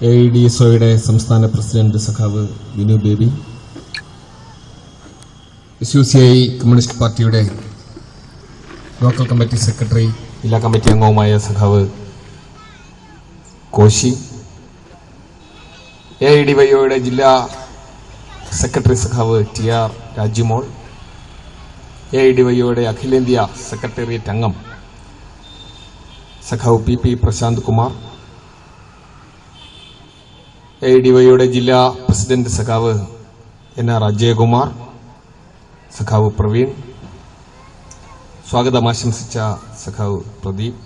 AIDSOയുടെ സംസ്ഥാന പ്രസിഡന്റ് സഖാവ് Vinu baby, SUCI communist പാർട്ടിയുടെ ലോക്കൽ കമ്മിറ്റി സെക്രട്ടറി ജില്ലാ കമ്മിറ്റി അംഗവുമായ സഖാവ് കോശി, AIDYOയുടെ ജില്ലാ സെക്രട്ടറി സഖാവ് TR രാജ്യമോൾ, AIDYOയുടെ അഖിലേന്ത്യാ സെക്രട്ടേറിയറ്റ് അംഗം സഖാവ് PP പ്രശാന്ത് കുമാർ, AIDYOയുടെ ജില്ലാ പ്രസിഡന്റ് സഖാവ് NR അജയകുമാർ, സഖാവ് പ്രവീൺ, സ്വാഗതം ആശംസിച്ച സഖാവ് പ്രദീപ്,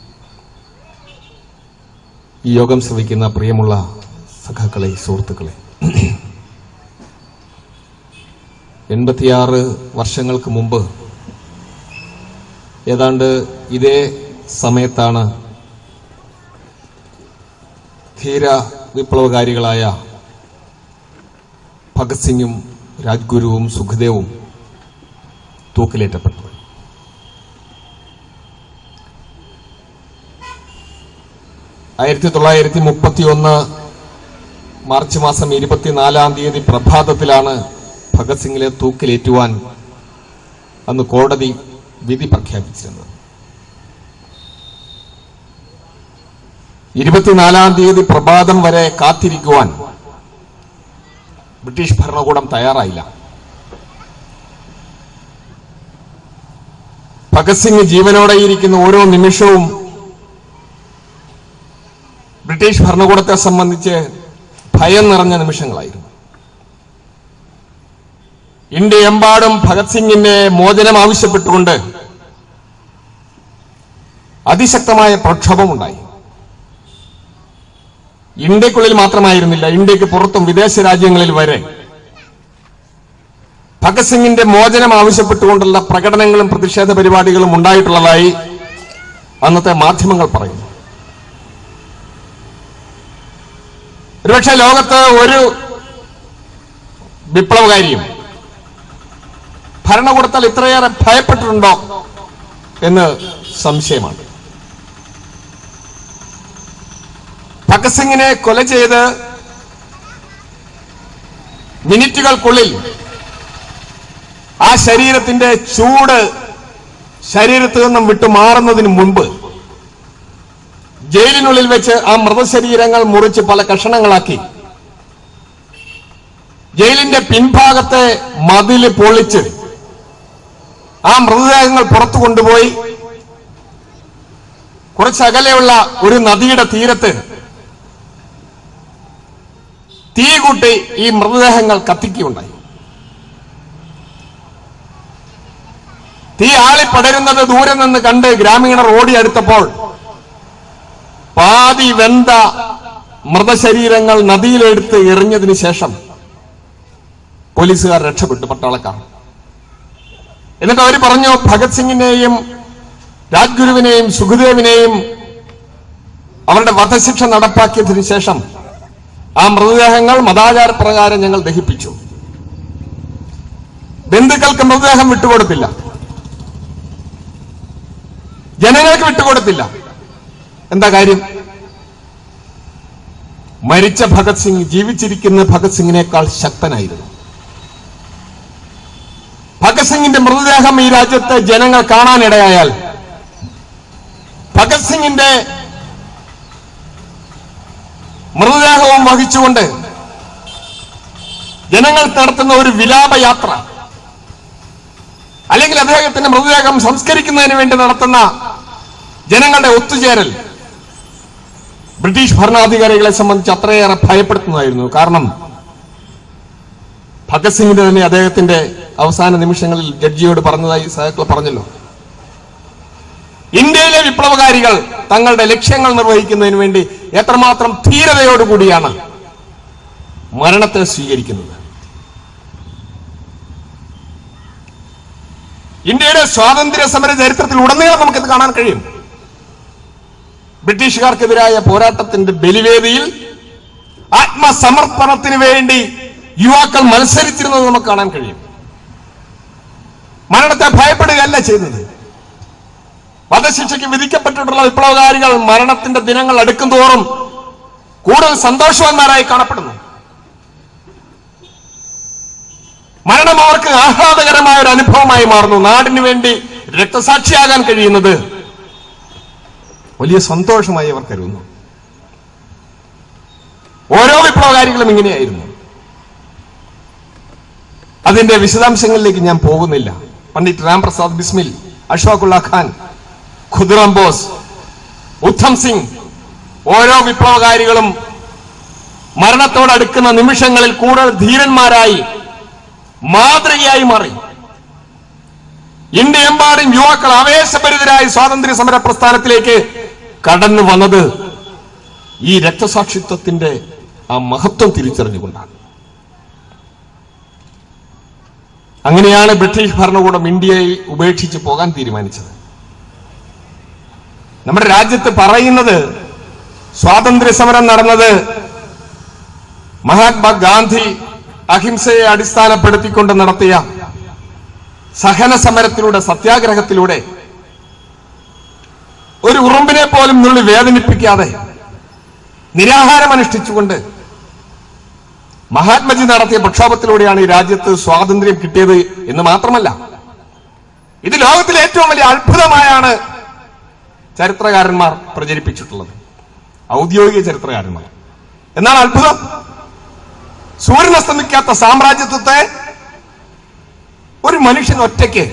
ഈ യോഗം ശ്രവിക്കുന്ന പ്രിയമുള്ള സഖാക്കളെ, സുഹൃത്തുക്കളെ, 86 വർഷങ്ങൾക്ക് മുമ്പ് ഏതാണ്ട് ഇതേ സമയത്താണ് ധീര വിപ്ലവകാരികളായ ഭഗത് സിംഗും രാജ്ഗുരുവും സുഖദേവും തൂക്കിലേറ്റപ്പെട്ടു. മാർച്ച് മാസം 24-ാം തീയതി പ്രഭാതത്തിലാണ് ഭഗത് സിംഗിനെ തൂക്കിലേറ്റുവാൻ അന്ന് കോടതി വിധി പ്രഖ്യാപിച്ചിരുന്നത്. 24-ാം തീയതി പ്രഭാതം വരെ കാത്തിരിക്കുവാൻ ബ്രിട്ടീഷ് ഭരണകൂടം തയ്യാറായില്ല. ഭഗത് സിംഗ് ജീവനോടെയിരിക്കുന്ന ഓരോ നിമിഷവും ബ്രിട്ടീഷ് ഭരണകൂടത്തെ സംബന്ധിച്ച് ഭയം നിറഞ്ഞ നിമിഷങ്ങളായിരുന്നു. ഇന്ത്യയെമ്പാടും ഭഗത് സിംഗിന്റെ മോചനം ആവശ്യപ്പെട്ടുകൊണ്ട് അതിശക്തമായ പ്രക്ഷോഭമുണ്ടായി. ഇന്ത്യക്കുള്ളിൽ മാത്രമായിരുന്നില്ല, ഇന്ത്യക്ക് പുറത്തും വിദേശ രാജ്യങ്ങളിൽ വരെ ഭഗത് സിംഗിന്റെ മോചനം ആവശ്യപ്പെട്ടുകൊണ്ടുള്ള പ്രകടനങ്ങളും പ്രതിഷേധ പരിപാടികളും ഉണ്ടായിട്ടുള്ളതായി അന്നത്തെ മാധ്യമങ്ങൾ പറയുന്നു. ഒരുപക്ഷെ ലോകത്ത് ഒരു വിപ്ലവകാരിയും ഭരണകൂടത്താൽ ഇത്രയേറെ ഭയപ്പെട്ടിട്ടുണ്ടോ എന്ന് സംശയമാണ്. ഭഗത് സിംഗിനെ കൊല ചെയ്ത് മിനിറ്റുകൾക്കുള്ളിൽ ആ ശരീരത്തിന്റെ ചൂട് ശരീരത്തിൽ നിന്നും വിട്ടുമാറുന്നതിന് മുൻപ് ജയിലിനുള്ളിൽ വെച്ച് ആ മൃതശരീരങ്ങൾ മുറിച്ച് പല കഷണങ്ങളാക്കി ജയിലിന്റെ പിൻഭാഗത്തെ മതില് പൊളിച്ച് ആ മൃതദേഹങ്ങൾ പുറത്തു കൊണ്ടുപോയി കുറച്ചകലെയുള്ള ഒരു നദിയുടെ തീരത്ത് തീ കൂട്ടി ഈ മൃതദേഹങ്ങൾ കത്തിക്കുകയുണ്ടായി. തീ ആളിപ്പടരുന്നത് ദൂരെ നിന്ന് കണ്ട് ഗ്രാമീണർ ഓടിയെടുത്തപ്പോൾ പാതി വെന്ത മൃതശരീരങ്ങൾ നദിയിലെടുത്ത് എറിഞ്ഞതിന് ശേഷം പോലീസുകാർ രക്ഷപ്പെട്ടു, പട്ടാളക്കാർ. എന്നിട്ട് അവർ പറഞ്ഞു, ഭഗത് സിംഗിനെയും രാജ്ഗുരുവിനെയും സുഖദേവിനെയും അവരുടെ വധശിക്ഷ നടപ്പാക്കിയതിനു ശേഷം ആ മൃതദേഹങ്ങൾ മതാചാരപ്രകാരം ഞങ്ങൾ ദഹിപ്പിച്ചു. ബന്ധുക്കൾക്ക് മൃതദേഹം വിട്ടുകൊടുത്തില്ല, ജനങ്ങൾക്ക് വിട്ടുകൊടുത്തില്ല. എന്താ കാര്യം? മരിച്ച ഭഗത് സിംഗ് ജീവിച്ചിരിക്കുന്ന ഭഗത് സിംഗിനേക്കാൾ ശക്തനായിരുന്നു. ഭഗത് സിംഗിന്റെ മൃതദേഹം ഈ രാജ്യത്തെ ജനങ്ങൾ കാണാനിടയായാൽ ഭഗത് സിംഗിന്റെ മൃതദേഹവും വഹിച്ചുകൊണ്ട് ജനങ്ങൾ നടത്തുന്ന ഒരു വിലാപയാത്ര, അല്ലെങ്കിൽ അദ്ദേഹത്തിന്റെ മൃതദേഹം സംസ്കരിക്കുന്നതിന് വേണ്ടി നടത്തുന്ന ജനങ്ങളുടെ ഒത്തുചേരൽ ബ്രിട്ടീഷ് ഭരണാധികാരികളെ സംബന്ധിച്ച് അത്രയേറെ ഭയപ്പെടുത്തുന്നതായിരുന്നു. കാരണം ഭഗത് സിംഗിന്റെ തന്നെ അദ്ദേഹത്തിന്റെ അവസാന നിമിഷങ്ങളിൽ ജഡ്ജിയോട് പറഞ്ഞതായി സഹാക്കൾ പറഞ്ഞല്ലോ, ഇന്ത്യയിലെ വിപ്ലവകാരികൾ തങ്ങളുടെ ലക്ഷ്യങ്ങൾ നിർവഹിക്കുന്നതിന് വേണ്ടി എത്രമാത്രം ധീരതയോടുകൂടിയാണ് മരണത്തെ സ്വീകരിക്കുന്നത്. ഇന്ത്യയുടെ സ്വാതന്ത്ര്യ സമര ചരിത്രത്തിൽ ഉടനീളം നമുക്കിത് കാണാൻ കഴിയും. ബ്രിട്ടീഷുകാർക്കെതിരായ പോരാട്ടത്തിന്റെ ബലിവേദിയിൽ ആത്മസമർപ്പണത്തിന് വേണ്ടി യുവാക്കൾ മത്സരിച്ചിരുന്നത് നമുക്ക് കാണാൻ കഴിയും. മരണത്തെ ഭയപ്പെടുകയല്ല ചെയ്തത്. വധശിക്ഷയ്ക്ക് വിധിക്കപ്പെട്ടിട്ടുള്ള വിപ്ലവകാരികൾ മരണത്തിന്റെ ദിനങ്ങൾ അടുക്കും തോറും കൂടുതൽ സന്തോഷവാന്മാരായി കാണപ്പെടുന്നു. മരണം അവർക്ക് ആഹ്ലാദകരമായ ഒരു അനുഭവമായി മാറുന്നു. നാടിനു വേണ്ടി രക്തസാക്ഷിയാകാൻ കഴിയുന്നത് വലിയ സന്തോഷമായി അവർ കരുതുന്നു. ഓരോ വിപ്ലവകാരികളും ഇങ്ങനെയായിരുന്നു. അതിന്റെ വിശദാംശങ്ങളിലേക്ക് ഞാൻ പോകുന്നില്ല. പണ്ഡിറ്റ് രാംപ്രസാദ് ബിസ്മിൽ, അഷ്ഫാഖുള്ള ഖാൻ, ഖുദിറാം ബോസ്, ഉദ്ധം സിംഗ്, ഓരോ വിപ്ലവകാരികളും മരണത്തോടടുക്കുന്ന നിമിഷങ്ങളിൽ കൂടുതൽ ധീരന്മാരായി മാതൃകയായി മാറി. ഇന്ത്യയെമ്പാടും യുവാക്കൾ ആവേശഭരിതരായി സ്വാതന്ത്ര്യ സമര പ്രസ്ഥാനത്തിലേക്ക് കടന്നു വന്നത് ഈ രക്തസാക്ഷിത്വത്തിന്റെ ആ മഹത്വം തിരിച്ചറിഞ്ഞുകൊണ്ടാണ്. അങ്ങനെയാണ് ബ്രിട്ടീഷ് ഭരണകൂടം ഇന്ത്യയെ ഉപേക്ഷിച്ച് പോകാൻ തീരുമാനിച്ചത്. നമ്മുടെ രാജ്യത്ത് പറയുന്നത് സ്വാതന്ത്ര്യ സമരം നടന്നത് മഹാത്മാഗാന്ധി അഹിംസയെ അടിസ്ഥാനപ്പെടുത്തിക്കൊണ്ട് നടത്തിയ സഹന സമരത്തിലൂടെ, സത്യാഗ്രഹത്തിലൂടെ ഒരു ഉറുമ്പിനെ പോലും നുള്ളി വേദനിപ്പിക്കാതെ നിരാഹാരം അനുഷ്ഠിച്ചുകൊണ്ട് മഹാത്മജി നടത്തിയ പ്രക്ഷോഭത്തിലൂടെയാണ് ഈ രാജ്യത്ത് സ്വാതന്ത്ര്യം കിട്ടിയത് എന്ന് മാത്രമല്ല, ഇത് ലോകത്തിലെ ഏറ്റവും വലിയ അത്ഭുതമായാണ് ചരിത്രകാരന്മാർ പ്രചരിപ്പിച്ചിട്ടുള്ളത്, ഔദ്യോഗിക ചരിത്രകാരന്മാർ. എന്നാൽ അത്ഭുതം, സൂര്യൻ അസ്തമിക്കാത്ത സാമ്രാജ്യത്വത്തെ ഒരു മനുഷ്യൻ ഒറ്റയ്ക്ക്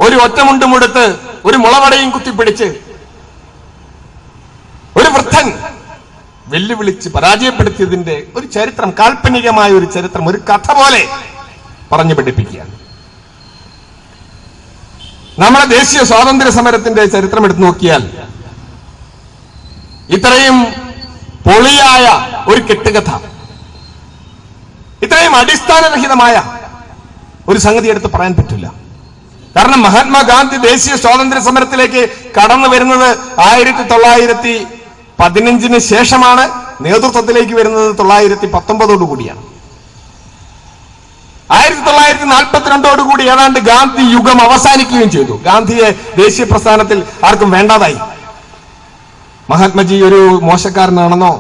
ഒരു ഒറ്റമുണ്ടുമെടുത്ത് ഒരു മുളവടയും കുത്തിപ്പിടിച്ച് ഒരു വൃദ്ധൻ വെല്ലുവിളിച്ച് പരാജയപ്പെടുത്തിയതിന്റെ ഒരു ചരിത്രം, കാൽപ്പനികമായ ഒരു ചരിത്രം, ഒരു കഥ പോലെ പറഞ്ഞു പഠിപ്പിക്കുകയാണ്. നമ്മുടെ ദേശീയ സ്വാതന്ത്ര്യ സമരത്തിന്റെ ചരിത്രം എടുത്തു നോക്കിയാൽ ഇത്രയും പൊളിയായ ഒരു കെട്ടുകഥ, ഇത്രയും അടിസ്ഥാനരഹിതമായ ഒരു സംഗതി എടുത്ത് പറയാൻ പറ്റില്ല. കാരണം മഹാത്മാഗാന്ധി ദേശീയ സ്വാതന്ത്ര്യ സമരത്തിലേക്ക് കടന്നു വരുന്നത് 1915 ശേഷമാണ്. നേതൃത്വത്തിലേക്ക് വരുന്നത് 1919 കൂടിയാണ്. 1942 ഏതാണ്ട് ഗാന്ധി യുഗം അവസാനിക്കുകയും ചെയ്തു. ഗാന്ധിയെ ദേശീയ പ്രസ്ഥാനത്തിൽ ആർക്കും വേണ്ടാതായി. മഹാത്മജി ഒരു മോശക്കാരനാണെന്നോ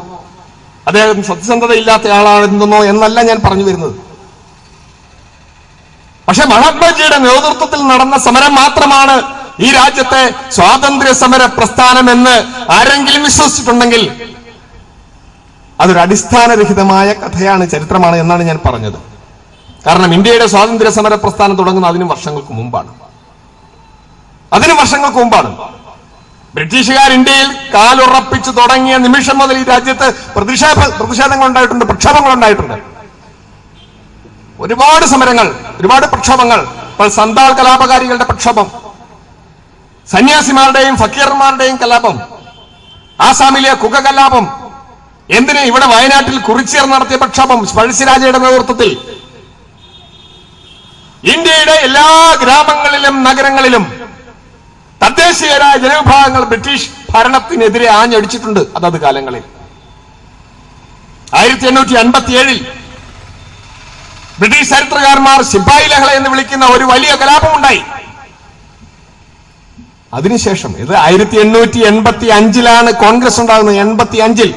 അദ്ദേഹം സത്യസന്ധതയില്ലാത്ത ആളാണെന്നോ എന്നല്ല ഞാൻ പറഞ്ഞു വരുന്നത്. പക്ഷെ മഹാത്മജിയുടെ നേതൃത്വത്തിൽ നടന്ന സമരം മാത്രമാണ് ഈ രാജ്യത്തെ സ്വാതന്ത്ര്യ സമര പ്രസ്ഥാനം എന്ന് ആരെങ്കിലും വിശ്വസിച്ചിട്ടുണ്ടെങ്കിൽ അതൊരു അടിസ്ഥാനരഹിതമായ കഥയാണ്, ചരിത്രമാണ് എന്നാണ് ഞാൻ പറഞ്ഞത്. കാരണം ഇന്ത്യയുടെ സ്വാതന്ത്ര്യ സമര പ്രസ്ഥാനം തുടങ്ങുന്നത് അതിനും വർഷങ്ങൾക്ക് മുമ്പാണ്. ബ്രിട്ടീഷുകാർ ഇന്ത്യയിൽ കാലുറപ്പിച്ചു തുടങ്ങിയ നിമിഷം മുതൽ ഈ രാജ്യത്ത് പ്രതിഷേധങ്ങൾ ഉണ്ടായിട്ടുണ്ട്, പ്രക്ഷോഭങ്ങൾ ഉണ്ടായിട്ടുണ്ട്. ഒരുപാട് സമരങ്ങൾ, ഒരുപാട് പ്രക്ഷോഭങ്ങൾ. ഇപ്പോൾ സന്താൾ കലാപകാരികളുടെ പ്രക്ഷോഭം, സന്യാസിമാരുടെയും ഫക്കീർമാരുടെയും കലാപം, ആസാമിലെ കുക കലാപം, എന്തിന് ഇവിടെ വയനാട്ടിൽ കുറിച്യർ നടത്തിയ പ്രക്ഷോഭം പഴശ്ശിരാജയുടെ നേതൃത്വത്തിൽ. ഇന്ത്യയുടെ എല്ലാ ഗ്രാമങ്ങളിലും നഗരങ്ങളിലും തദ്ദേശീയരായ ജനവിഭാഗങ്ങൾ ബ്രിട്ടീഷ് ഭരണത്തിനെതിരെ ആഞ്ഞടിച്ചിട്ടുണ്ട് അതത് കാലങ്ങളിൽ. 1857 ബ്രിട്ടീഷ് ചരിത്രകാരന്മാർ സിപ്പായി ലഹള എന്ന് വിളിക്കുന്ന ഒരു വലിയ കലാപമുണ്ടായി. അതിനുശേഷം ഇത് 1885 കോൺഗ്രസ് ഉണ്ടാകുന്നത്. 85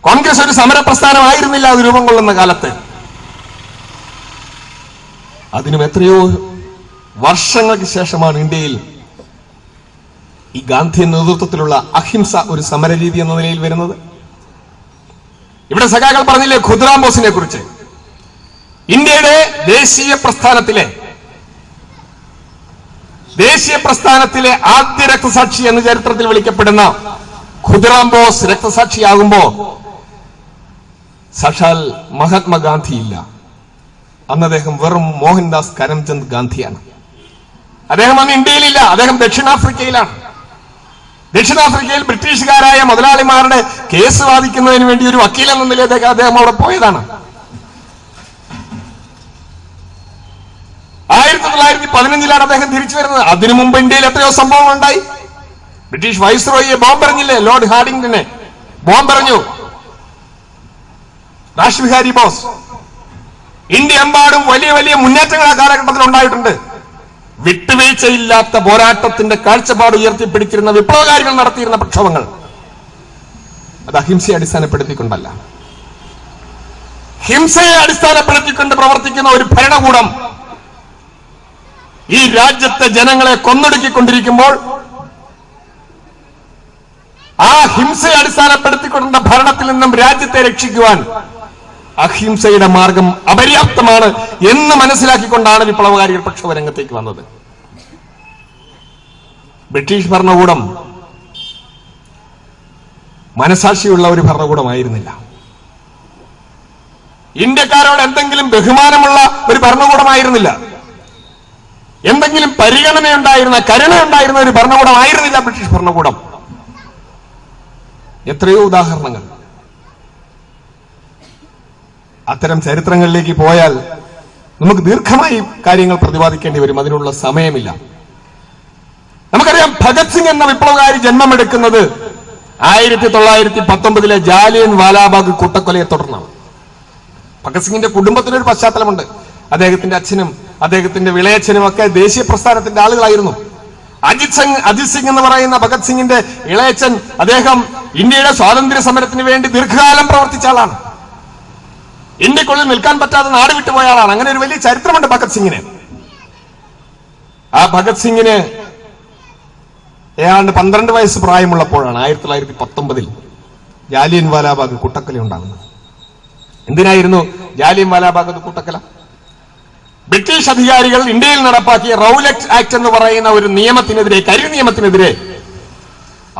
കോൺഗ്രസ് ഒരു സമരപ്രസ്ഥാനമായിരുന്നില്ല അത് രൂപം കൊള്ളുന്ന കാലത്ത്. അതിനും എത്രയോ വർഷങ്ങൾക്ക് ശേഷമാണ് ഇന്ത്യയിൽ ഈ ഗാന്ധി നേതൃത്വത്തിലുള്ള അഹിംസ ഒരു സമരരീതി എന്ന നിലയിൽ വരുന്നത്. ഇവിടെ സഖാക്കൾ പറഞ്ഞില്ലേ ഖുദിറാം ബോസിനെ കുറിച്ച്. ഇന്ത്യയുടെ ദേശീയ പ്രസ്ഥാനത്തിലെ ആദ്യ രക്തസാക്ഷി എന്ന് ചരിത്രത്തിൽ വിളിക്കപ്പെടുന്ന ഖുദിറാം ബോസ് രക്തസാക്ഷിയാകുമ്പോ സാക്ഷാൽ മഹാത്മാഗാന്ധി ഇല്ല. അന്ന് അദ്ദേഹം വെറും മോഹൻദാസ് കരംചന്ദ് ഗാന്ധിയാണ്. അദ്ദേഹം അന്ന് ഇന്ത്യയിലില്ല, അദ്ദേഹം ദക്ഷിണാഫ്രിക്കയിലാണ്. ദക്ഷിണാഫ്രിക്കയിൽ ബ്രിട്ടീഷുകാരായ മുതലാളിമാരുടെ കേസ് വാദിക്കുന്നതിന് വേണ്ടി ഒരു വക്കീൽ എന്ന നിലയിലേക്ക് അദ്ദേഹം അവിടെ പോയതാണ്. 1915 അദ്ദേഹം തിരിച്ചു വരുന്നത്. അതിനു മുമ്പ് ഇന്ത്യയിൽ എത്രയോ സംഭവങ്ങൾ ഉണ്ടായി. ബ്രിട്ടീഷ് വൈസ്രോയിയെ ബോംബെറിഞ്ഞില്ലേ, ലോർഡ് ഹാർഡിംഗ്ടനെ ബോംബെറിഞ്ഞു രാഷ് ബിഹാരി ബോസ്. ഇന്ത്യ എമ്പാടും വലിയ വലിയ മുന്നേറ്റങ്ങൾ ആ കാലഘട്ടത്തിൽ ഉണ്ടായിട്ടുണ്ട്. വിട്ടുവീഴ്ചയില്ലാത്ത പോരാട്ടത്തിന്റെ കാഴ്ചപ്പാട് ഉയർത്തിപ്പിടിച്ചിരുന്ന വിപ്ലവകാരികൾ നടത്തിയിരുന്ന പ്രക്ഷോഭങ്ങൾ അത് അഹിംസയെ അടിസ്ഥാനപ്പെടുത്തിക്കൊണ്ടല്ല. ഹിംസയെ അടിസ്ഥാനപ്പെടുത്തിക്കൊണ്ട് പ്രവർത്തിക്കുന്ന ഒരു ഭരണകൂടം ഈ രാജ്യത്തെ ജനങ്ങളെ കൊന്നൊടുക്കിക്കൊണ്ടിരിക്കുമ്പോൾ ആ ഹിംസയെ അടിസ്ഥാനപ്പെടുത്തിക്കൊണ്ട ഭരണത്തിൽ നിന്നും രാജ്യത്തെ രക്ഷിക്കുവാൻ അഹിംസയുടെ മാർഗം അപര്യാപ്തമാണ് എന്ന് മനസ്സിലാക്കിക്കൊണ്ടാണ് വിപ്ലവകാരികൾ പ്രക്ഷോഭ രംഗത്തേക്ക് വന്നത്. ബ്രിട്ടീഷ് ഭരണകൂടം മനസാക്ഷിയുള്ള ഒരു ഭരണകൂടമായിരുന്നില്ല. ഇന്ത്യക്കാരോട് എന്തെങ്കിലും ബഹുമാനമുള്ള ഒരു ഭരണകൂടമായിരുന്നില്ല. എന്തെങ്കിലും പരിഗണനയുണ്ടായിരുന്ന, കരുണയുണ്ടായിരുന്ന ഒരു ഭരണകൂടമായിരുന്നില്ല ബ്രിട്ടീഷ് ഭരണകൂടം. എത്രയോ ഉദാഹരണങ്ങൾ. അത്തരം ചരിത്രങ്ങളിലേക്ക് പോയാൽ നമുക്ക് ദീർഘമായി കാര്യങ്ങൾ പ്രതിപാദിക്കേണ്ടി വരും. അതിനുള്ള സമയമില്ല. നമുക്കറിയാം, ഭഗത് സിംഗ് എന്ന വിപ്ലവകാരി ജന്മമെടുക്കുന്നത് 1919 ജാലിയൻ വാലാബാഗ് കൂട്ടക്കൊലയെ തുടർന്നാണ്. ഭഗത് സിംഗിന്റെ കുടുംബത്തിനൊരു പശ്ചാത്തലമുണ്ട്. അദ്ദേഹത്തിന്റെ അച്ഛനും അദ്ദേഹത്തിന്റെ വിളയച്ഛനും ഒക്കെ ദേശീയ പ്രസ്ഥാനത്തിന്റെ ആളുകളായിരുന്നു. അജിത് സിംഗ് എന്ന് പറയുന്ന ഭഗത് സിംഗിന്റെ ഇളയച്ഛൻ, അദ്ദേഹം ഇന്ത്യയുടെ സ്വാതന്ത്ര്യ സമരത്തിന് വേണ്ടി ദീർഘകാലം പ്രവർത്തിച്ച ആളാണ്. ഇന്ത്യക്കുള്ളിൽ നിൽക്കാൻ പറ്റാതെ നാട് വിട്ടുപോയ ആളാണ്. അങ്ങനെ ഒരു വലിയ ചരിത്രമുണ്ട് ഭഗത് സിംഗിന്. ആ ഭഗത് സിംഗിന് ഏതാണ്ട് 12 വയസ്സ് പ്രായമുള്ളപ്പോഴാണ് 1919 ജാലിയൻ വാലാബാഗ് കൂട്ടക്കൊല ഉണ്ടാകുന്നത്. എന്തിനായിരുന്നു ജാലിയൻ വാലാബാഗ് കൂട്ടക്കൊല? ബ്രിട്ടീഷ് അധികാരികൾ ഇന്ത്യയിൽ നടപ്പാക്കിയ റൗലറ്റ് ആക്ട് എന്ന് പറയുന്ന ഒരു നിയമത്തിനെതിരെ, കരി നിയമത്തിനെതിരെ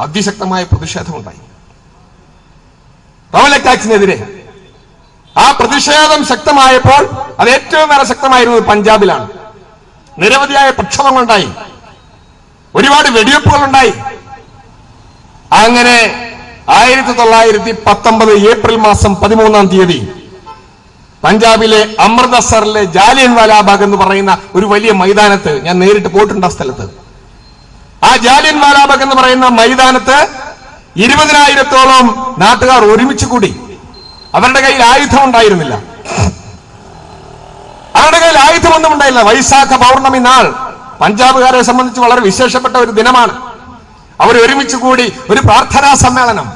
അതിശക്തമായ പ്രതിഷേധമുണ്ടായി. റൗലറ്റ് ആക്ടിനെതിരെ ആ പ്രതിഷേധം ശക്തമായപ്പോൾ അത് ഏറ്റവും ഏറെ ശക്തമായിരുന്നത് പഞ്ചാബിലാണ്. നിരവധിയായ പ്രക്ഷോഭങ്ങളുണ്ടായി, ഒരുപാട് വെടിവെപ്പുകൾ ഉണ്ടായി. അങ്ങനെ 1919 ഏപ്രിൽ മാസം 13-ാം തീയതി പഞ്ചാബിലെ അമൃതസറിലെ ജാലിയൻ വാലാബാഗ് എന്ന് പറയുന്ന ഒരു വലിയ മൈതാനത്ത്, ഞാൻ നേരിട്ട് പോയിട്ടുണ്ട് ആ സ്ഥലത്ത്. ആ ജാലിയൻ വാലാബാഗ് എന്ന് പറയുന്ന മൈതാനത്ത് 20,000-ഓളം നാട്ടുകാർ ഒരുമിച്ച് കൂടി. അവരുടെ കയ്യിൽ ആയുധം ഉണ്ടായിരുന്നില്ല. അവരുടെ കയ്യിൽ ആയുധമൊന്നും ഉണ്ടായില്ല. വൈശാഖ പൗർണമി നാൾ പഞ്ചാബുകാരെ സംബന്ധിച്ച് വളരെ വിശേഷപ്പെട്ട ഒരു ദിനമാണ്. അവർ ഒരുമിച്ച് കൂടി ഒരു പ്രാർത്ഥനാ സമ്മേളനം.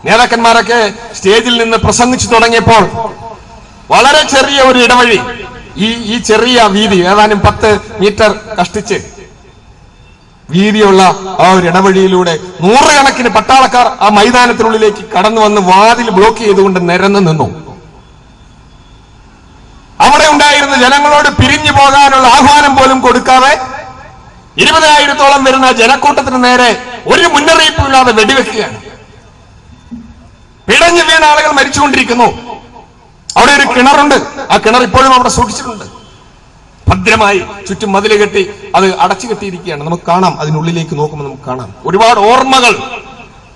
നേതാക്കന്മാരൊക്കെ സ്റ്റേജിൽ നിന്ന് പ്രസംഗിച്ചു തുടങ്ങിയപ്പോൾ വളരെ ചെറിയ ഒരു ഇടവഴി, ഈ ചെറിയ വീതി, ഏതാനും 10 മീറ്റർ കഷ്ടിച്ച് വീതിയുള്ള ആ ഒരു ഇടവഴിയിലൂടെ നൂറുകണക്കിന് പട്ടാളക്കാർ ആ മൈതാനത്തിനുള്ളിലേക്ക് കടന്നു വന്ന് വാതിൽ ബ്ലോക്ക് ചെയ്തുകൊണ്ട് നിരന്നു നിന്നു. അവിടെ ഉണ്ടായിരുന്ന ജനങ്ങളോട് പിരിഞ്ഞു പോകാനുള്ള ആഹ്വാനം പോലും കൊടുക്കാതെ 20,000-ഓളം വരുന്ന ജനക്കൂട്ടത്തിന് നേരെ ഒരു മുന്നറിയിപ്പുമില്ലാതെ വെടിവെക്കുകയാണ്. പിടഞ്ഞു വീണ ആളുകൾ മരിച്ചുകൊണ്ടിരിക്കുന്നു. അവിടെ ഒരു കിണറുണ്ട്. ആ കിണർ ഇപ്പോഴും അവിടെ സൂക്ഷിച്ചിട്ടുണ്ട്. ഭദ്രമായി ചുറ്റും മതില് കെട്ടി അത് അടച്ചു കെട്ടിയിരിക്കുകയാണ്. നമുക്ക് കാണാം, അതിനുള്ളിലേക്ക് നോക്കുമ്പോൾ നമുക്ക് കാണാം ഒരുപാട് ഓർമ്മകൾ,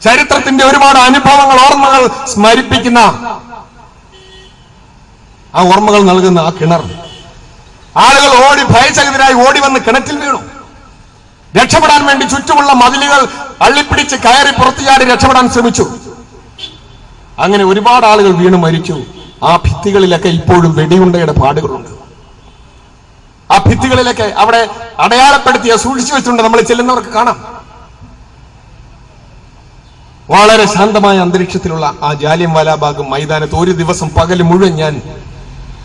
ചരിത്രത്തിന്റെ ഒരുപാട് അനുഭവങ്ങൾ, ഓർമ്മകൾ സ്മരിപ്പിക്കുന്ന, ആ ഓർമ്മകൾ നൽകുന്ന ആ കിണർ. ആളുകൾ ഭയചകിതരായി ഓടി വന്ന് കിണറ്റിൽ വീണു. രക്ഷപ്പെടാൻ വേണ്ടി ചുറ്റുമുള്ള മതിലുകൾ അള്ളിപ്പിടിച്ച് കയറി പുറത്തുചാടി രക്ഷപ്പെടാൻ ശ്രമിച്ചു. അങ്ങനെ ഒരുപാട് ആളുകൾ വീണ് മരിച്ചു. ആ ഭിത്തികളിലൊക്കെ ഇപ്പോഴും വെടിയുണ്ടയുടെ പാടുകളുണ്ട്. ആ ഭിത്തികളിലൊക്കെ അവിടെ അടയാളപ്പെടുത്തിയ സൂക്ഷിച്ചു വെച്ചിട്ടുണ്ട്. നമ്മൾ ചെല്ലുന്നവർക്ക് കാണാം. വളരെ ശാന്തമായ അന്തരീക്ഷത്തിലുള്ള ആ ജാലിയൻ വാലാബാഗ് മൈതാനത്ത് ഒരു ദിവസം പകൽ മുഴുവൻ ഞാൻ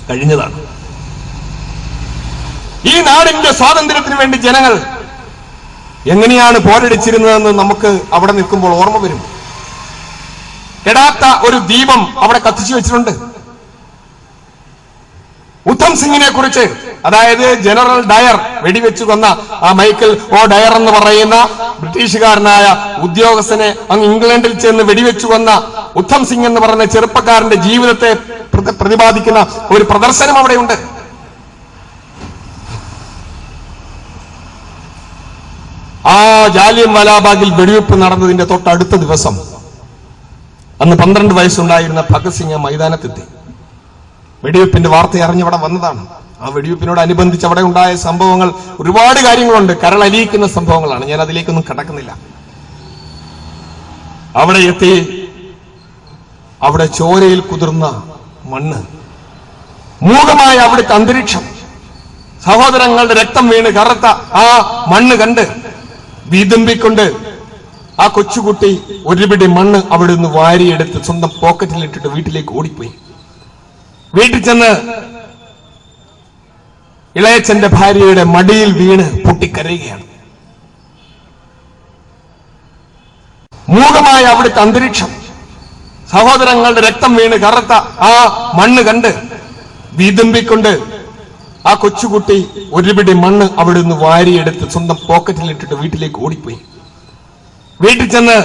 കഴിഞ്ഞതാണ്. ഈ നാടിന്റെ സ്വാതന്ത്ര്യത്തിന് വേണ്ടി ജനങ്ങൾ എങ്ങനെയാണ് പോരടിച്ചിരുന്നതെന്ന് നമുക്ക് അവിടെ നിൽക്കുമ്പോൾ ഓർമ്മ വരും. കെടാത്ത ഒരു ദീപം അവിടെ കത്തിച്ചു വെച്ചിട്ടുണ്ട്. ഉദ്ധം സിംഗിനെ കുറിച്ച്, അതായത് ജനറൽ ഡയർ വെടിവെച്ചു കൊന്ന ആ മൈക്കൽ ഒ ഡയർ എന്ന് പറയുന്ന ബ്രിട്ടീഷുകാരനായ ഉദ്യോഗസ്ഥനെ അങ്ങ് ഇംഗ്ലണ്ടിൽ ചെന്ന് വെടിവെച്ചു കൊന്ന ഉദ്ധം സിംഗ് എന്ന് പറയുന്ന ചെറുപ്പക്കാരന്റെ ജീവിതത്തെ പ്രതിപാദിക്കുന്ന ഒരു പ്രദർശനം അവിടെയുണ്ട്. ആ ജാലിയൻ വാലാബാഗിൽ വെടിവെപ്പ് നടന്നതിന്റെ തൊട്ടടുത്ത ദിവസം അന്ന് 12 വയസ്സുണ്ടായിരുന്ന ഭഗത് സിംഗ് മൈതാനത്തെത്തി. വെടിവെപ്പിന്റെ വാർത്ത അറിഞ്ഞവിടെ വന്നതാണ്. ആ വെടിവെപ്പിനോടനുബന്ധിച്ച് അവിടെ ഉണ്ടായ സംഭവങ്ങൾ, ഒരുപാട് കാര്യങ്ങളുണ്ട്, കരളലിയിക്കുന്ന സംഭവങ്ങളാണ്. ഞാൻ അതിലേക്കൊന്നും കടക്കുന്നില്ല. അവിടെ എത്തി, അവിടെ ചോരയിൽ കുതിർന്ന മണ്ണ്, മൂകമായ അവിടുത്തെ അന്തരീക്ഷം, സഹോദരങ്ങളുടെ രക്തം വീണ് കറുത്ത ആ മണ്ണ് കണ്ട് വിതുമ്പിക്കൊണ്ട് ആ കൊച്ചുകുട്ടി ഒരു പിടി മണ്ണ് അവിടെ നിന്ന് വാരിയെടുത്ത് സ്വന്തം പോക്കറ്റിലിട്ടിട്ട് വീട്ടിലേക്ക് ഓടിപ്പോയി. വീട്ടിൽ ചെന്ന് ഇളയച്ചന്റെ ഭാര്യയുടെ മടിയിൽ വീണ് പൊട്ടിക്കരയുകയാണ്. മൂകമായ അവിടുത്തെ അന്തരീക്ഷം, സഹോദരങ്ങളുടെ രക്തം വീണ് കറുത്ത ആ മണ്ണ് കണ്ട് വീതുമ്പിക്കൊണ്ട് ആ കൊച്ചുകുട്ടി ഒരു പിടി മണ്ണ് അവിടെ നിന്ന് വാരിയെടുത്ത് സ്വന്തം പോക്കറ്റിലിട്ടിട്ട് വീട്ടിലേക്ക് ഓടിപ്പോയി. വീട്ടിൽ ചെന്ന്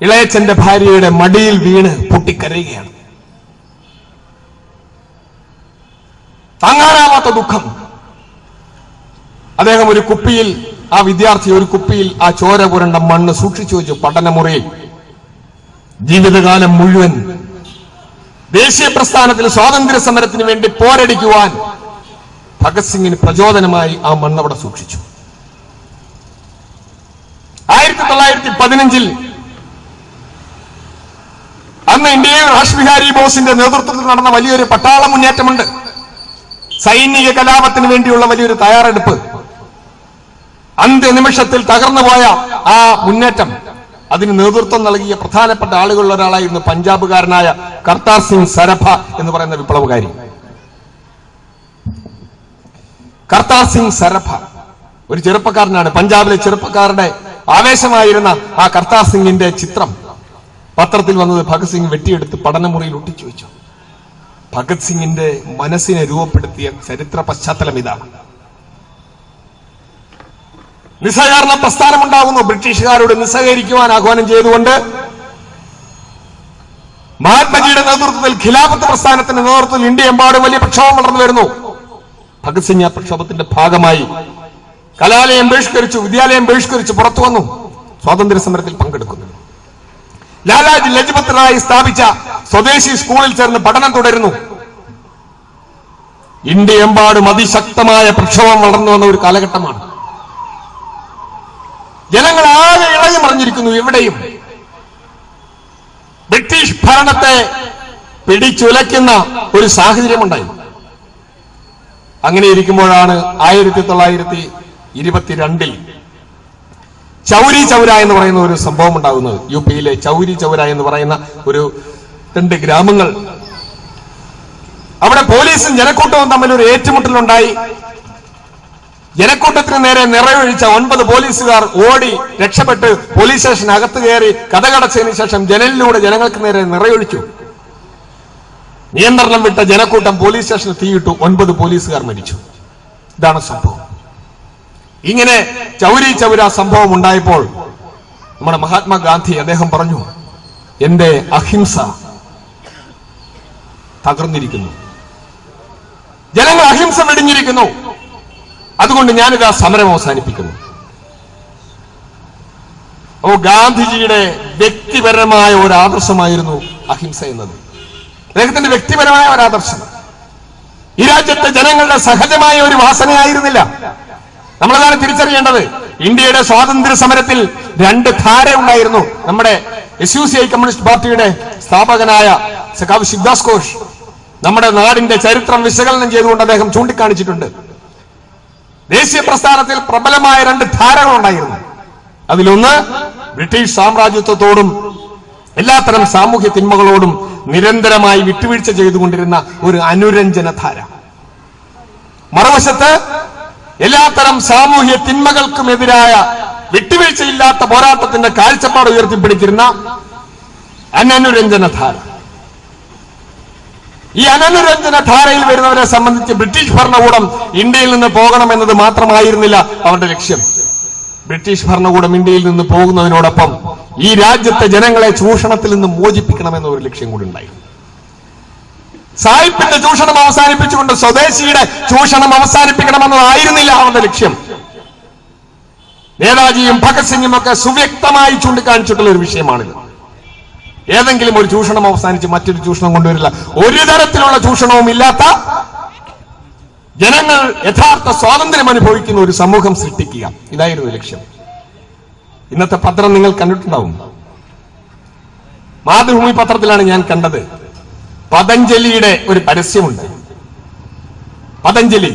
ഇളയച്ചന്റെ ഭാര്യയുടെ മടിയിൽ വീണ് പൊട്ടിക്കരയുകയാണ്. താങ്ങാനാവാത്ത ദുഃഖം. അദ്ദേഹം ഒരു കുപ്പിയിൽ, ആ വിദ്യാർത്ഥി ഒരു കുപ്പിയിൽ ആ ചോര പുരണ്ട മണ്ണ് സൂക്ഷിച്ചു വെച്ചു പഠനമുറിയിൽ. ജീവിതകാലം മുഴുവൻ ദേശീയ പ്രസ്ഥാനത്തിൽ സ്വാതന്ത്ര്യ സമരത്തിന് വേണ്ടി പോരടിക്കുവാൻ ഭഗത് സിംഗിന് പ്രചോദനമായി ആ മണ്ണ് അവിടെ സൂക്ഷിച്ചു. 1915 അന്ന് ഇന്ത്യയിൽ റാഷ് ബിഹാരി ബോസിന്റെ നേതൃത്വത്തിൽ നടന്ന വലിയൊരു പട്ടാള മുന്നേറ്റമുണ്ട്. സൈനിക കലാപത്തിന് വേണ്ടിയുള്ള വലിയൊരു തയ്യാറെടുപ്പ്. അന്ത്യനിമിഷത്തിൽ തകർന്നുപോയ ആ മുന്നേറ്റം, അതിന് നേതൃത്വം നൽകിയ പ്രധാനപ്പെട്ട ആളുകളിൽ ഒരാളായിരുന്നു പഞ്ചാബുകാരനായ കർത്താർ സിംഗ് സരഭ എന്ന് പറയുന്ന വിപ്ലവകാരി. കർത്താർ സിംഗ് സരഭ ഒരു ചെറുപ്പക്കാരനാണ്. പഞ്ചാബിലെ ചെറുപ്പക്കാരുടെ ആവേശമായിരുന്ന ആ കർത്താർ സിംഗിന്റെ ചിത്രം പത്രത്തിൽ വന്നത് ഭഗത് സിംഗ് വെട്ടിയെടുത്ത് പഠനമുറിയിൽ ഒട്ടിച്ചു വെച്ചു. ഭഗത് സിംഗിന്റെ മനസ്സിനെ രൂപപ്പെടുത്തിയ ചരിത്ര പശ്ചാത്തലം ഇതാണ്. നിസ്സഹകരണ പ്രസ്ഥാനമുണ്ടാകുന്നു. ബ്രിട്ടീഷുകാരോട് നിസ്സഹകരിക്കുവാൻ ആഹ്വാനം ചെയ്തുകൊണ്ട് മഹാത്മജിയുടെ നേതൃത്വത്തിൽ ഖിലാഫത്ത് പ്രസ്ഥാനത്തിന്റെ നേതൃത്വത്തിൽ ഇന്ത്യയെമ്പാടും വലിയ പ്രക്ഷോഭം വളർന്നു വരുന്നു. ഭഗത് സിംഗ് ആ പ്രക്ഷോഭത്തിന്റെ ഭാഗമായി കലാലയം ബഹിഷ്കരിച്ചു, വിദ്യാലയം ബഹിഷ്കരിച്ചു പുറത്തു വന്നു. സ്വാതന്ത്ര്യ സമരത്തിൽ പങ്കെടുക്കുന്നു. ലാലാജി ലജ്പത് റായ് സ്ഥാപിച്ച സ്വദേശി സ്കൂളിൽ ചേർന്ന് പഠനം തുടരുന്നു. ഇന്ത്യയെമ്പാടും അതിശക്തമായ പ്രക്ഷോഭം വളർന്നു വന്ന ഒരു കാലഘട്ടമാണ്. ജനങ്ങൾ ആകെ ഇളകി മറിഞ്ഞിരിക്കുന്നു. എവിടെയും ബ്രിട്ടീഷ് ഭരണത്തെ പിടിച്ചുലയ്ക്കുന്ന ഒരു സാഹചര്യമുണ്ടായി. അങ്ങനെ ഇരിക്കുമ്പോഴാണ് 1922 ചൗരി ചൗര എന്ന് പറയുന്ന ഒരു സംഭവം ഉണ്ടാകുന്നത്. യു പിയിലെ ചൗരി ചൗര എന്ന് പറയുന്ന ഒരു 2 ഗ്രാമങ്ങൾ, അവിടെ പോലീസും ജനക്കൂട്ടവും തമ്മിൽ ഒരു ഏറ്റുമുട്ടലുണ്ടായി. ജനക്കൂട്ടത്തിന് നേരെ നിറയൊഴിച്ച 9 പോലീസുകാർ ഓടി രക്ഷപ്പെട്ട് പോലീസ് സ്റ്റേഷൻ അകത്ത് കയറി കഥകടച്ചതിന് ശേഷം ജനലിലൂടെ ജനങ്ങൾക്ക് നേരെ നിറയൊഴിച്ചു. നിയന്ത്രണം വിട്ട ജനക്കൂട്ടം പോലീസ് സ്റ്റേഷനിൽ തീയിട്ടു. 9 പോലീസുകാർ മരിച്ചു. ഇതാണ് സംഭവം. ഇങ്ങനെ ചൗരി ചൗര സംഭവം ഉണ്ടായപ്പോൾ നമ്മുടെ മഹാത്മാഗാന്ധി അദ്ദേഹം പറഞ്ഞു, എന്റെ അഹിംസ തകർന്നിരിക്കുന്നു, ജനങ്ങൾ അഹിംസ വെടിഞ്ഞിരിക്കുന്നു, അതുകൊണ്ട് ഞാനിതാ സമരം അവസാനിപ്പിക്കുന്നു. ഗാന്ധിജിയുടെ വ്യക്തിപരമായ ഒരു ആദർശമായിരുന്നു അഹിംസ എന്നത്. അദ്ദേഹത്തിന്റെ വ്യക്തിപരമായ ഒരു ആദർശം ഈ രാജ്യത്തെ ജനങ്ങളുടെ സഹജമായ ഒരു വാസനയായിരുന്നില്ല. നമ്മളതാണ് തിരിച്ചറിയേണ്ടത്. ഇന്ത്യയുടെ സ്വാതന്ത്ര്യ സമരത്തിൽ 2 ധാര ഉണ്ടായിരുന്നു. നമ്മുടെ SUCI കമ്മ്യൂണിസ്റ്റ് പാർട്ടിയുടെ സ്ഥാപകനായ സഖാവ് ശിവദാസ് ഘോഷ് നമ്മുടെ നാടിന്റെ ചരിത്രം വിശകലനം ചെയ്തുകൊണ്ട് അദ്ദേഹം ചൂണ്ടിക്കാണിച്ചിട്ടുണ്ട്. ദേശീയ പ്രസ്ഥാനത്തിൽ പ്രബലമായ 2 ധാരകൾ ഉണ്ടായിരുന്നു. അതിലൊന്ന് ബ്രിട്ടീഷ് സാമ്രാജ്യത്വത്തോടും എല്ലാത്തരം സാമൂഹ്യ തിന്മകളോടും നിരന്തരമായി വിട്ടുവീഴ്ച ചെയ്തുകൊണ്ടിരുന്ന ഒരു അനുരഞ്ജന ധാര. മറുവശത്ത് എല്ലാത്തരം സാമൂഹ്യ തിന്മകൾക്കുമെതിരായ വിട്ടുവീഴ്ചയില്ലാത്ത പോരാട്ടത്തിന്റെ കാഴ്ചപ്പാട് ഉയർത്തിപ്പിടിച്ചിരുന്ന അനനുരഞ്ജന ധാര. ഈ അനനുരഞ്ജന ധാരയിൽ വരുന്നവരെ സംബന്ധിച്ച് ബ്രിട്ടീഷ് ഭരണകൂടം ഇന്ത്യയിൽ നിന്ന് പോകണമെന്നത് മാത്രമായിരുന്നില്ല അവരുടെ ലക്ഷ്യം. ബ്രിട്ടീഷ് ഭരണകൂടം ഇന്ത്യയിൽ നിന്ന് പോകുന്നതിനോടൊപ്പം ഈ രാജ്യത്തെ ജനങ്ങളെ ചൂഷണത്തിൽ നിന്ന് മോചിപ്പിക്കണമെന്ന ഒരു ലക്ഷ്യം കൂടി ഉണ്ടായി. സായിപ്പിന്റെ ചൂഷണം അവസാനിപ്പിച്ചുകൊണ്ട് സ്വദേശിയുടെ ചൂഷണം അവസാനിപ്പിക്കണമെന്നതായിരുന്നില്ല അവരുടെ ലക്ഷ്യം. നേതാജിയും ഭഗത് സിംഗും ഒക്കെ സുവ്യക്തമായി ചൂണ്ടിക്കാണിച്ചിട്ടുള്ള ഒരു വിഷയമാണിത്. ഏതെങ്കിലും ഒരു ചൂഷണം അവസാനിച്ച് മറ്റൊരു ചൂഷണം കൊണ്ടുവരില്ല. ഒരു തരത്തിലുള്ള ചൂഷണവും ഇല്ലാത്ത ജനങ്ങൾ യഥാർത്ഥ സ്വാതന്ത്ര്യം അനുഭവിക്കുന്ന ഒരു സമൂഹം സൃഷ്ടിക്കുക, ഇതായിരുന്നു ലക്ഷ്യം. ഇന്നത്തെ പത്രം നിങ്ങൾ കണ്ടിട്ടുണ്ടാവും. മാതൃഭൂമി പത്രത്തിലാണ് ഞാൻ കണ്ടത്. പതഞ്ജലിയുടെ ഒരു പരസ്യമുണ്ട്. പതഞ്ജലി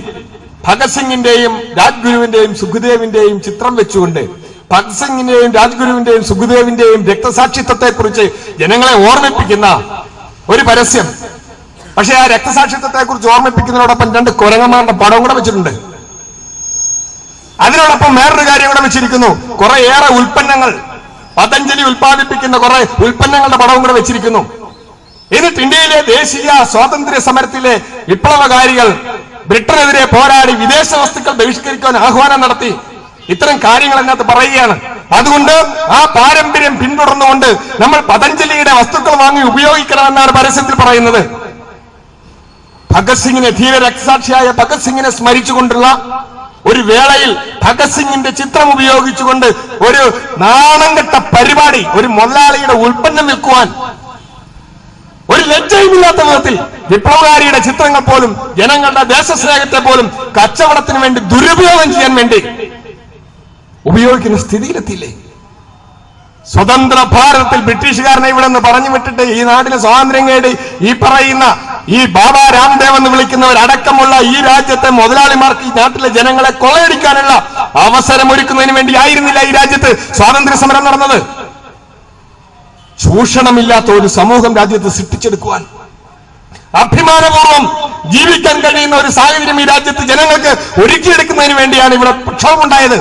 ഭഗത് സിംഗിന്റെയും രാജ്ഗുരുവിന്റെയും സുഖദേവിന്റെയും ചിത്രം വെച്ചുകൊണ്ട് ഭഗത് സിംഗിന്റെയും രാജ്ഗുരുവിന്റെയും സുഖദേവിന്റെയും രക്തസാക്ഷിത്വത്തെക്കുറിച്ച് ജനങ്ങളെ ഓർമ്മിപ്പിക്കുന്ന ഒരു പരസ്യം. പക്ഷെ ആ രക്തസാക്ഷിത്വത്തെക്കുറിച്ച് ഓർമ്മിപ്പിക്കുന്നതിനോടൊപ്പം 2 കുരങ്ങന്മാരുടെ പടം കൂടെ വെച്ചിട്ടുണ്ട്. അതിനോടൊപ്പം വേറൊരു കാര്യം കൂടെ വെച്ചിരിക്കുന്നു. കുറെയേറെ ഉൽപ്പന്നങ്ങൾ, പതഞ്ജലി ഉൽപ്പാദിപ്പിക്കുന്ന കുറെ ഉൽപ്പന്നങ്ങളുടെ പടവും കൂടെ വെച്ചിരിക്കുന്നു. എന്നിട്ട് ഇന്ത്യയിലെ ദേശീയ സ്വാതന്ത്ര്യ സമരത്തിലെ വിപ്ലവകാരികൾ ബ്രിട്ടനെതിരെ പോരാടി വിദേശ വസ്തുക്കൾ ബഹിഷ്കരിക്കാൻ ആഹ്വാനം നടത്തി. ഇത്തരം കാര്യങ്ങൾ അതിനകത്ത് പറയുകയാണ്. അതുകൊണ്ട് ആ പാരമ്പര്യം പിന്തുടർന്നുകൊണ്ട് നമ്മൾ പതഞ്ജലിയുടെ വസ്തുക്കൾ വാങ്ങി ഉപയോഗിക്കണമെന്നാണ് പരസ്യത്തിൽ പറയുന്നത്. ഭഗത് സിംഗിനെ, ധീര രക്തസാക്ഷിയായ ഭഗത് സിംഗിനെ സ്മരിച്ചുകൊണ്ടുള്ള ഒരു വേളയിൽ ഭഗത് സിംഗിന്റെ ചിത്രം ഉപയോഗിച്ചുകൊണ്ട് ഒരു നാണംകെട്ട പരിപാടി, ഒരു മുതലാളിയുടെ ഉൽപ്പന്നം വിൽക്കുവാൻ ഒരു ലജ്ജയുമില്ലാത്ത വിധത്തിൽ വിപ്ലവകാരിയുടെ ചിത്രങ്ങൾ പോലും ജനങ്ങളുടെ ദേശസ്നേഹത്തെ പോലും കച്ചവടത്തിന് വേണ്ടി ദുരുപയോഗം ചെയ്യാൻ വേണ്ടി ഉപയോഗിക്കുന്ന സ്ഥിതിയിലെത്തിയില്ലേ? സ്വതന്ത്ര ഭാരതത്തിൽ ബ്രിട്ടീഷുകാരനെ ഇവിടെ നിന്ന് പറഞ്ഞു വിട്ടിട്ട് ഈ നാടിന് സ്വാതന്ത്ര്യം നേടി ഈ പറയുന്ന ഈ ബാബ രാംദേവ് എന്ന് വിളിക്കുന്നവരടക്കമുള്ള ഈ രാജ്യത്തെ മുതലാളിമാർക്ക് ഈ നാട്ടിലെ ജനങ്ങളെ കൊള്ളയടിക്കാനുള്ള അവസരം ഒരുക്കുന്നതിന് വേണ്ടി ആയിരുന്നില്ല ഈ രാജ്യത്ത് സ്വാതന്ത്ര്യ സമരം നടന്നത്. ചൂഷണമില്ലാത്ത ഒരു സമൂഹം രാജ്യത്ത് സൃഷ്ടിച്ചെടുക്കുവാൻ, അഭിമാനപൂർവ്വം ജീവിക്കാൻ കഴിയുന്ന ഒരു സാഹചര്യം ഈ രാജ്യത്ത് ജനങ്ങൾക്ക് ഒരുക്കിയെടുക്കുന്നതിന് വേണ്ടിയാണ് ഇവിടെ പ്രക്ഷോഭമുണ്ടായത്.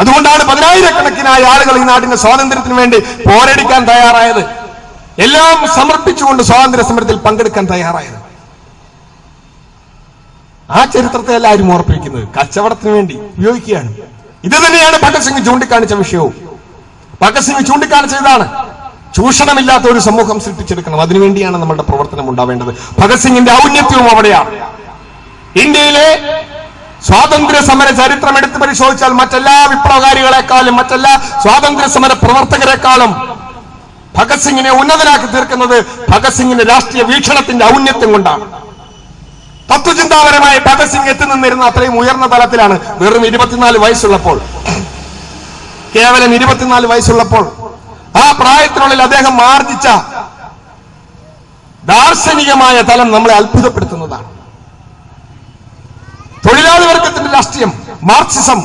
അതുകൊണ്ടാണ് 10,000-കണക്കിനായ ആളുകൾ ഈ നാടിന്റെ സ്വാതന്ത്ര്യത്തിന് വേണ്ടി പോരടിക്കാൻ തയ്യാറായത്, എല്ലാം സമർപ്പിച്ചുകൊണ്ട് സ്വാതന്ത്ര്യ സമരത്തിൽ പങ്കെടുക്കാൻ തയ്യാറായത്. ആ ചരിത്രത്തെ എല്ലാവരും ഓർപ്പിക്കുന്നത് കച്ചവടത്തിന് വേണ്ടി ഉപയോഗിക്കുകയാണ്. ഇത് തന്നെയാണ് ഭഗത് സിംഗ് ചൂണ്ടിക്കാണിച്ച വിഷയവും. ഭഗത് സിംഗ് ചൂണ്ടിക്കാണിച്ചതാണ് ചൂഷണമില്ലാത്ത ഒരു സമൂഹം സൃഷ്ടിച്ചെടുക്കണം. അതിനുവേണ്ടിയാണ് നമ്മളുടെ പ്രവർത്തനം ഉണ്ടാവേണ്ടത്. ഭഗത് സിംഗിന്റെ ഔന്നത്യവും അവിടെയാണ്. ഇന്ത്യയിലെ സ്വാതന്ത്ര്യ സമര ചരിത്രം എടുത്തു പരിശോധിച്ചാൽ മറ്റെല്ലാ വിപ്ലവകാരികളെക്കാളും മറ്റെല്ലാ സ്വാതന്ത്ര്യ സമര പ്രവർത്തകരെക്കാളും ഭഗത് സിംഗിനെ ഉന്നതനാക്കി തീർക്കുന്നത് ഭഗത് സിംഗിന്റെ രാഷ്ട്രീയ വീക്ഷണത്തിന്റെ ഔന്നത്യം കൊണ്ടാണ്. തത്വചിന്താപരമായി ഭഗത് സിംഗ് എത്തി നിന്നിരുന്ന അത്രയും ഉയർന്ന തലത്തിലാണ്. വെറും 24 വയസ്സുള്ളപ്പോൾ, കേവലം 24 വയസ്സുള്ളപ്പോൾ ആ പ്രായത്തിനുള്ളിൽ അദ്ദേഹം ആർജിച്ച ദാർശനികമായ തലം നമ്മളെ അത്ഭുതപ്പെടുത്തുന്നതാണ്. തൊഴിലാളി വർഗത്തിന്റെ രാഷ്ട്രീയം, മാർക്സിസം,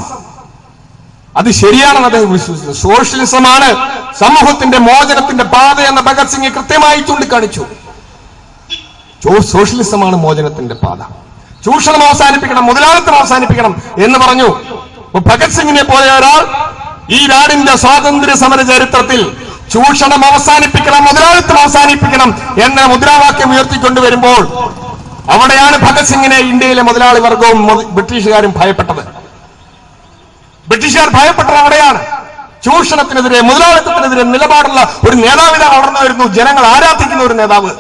അത് ശരിയാണെന്ന് അദ്ദേഹം വിശ്വസിച്ചു. സോഷ്യലിസമാണ് സമൂഹത്തിന്റെ മോചനത്തിന്റെ പാത എന്ന ഭഗത് സിംഗ് കൃത്യമായി ചൂണ്ടിക്കാണിച്ചു. സോഷ്യലിസമാണ് മോചനത്തിന്റെ പാത. ചൂഷണം അവസാനിപ്പിക്കണം, മുതലാളിത്തം അവസാനിപ്പിക്കണം എന്ന് പറഞ്ഞു. ഭഗത് സിംഗിനെ പോലെ ഒരാൾ ഈ നാടിന്റെ സ്വാതന്ത്ര്യ സമര ചരിത്രത്തിൽ ചൂഷണം അവസാനിപ്പിക്കണം, മുതലാളിത്തം അവസാനിപ്പിക്കണം എന്ന മുദ്രാവാക്യം ഉയർത്തിക്കൊണ്ടുവരുമ്പോൾ അവിടെയാണ് ഭഗത് സിംഗിനെ ഇന്ത്യയിലെ മുതലാളി വർഗവും ബ്രിട്ടീഷുകാരും ഭയപ്പെട്ടത്. ബ്രിട്ടീഷുകാർ ഭയപ്പെട്ടത് അവിടെയാണ്. ചൂഷണത്തിനെതിരെ, മുതലാളിത്തത്തിനെതിരെ നിലപാടുള്ള ഒരു നേതാവിനെ വളർന്നു വരുന്നു. ജനങ്ങൾ ആരാധിക്കുന്ന ഒരു നേതാവ്.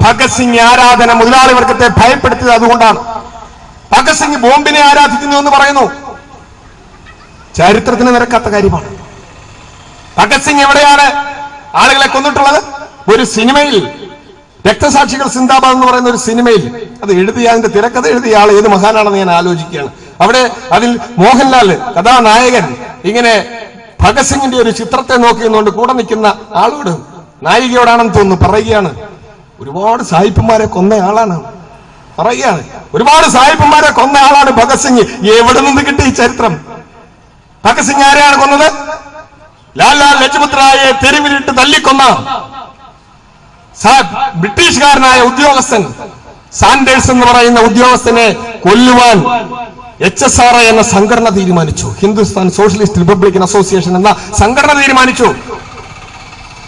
ഭഗത് സിംഗ് ആരാധന മുതലാളി വർഗത്തെ ഭയപ്പെടുത്തിയത് അതുകൊണ്ടാണ്. ഭഗത് സിംഗ് ബോംബിനെ ആരാധിക്കുന്നു എന്ന് പറയുന്നു. ചരിത്രത്തിന് നിരക്കാത്ത കാര്യമാണ്. ഭഗത് സിംഗ് എവിടെയാണ് ആളുകളെ കൊന്നിട്ടുള്ളത്? ഒരു സിനിമയിൽ, രക്തസാക്ഷികൾ സിന്ദാബാദ് എന്ന് പറയുന്ന ഒരു സിനിമയിൽ, അത് എഴുതിയ, അതിന്റെ തിരക്കഥ എഴുതിയ ആൾ ഏത് മഹാനാണെന്ന് ഞാൻ ആലോചിക്കുകയാണ്. അവിടെ അതിൽ മോഹൻലാൽ കഥാനായകൻ ഇങ്ങനെ ഭഗത് സിംഗിന്റെ ഒരു ചിത്രത്തെ നോക്കിയെന്നുകൊണ്ട് കൂടെ നിൽക്കുന്ന ആളോട്, നായികയോടാണെന്ന് തോന്നുന്നു, പറയുകയാണ്, ഒരുപാട് സായിപ്പന്മാരെ കൊന്ന ആളാണ് പറയുകയാണ്. ഒരുപാട് സായിപ്പന്മാരെ കൊന്ന ആളാണ് ഭഗത് സിംഗ്. എവിടെ നിന്ന് കിട്ടി ഈ ചരിത്രം? ഭഗത് സിംഗ് ആരെയാണ് കൊന്നത്? ലാലാ ലജ്പത് റായെ തെരുവിലിട്ട് തല്ലിക്കൊന്ന ബ്രിട്ടീഷുകാരനായ ഉദ്യോഗസ്ഥൻ, സാൻഡേഴ്സ് എന്ന് പറയുന്ന ഉദ്യോഗസ്ഥനെ കൊല്ലുവാൻ HSRA എന്ന സംഘടന തീരുമാനിച്ചു. ഹിന്ദുസ്ഥാൻ സോഷ്യലിസ്റ്റ് റിപ്പബ്ലിക്കൻ അസോസിയേഷൻ എന്ന സംഘടന തീരുമാനിച്ചു.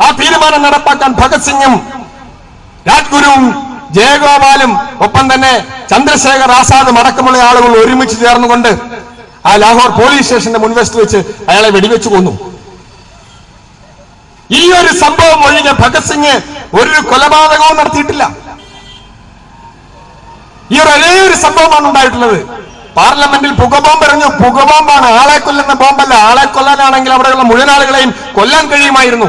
ആ തീരുമാനം നടപ്പാക്കാൻ ഭഗത് സിംഗും രാജ്ഗുരുവും ജയഗോപാലും ഒപ്പം തന്നെ ചന്ദ്രശേഖർ ആസാദും അടക്കമുള്ള ആളുകൾ ഒരുമിച്ച് ചേർന്നുകൊണ്ട് ആ ലാഹോർ പോലീസ് സ്റ്റേഷന്റെ മുൻവശത്ത് വെച്ച് അയാളെ വെടിവെച്ചു കൊന്നു. ഈ ഒരു സംഭവം ഒഴികെ ഭഗത് സിംഗ് ഒരു കൊലപാതകവും നടത്തിയിട്ടില്ല. ഈ ഒരേ ഒരു സംഭവമാണ് ഉണ്ടായിട്ടുള്ളത്. പാർലമെന്റിൽ പുകബോംബ് എറിഞ്ഞു. പുകബോംബാണ്, ആളെ കൊല്ലുന്ന ബോംബല്ല. ആളെ കൊല്ലാനാണെങ്കിൽ അവിടെയുള്ള മുഴുവൻ ആളുകളെയും കൊല്ലാൻ കഴിയുമായിരുന്നു.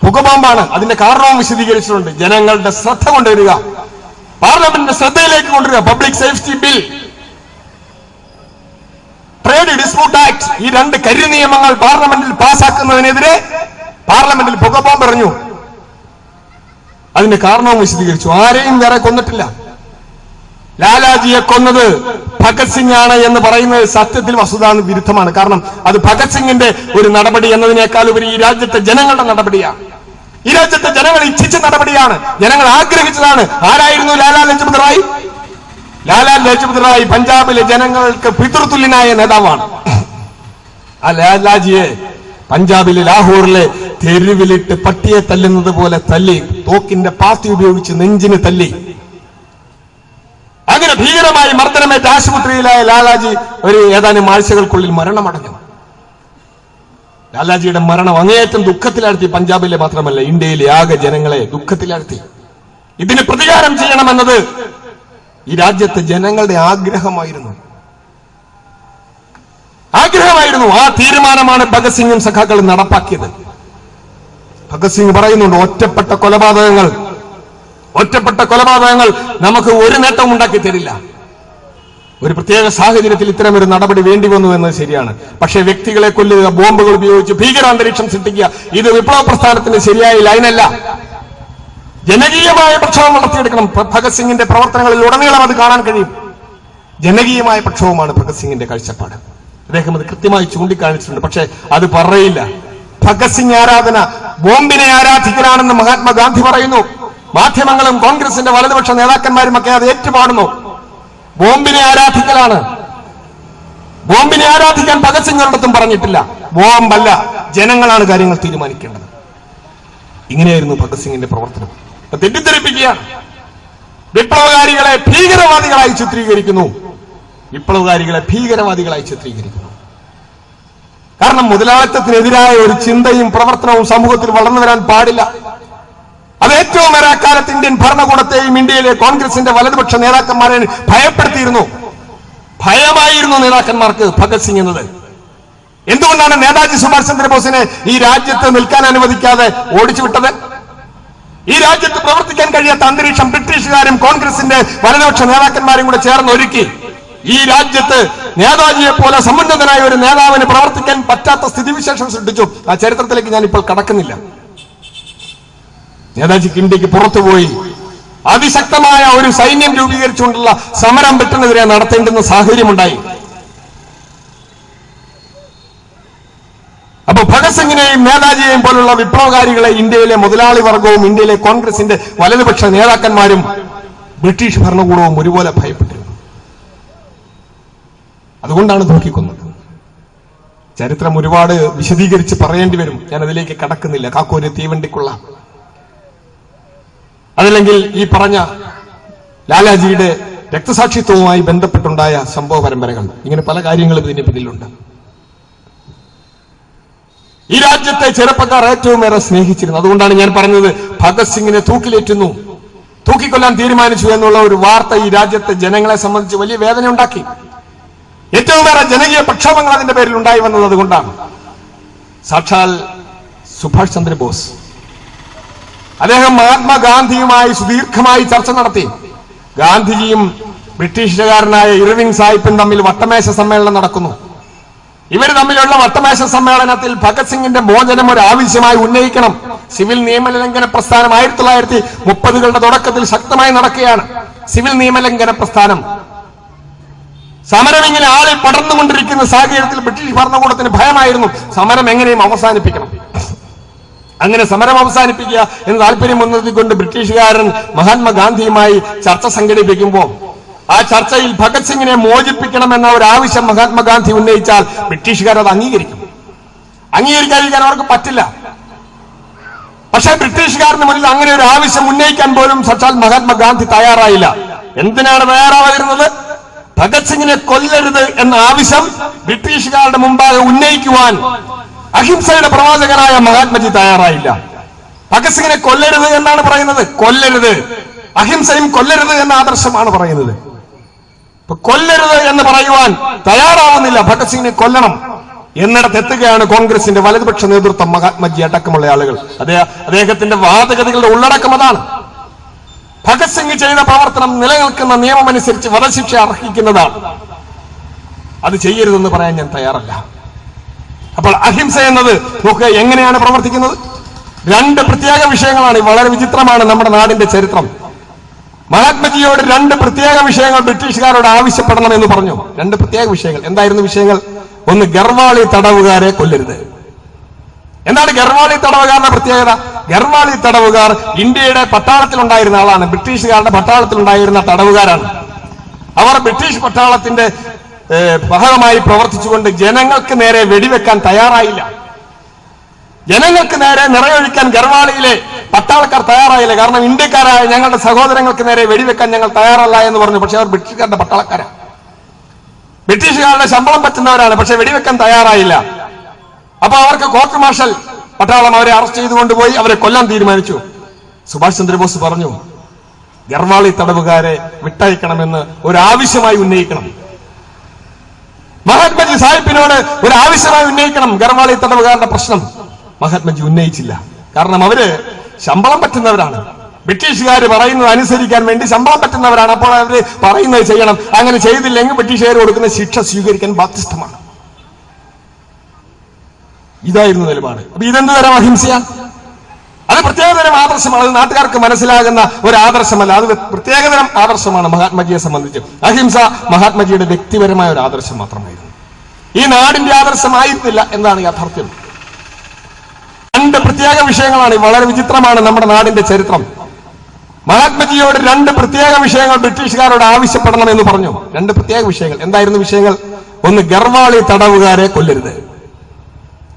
പുകബോംബാണ്. അതിന്റെ കാരണവും വിശദീകരിച്ചിട്ടുണ്ട്. ജനങ്ങളുടെ ശ്രദ്ധ കൊണ്ടുവരിക, പാർലമെന്റിന്റെ ശ്രദ്ധയിലേക്ക് കൊണ്ടുവരിക. Public safety bill, trade dispute act, ഈ 2 കരി നിയമങ്ങൾ പാർലമെന്റിൽ പാസാക്കുന്നതിനെതിരെ പാർലമെന്റിൽ പുകബോംബ് എറിഞ്ഞു. അതിന്റെ കാരണവും വിശദീകരിച്ചു. ആരെയും വേറെ കൊന്നിട്ടില്ല. ലാലാജിയെ കൊന്നത് ഭഗത് സിംഗ് ആണ് എന്ന് പറയുന്നത് സത്യത്തിൽ വസ്തുതാ വിരുദ്ധമാണ്. കാരണം അത് ഭഗത് സിംഗിന്റെ ഒരു നടപടി എന്നതിനേക്കാൾ ഉപരി ഈ രാജ്യത്തെ ജനങ്ങളുടെ നടപടിയാണ്. ഈ രാജ്യത്തെ ജനങ്ങൾ ഇച്ഛിച്ച നടപടിയാണ്, ജനങ്ങൾ ആഗ്രഹിച്ചതാണ്. ആരായിരുന്നു ലാലാ ലജ്പത് റായ്? ലാലാ ലജ്പത് റായ് പഞ്ചാബിലെ ജനങ്ങൾക്ക് പിതൃതുല്യനായ നേതാവാണ്. ആ ലാലാജിയെ പഞ്ചാബിലെ ലാഹോറിലെ തെരുവിലിട്ട് പട്ടിയെ തല്ലുന്നത് പോലെ തല്ലി, തോക്കിന്റെ പാത്തി ഉപയോഗിച്ച് നെഞ്ചിന് തല്ലി. അങ്ങനെ ഭീകരമായി മർദ്ദനമേറ്റ ആശുപത്രിയിലായ ലാലാജി ഏതാനും ആഴ്ചകൾക്കുള്ളിൽ മരണമടഞ്ഞു. ലാലാജിയുടെ മരണം അങ്ങേയറ്റം ദുഃഖത്തിലാഴ്ത്തി. പഞ്ചാബിലെ മാത്രമല്ല, ഇന്ത്യയിലെ ആകെ ജനങ്ങളെ ദുഃഖത്തിലാഴ്ത്തി. ഇതിന് പ്രതികാരം ചെയ്യണമെന്നത് ഈ രാജ്യത്തെ ജനങ്ങളുടെ ആഗ്രഹമായിരുന്നു. ആ തീരുമാനമാണ് ഭഗത് സിംഗും സഖാക്കളും നടപ്പാക്കിയത്. ഭഗത് സിംഗ് പറയുന്നുണ്ട്, ഒറ്റപ്പെട്ട കൊലപാതകങ്ങൾ നമുക്ക് ഒരു നേട്ടവും ഉണ്ടാക്കി തരില്ല. ഒരു പ്രത്യേക സാഹചര്യത്തിൽ ഇത്തരമൊരു നടപടി വേണ്ടി വന്നു എന്നത് ശരിയാണ്. പക്ഷേ വ്യക്തികളെ കൊല്ലുക, ബോംബുകൾ ഉപയോഗിച്ച് ഭീകരാന്തരീക്ഷം സൃഷ്ടിക്കുക, ഇത് വിപ്ലവ പ്രസ്ഥാനത്തിന് ശരിയായ ലൈനല്ല. ജനകീയമായ പ്രക്ഷോഭം നടത്തിയെടുക്കണം. ഭഗത് സിംഗിന്റെ പ്രവർത്തനങ്ങളിൽ ഉടനീളം അത് കാണാൻ കഴിയും. ജനകീയമായ പ്രക്ഷോഭമാണ് ഭഗത് സിംഗിന്റെ കാഴ്ചപ്പാട്. അദ്ദേഹം അത് കൃത്യമായി ചൂണ്ടിക്കാണിച്ചിട്ടുണ്ട്. പക്ഷെ അത് പറയില്ല. ഭഗത് സിംഗ് ആരാധന ബോംബിനെ ആരാധിക്കലാണെന്ന് മഹാത്മാഗാന്ധി പറയുന്നു. മാധ്യമങ്ങളും കോൺഗ്രസിന്റെ വലതുപക്ഷ നേതാക്കന്മാരും ഒക്കെ അത് ഏറ്റുപാടുന്നു. ബോംബിനെ ആരാധിക്കലാണ്. ബോംബിനെ ആരാധിക്കാൻ ഭഗത് സിംഗ് ഒരിടത്തും പറഞ്ഞിട്ടില്ല. ബോംബല്ല, ജനങ്ങളാണ് കാര്യങ്ങൾ തീരുമാനിക്കേണ്ടത്. ഇങ്ങനെയായിരുന്നു ഭഗത് സിംഗിന്റെ പ്രവർത്തനം. തെറ്റിദ്ധരിപ്പിക്കുകയാണ്. വിപ്ലവകാരികളെ ഭീകരവാദികളായി ചിത്രീകരിക്കുന്നു. കാരണം മുതലാളിത്തത്തിനെതിരായ ഒരു ചിന്തയും പ്രവർത്തനവും സമൂഹത്തിൽ വളർന്നു വരാൻ പാടില്ല. അത് ഏറ്റവും ഏറെ അക്കാലത്ത് ഇന്ത്യൻ ഭരണകൂടത്തെയും ഇന്ത്യയിലെ കോൺഗ്രസിന്റെ വലതുപക്ഷ നേതാക്കന്മാരെ ഭയപ്പെടുത്തിയിരുന്നു. ഭയമായിരുന്നു നേതാക്കന്മാർക്ക് ഭഗത് സിംഗ് എന്നത്. എന്തുകൊണ്ടാണ് നേതാജി സുഭാഷ് ചന്ദ്രബോസിനെ ഈ രാജ്യത്ത് നിൽക്കാൻ അനുവദിക്കാതെ ഓടിച്ചുവിട്ടത്? ഈ രാജ്യത്ത് പ്രവർത്തിക്കാൻ കഴിയാത്ത അന്തരീക്ഷം ബ്രിട്ടീഷുകാരും കോൺഗ്രസിന്റെ വലതുപക്ഷ നേതാക്കന്മാരും കൂടെ ചേർന്ന് ഒരുക്കി. ഈ രാജ്യത്ത് നേതാജിയെ പോലെ സമുന്നതനായ ഒരു നേതാവിന് പ്രവർത്തിക്കാൻ പറ്റാത്ത സ്ഥിതിവിശേഷം സൃഷ്ടിച്ചു. ആ ചരിത്രത്തിലേക്ക് ഞാൻ ഇപ്പോൾ കടക്കുന്നില്ല. നേതാജിക്ക് ഇന്ത്യക്ക് പുറത്തുപോയി അതിശക്തമായ ഒരു സൈന്യം രൂപീകരിച്ചുകൊണ്ടുള്ള സമരം ബ്രിട്ടനെതിരെ നടത്തേണ്ടുന്ന സാഹചര്യമുണ്ടായി. അപ്പൊ ഭഗത് സിംഗിനെയും നേതാജിയെയും പോലുള്ള വിപ്ലവകാരികളെ ഇന്ത്യയിലെ മുതലാളി വർഗവും ഇന്ത്യയിലെ കോൺഗ്രസിന്റെ വലതുപക്ഷ നേതാക്കന്മാരും ബ്രിട്ടീഷ് ഭരണകൂടവും ഒരുപോലെ ഭയപ്പെട്ടിരുന്നു. അതുകൊണ്ടാണ് തൂക്കിക്കൊന്നത്. ചരിത്രം ഒരുപാട് വിശദീകരിച്ച് പറയേണ്ടി വരും. ഞാൻ അതിലേക്ക് കടക്കുന്നില്ല. കാക്കൂര് തീവണ്ടിക്കുള്ള, അതല്ലെങ്കിൽ ഈ പറഞ്ഞ ലാലാജിയുടെ രക്തസാക്ഷിത്വവുമായി ബന്ധപ്പെട്ടുണ്ടായ സംഭവ പരമ്പരകൾ, ഇങ്ങനെ പല കാര്യങ്ങളും ഇതിന് പിന്നിലുണ്ട്. ഈ രാജ്യത്തെ ചെറുപ്പക്കാർ ഏറ്റവും ഏറെ സ്നേഹിച്ചിരുന്നു. അതുകൊണ്ടാണ് ഞാൻ പറഞ്ഞത്, ഭഗത് സിംഗിനെ തൂക്കിക്കൊല്ലാൻ തീരുമാനിച്ചു എന്നുള്ള ഒരു വാർത്ത ഈ രാജ്യത്തെ ജനങ്ങളെ സംബന്ധിച്ച് വലിയ വേദന ഉണ്ടാക്കി. ഏറ്റവും ഏറെ ജനകീയ പ്രക്ഷോഭങ്ങൾ അതിന്റെ പേരിൽ ഉണ്ടായി വന്നത് അതുകൊണ്ടാണ്. സാക്ഷാൽ സുഭാഷ് ചന്ദ്രബോസ് അദ്ദേഹം മഹാത്മാഗാന്ധിയുമായി സുദീർഘമായി ചർച്ച നടത്തി. ഗാന്ധിജിയും ബ്രിട്ടീഷുകാരനായ ഇർവിംഗ് സാഹിബും തമ്മിൽ വട്ടമേശ സമ്മേളനം നടക്കുന്നു. ഇവർ തമ്മിലുള്ള വട്ടമേശ സമ്മേളനത്തിൽ ഭഗത് സിംഗിന്റെ മോചനം ഒരു ആവശ്യമായി ഉന്നയിക്കണം. സിവിൽ നിയമലംഘന പ്രസ്ഥാനം 1930കളുടെ തുടക്കത്തിൽ ശക്തമായി നടക്കുകയാണ്. സിവിൽ നിയമലംഘന പ്രസ്ഥാനം സമരം ഇങ്ങനെ ആളിൽ പടർന്നുകൊണ്ടിരിക്കുന്ന സാഹചര്യത്തിൽ ബ്രിട്ടീഷ് ഭരണകൂടത്തിന് ഭയമായിരുന്നു സമരം എങ്ങനെയും അവസാനിപ്പിക്കണം. അങ്ങനെ സമരം അവസാനിപ്പിക്കുക എന്ന് താല്പര്യം മുൻനിർത്തിക്കൊണ്ട് ബ്രിട്ടീഷുകാരൻ മഹാത്മാഗാന്ധിയുമായി ചർച്ച സംഘടിപ്പിക്കുമ്പോൾ ആ ചർച്ചയിൽ ഭഗത് സിംഗിനെ മോചിപ്പിക്കണമെന്ന ഒരു ആവശ്യം മഹാത്മാഗാന്ധി ഉന്നയിച്ചാൽ ബ്രിട്ടീഷുകാർ അത് അംഗീകരിക്കാതിരിക്കാൻ അവർക്ക് പറ്റില്ല. പക്ഷേ ബ്രിട്ടീഷുകാരന് മുന്നിൽ അങ്ങനെ ഒരു ആവശ്യം ഉന്നയിക്കാൻ പോലും സാക്ഷാൽ മഹാത്മാഗാന്ധി തയ്യാറായില്ല. എന്തിനാണ് തയ്യാറാവുന്നത്? ഭഗത് സിംഗിനെ കൊല്ലരുത് എന്ന ആവശ്യം ബ്രിട്ടീഷുകാരുടെ മുമ്പാകെ ഉന്നയിക്കുവാൻ അഹിംസയുടെ പ്രവാചകനായ മഹാത്മജി തയ്യാറായില്ല. ഭഗത് സിംഗിനെ കൊല്ലരുത് എന്നാണ് പറയുന്നത്. കൊല്ലരുത്, അഹിംസയും കൊല്ലരുത് എന്ന ആദർശമാണ് പറയുന്നത്. കൊല്ലരുത് എന്ന് പറയുവാൻ തയ്യാറാവുന്നില്ല. ഭഗത് സിംഗിനെ കൊല്ലണം എന്നിടത്തെത്തുകയാണ് കോൺഗ്രസിന്റെ വലതുപക്ഷ നേതൃത്വം, മഹാത്മജി അടക്കമുള്ള ആളുകൾ. അദ്ദേഹത്തിന്റെ വാദഗതികളുടെ ഉള്ളടക്കം അതാണ്. ഭഗത് സിംഗ് ചെയ്ത പ്രവർത്തനം നിലനിൽക്കുന്ന നിയമമനുസരിച്ച് വധശിക്ഷ അർഹിക്കുന്നതാണ്. അത് ചെയ്യരുതെന്ന് പറയാൻ ഞാൻ തയ്യാറല്ല. അപ്പോൾ അഹിംസ എന്നത് നോക്കുക എങ്ങനെയാണ് പ്രവർത്തിക്കുന്നത്. രണ്ട് പ്രത്യേക വിഷയങ്ങളാണ്. വളരെ വിചിത്രമാണ് നമ്മുടെ നാടിന്റെ ചരിത്രം. മഹാത്മജിയോട് രണ്ട് പ്രത്യേക വിഷയങ്ങൾ ബ്രിട്ടീഷുകാരോട് ആവശ്യപ്പെടണമെന്ന് പറഞ്ഞു. രണ്ട് പ്രത്യേക വിഷയങ്ങൾ. എന്തായിരുന്നു വിഷയങ്ങൾ? ഒന്ന്, ഗർവാളി തടവുകാരെ കൊല്ലരുത്. എന്താണ് ഗർവാളി തടവുകാരുടെ പ്രത്യേകത? ഗർവാളി തടവുകാർ ഇന്ത്യയുടെ പട്ടാളത്തിലുണ്ടായിരുന്ന ആളാണ്, ബ്രിട്ടീഷുകാരുടെ പട്ടാളത്തിലുണ്ടായിരുന്ന തടവുകാരാണ്. അവർ ബ്രിട്ടീഷ് പട്ടാളത്തിന്റെ ഭാഗമായി പ്രവർത്തിച്ചുകൊണ്ട് ജനങ്ങൾക്ക് നേരെ വെടിവെക്കാൻ തയ്യാറായില്ല. ജനങ്ങൾക്ക് നേരെ നിറയൊഴിക്കാൻ ഗർവാളിയിലെ പട്ടാളക്കാർ തയ്യാറായില്ല. കാരണം ഇന്ത്യക്കാരായ ഞങ്ങളുടെ സഹോദരങ്ങൾക്ക് നേരെ വെടിവെക്കാൻ ഞങ്ങൾ തയ്യാറല്ല എന്ന് പറഞ്ഞു. പക്ഷെ അവർ ബ്രിട്ടീഷുകാരുടെ പട്ടാളക്കാരാണ്, ബ്രിട്ടീഷുകാരുടെ ശമ്പളം പറ്റുന്നവരാണ്, പക്ഷെ വെടിവെക്കാൻ തയ്യാറായില്ല. അപ്പൊ അവർക്ക് കോർട്ട് മാർഷൽ പട്ടാളം അവരെ അറസ്റ്റ് ചെയ്തുകൊണ്ടുപോയി അവരെ കൊല്ലാൻ തീരുമാനിച്ചു. സുഭാഷ് ചന്ദ്രബോസ് പറഞ്ഞു, ഗർവാളി തടവുകാരെ വിട്ടയക്കണമെന്ന് ഒരാവശ്യമായി ഉന്നയിക്കണം. മഹാത്മജി സാഹിബിനോട് ഒരു ആവശ്യമായി ഉന്നയിക്കണം ഗർവാളി തടവുകാരുടെ പ്രശ്നം. മഹാത്മജി ഉന്നയിച്ചില്ല. കാരണം അവര് ശമ്പളം പറ്റുന്നവരാണ്, ബ്രിട്ടീഷുകാർ പറയുന്നത് അനുസരിക്കാൻ വേണ്ടി ശമ്പളം പറ്റുന്നവരാണ്. അപ്പോൾ അവര് പറയുന്നത് ചെയ്യണം. അങ്ങനെ ചെയ്തില്ലെങ്കിൽ ബ്രിട്ടീഷുകാർ കൊടുക്കുന്ന ശിക്ഷ സ്വീകരിക്കാൻ ബാധ്യസ്ഥമാണ്. ഇതായിരുന്നു നിലപാട്. അപ്പൊ ഇതെന്ത് തരം അഹിംസയാണ്? അത് പ്രത്യേകതരം ആദർശമാണ്. അത് നാട്ടുകാർക്ക് മനസ്സിലാകുന്ന ഒരു ആദർശമല്ല, അത് പ്രത്യേകതരം ആദർശമാണ്. മഹാത്മജിയെ സംബന്ധിച്ച് അഹിംസ മഹാത്മജിയുടെ വ്യക്തിപരമായ ഒരു ആദർശം മാത്രമായിരുന്നു, ഈ നാടിന്റെ ആദർശമായിരുന്നില്ല എന്നാണ് യാഥാർത്ഥ്യം. രണ്ട് പ്രത്യേക വിഷയങ്ങളാണ്. വളരെ വിചിത്രമാണ് നമ്മുടെ നാടിന്റെ ചരിത്രം. മഹാത്മജിയോട് രണ്ട് പ്രത്യേക വിഷയങ്ങൾ ബ്രിട്ടീഷുകാരോട് ആവശ്യപ്പെടണമെന്ന് പറഞ്ഞു. രണ്ട് പ്രത്യേക വിഷയങ്ങൾ. എന്തായിരുന്നു വിഷയങ്ങൾ? ഒന്ന്, ഗർവാളി തടവുകാരെ കൊല്ലരുത്.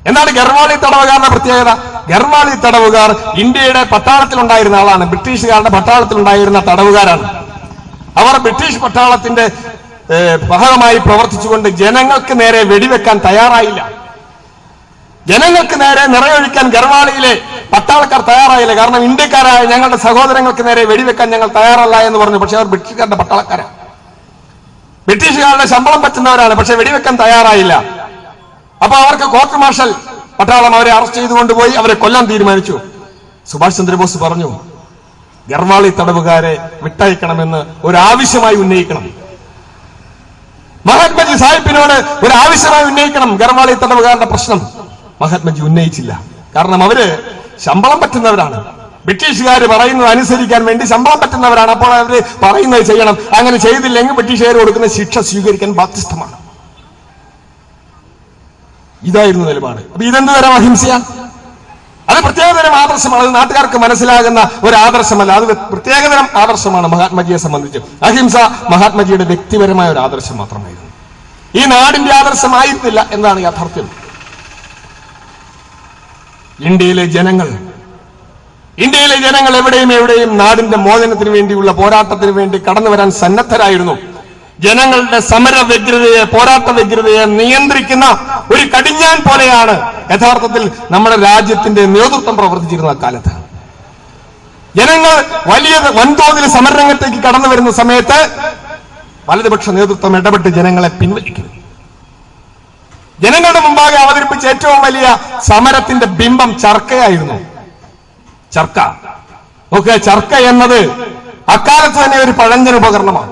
എന്താണ് ഗർവാളി തടവുകാരുടെ പ്രത്യേകത? ഗർവാളി തടവുകാർ ഇന്ത്യയുടെ പട്ടാളത്തിലുണ്ടായിരുന്ന ആളാണ്, ബ്രിട്ടീഷുകാരുടെ പട്ടാളത്തിലുണ്ടായിരുന്ന തടവുകാരാണ്. അവർ ബ്രിട്ടീഷ് പട്ടാളത്തിന്റെ ഭാഗമായി പ്രവർത്തിച്ചുകൊണ്ട് ജനങ്ങൾക്ക് നേരെ വെടിവെക്കാൻ തയ്യാറായില്ല. ജനങ്ങൾക്ക് നേരെ നിറയൊഴിക്കാൻ ഗർവാളിയിലെ പട്ടാളക്കാർ തയ്യാറായില്ല. കാരണം ഇന്ത്യക്കാരായ ഞങ്ങളുടെ സഹോദരങ്ങൾക്ക് നേരെ വെടിവെക്കാൻ ഞങ്ങൾ തയ്യാറല്ല എന്ന് പറഞ്ഞു. പക്ഷെ അവർ ബ്രിട്ടീഷുകാരുടെ പട്ടാളക്കാരാണ്, ബ്രിട്ടീഷുകാരുടെ ശമ്പളം പറ്റുന്നവരാണ്, പക്ഷെ വെടിവെക്കാൻ തയ്യാറായില്ല. അപ്പൊ അവർക്ക് കോർട്ട് മാർഷൽ പട്ടാളം അവരെ അറസ്റ്റ് ചെയ്തുകൊണ്ടുപോയി അവരെ കൊല്ലാൻ തീരുമാനിച്ചു. സുഭാഷ് ചന്ദ്രബോസ് പറഞ്ഞു, ഗർവാളി തടവുകാരെ വിട്ടയക്കണമെന്ന് ഒരാവശ്യമായി ഉന്നയിക്കണം. മഹാത്മജി സാഹിബിനോട് ഒരു ആവശ്യമായി ഉന്നയിക്കണം ഗർവാളി തടവുകാരുടെ പ്രശ്നം. മഹാത്മജി ഉന്നയിച്ചില്ല. കാരണം അവര് ശമ്പളം പറ്റുന്നവരാണ്, ബ്രിട്ടീഷുകാർ പറയുന്നത് അനുസരിക്കാൻ വേണ്ടി ശമ്പളം പറ്റുന്നവരാണ്. അപ്പോൾ അവര് പറയുന്നത് ചെയ്യണം. അങ്ങനെ ചെയ്തില്ലെങ്കിൽ ബ്രിട്ടീഷുകാർ കൊടുക്കുന്ന ശിക്ഷ സ്വീകരിക്കാൻ ബാധ്യസ്ഥമാണ്. ഇതായിരുന്നു നിലപാട്. അപ്പൊ ഇതെന്ത് തരം അഹിംസയാണ്? അത് പ്രത്യേകതരം ആദർശമാണ്. അത് നാട്ടുകാർക്ക് മനസ്സിലാകുന്ന ഒരു ആദർശമല്ല, അത് പ്രത്യേകതരം ആദർശമാണ്. മഹാത്മജിയെ സംബന്ധിച്ച് അഹിംസ മഹാത്മജിയുടെ വ്യക്തിപരമായ ഒരു ആദർശം മാത്രമായിരുന്നു, ഈ നാടിന്റെ ആദർശമായിരുന്നില്ല എന്നാണ് യാഥാർത്ഥ്യം. ഇന്ത്യയിലെ ജനങ്ങൾ എവിടെയും നാടിന്റെ മോചനത്തിന് വേണ്ടിയുള്ള പോരാട്ടത്തിന് വേണ്ടി കടന്നു വരാൻ സന്നദ്ധരായിരുന്നു. ജനങ്ങളുടെ സമര വ്യഗ്രതയെ, പോരാട്ട വ്യഗ്രതയെ നിയന്ത്രിക്കുന്ന ഒരു കടിഞ്ഞാൻ പോലെയാണ് യഥാർത്ഥത്തിൽ നമ്മുടെ രാജ്യത്തിന്റെ നേതൃത്വം പ്രവർത്തിച്ചിരുന്ന കാലത്ത്. ജനങ്ങൾ വൻതോതിൽ സമരരംഗത്തേക്ക് കടന്നു വരുന്ന സമയത്ത് വലതുപക്ഷ നേതൃത്വം ഇടപെട്ട് ജനങ്ങളെ പിൻവലിക്കും. ജനങ്ങളുടെ മുമ്പാകെ അവതരിപ്പിച്ച ഏറ്റവും വലിയ സമരത്തിന്റെ ബിംബം ചർക്കയായിരുന്നു. ചർക്ക നോക്കുക, ചർക്ക എന്നത് അക്കാലത്ത് തന്നെ ഒരു പഴഞ്ചൻ ഉപകരണമാണ്.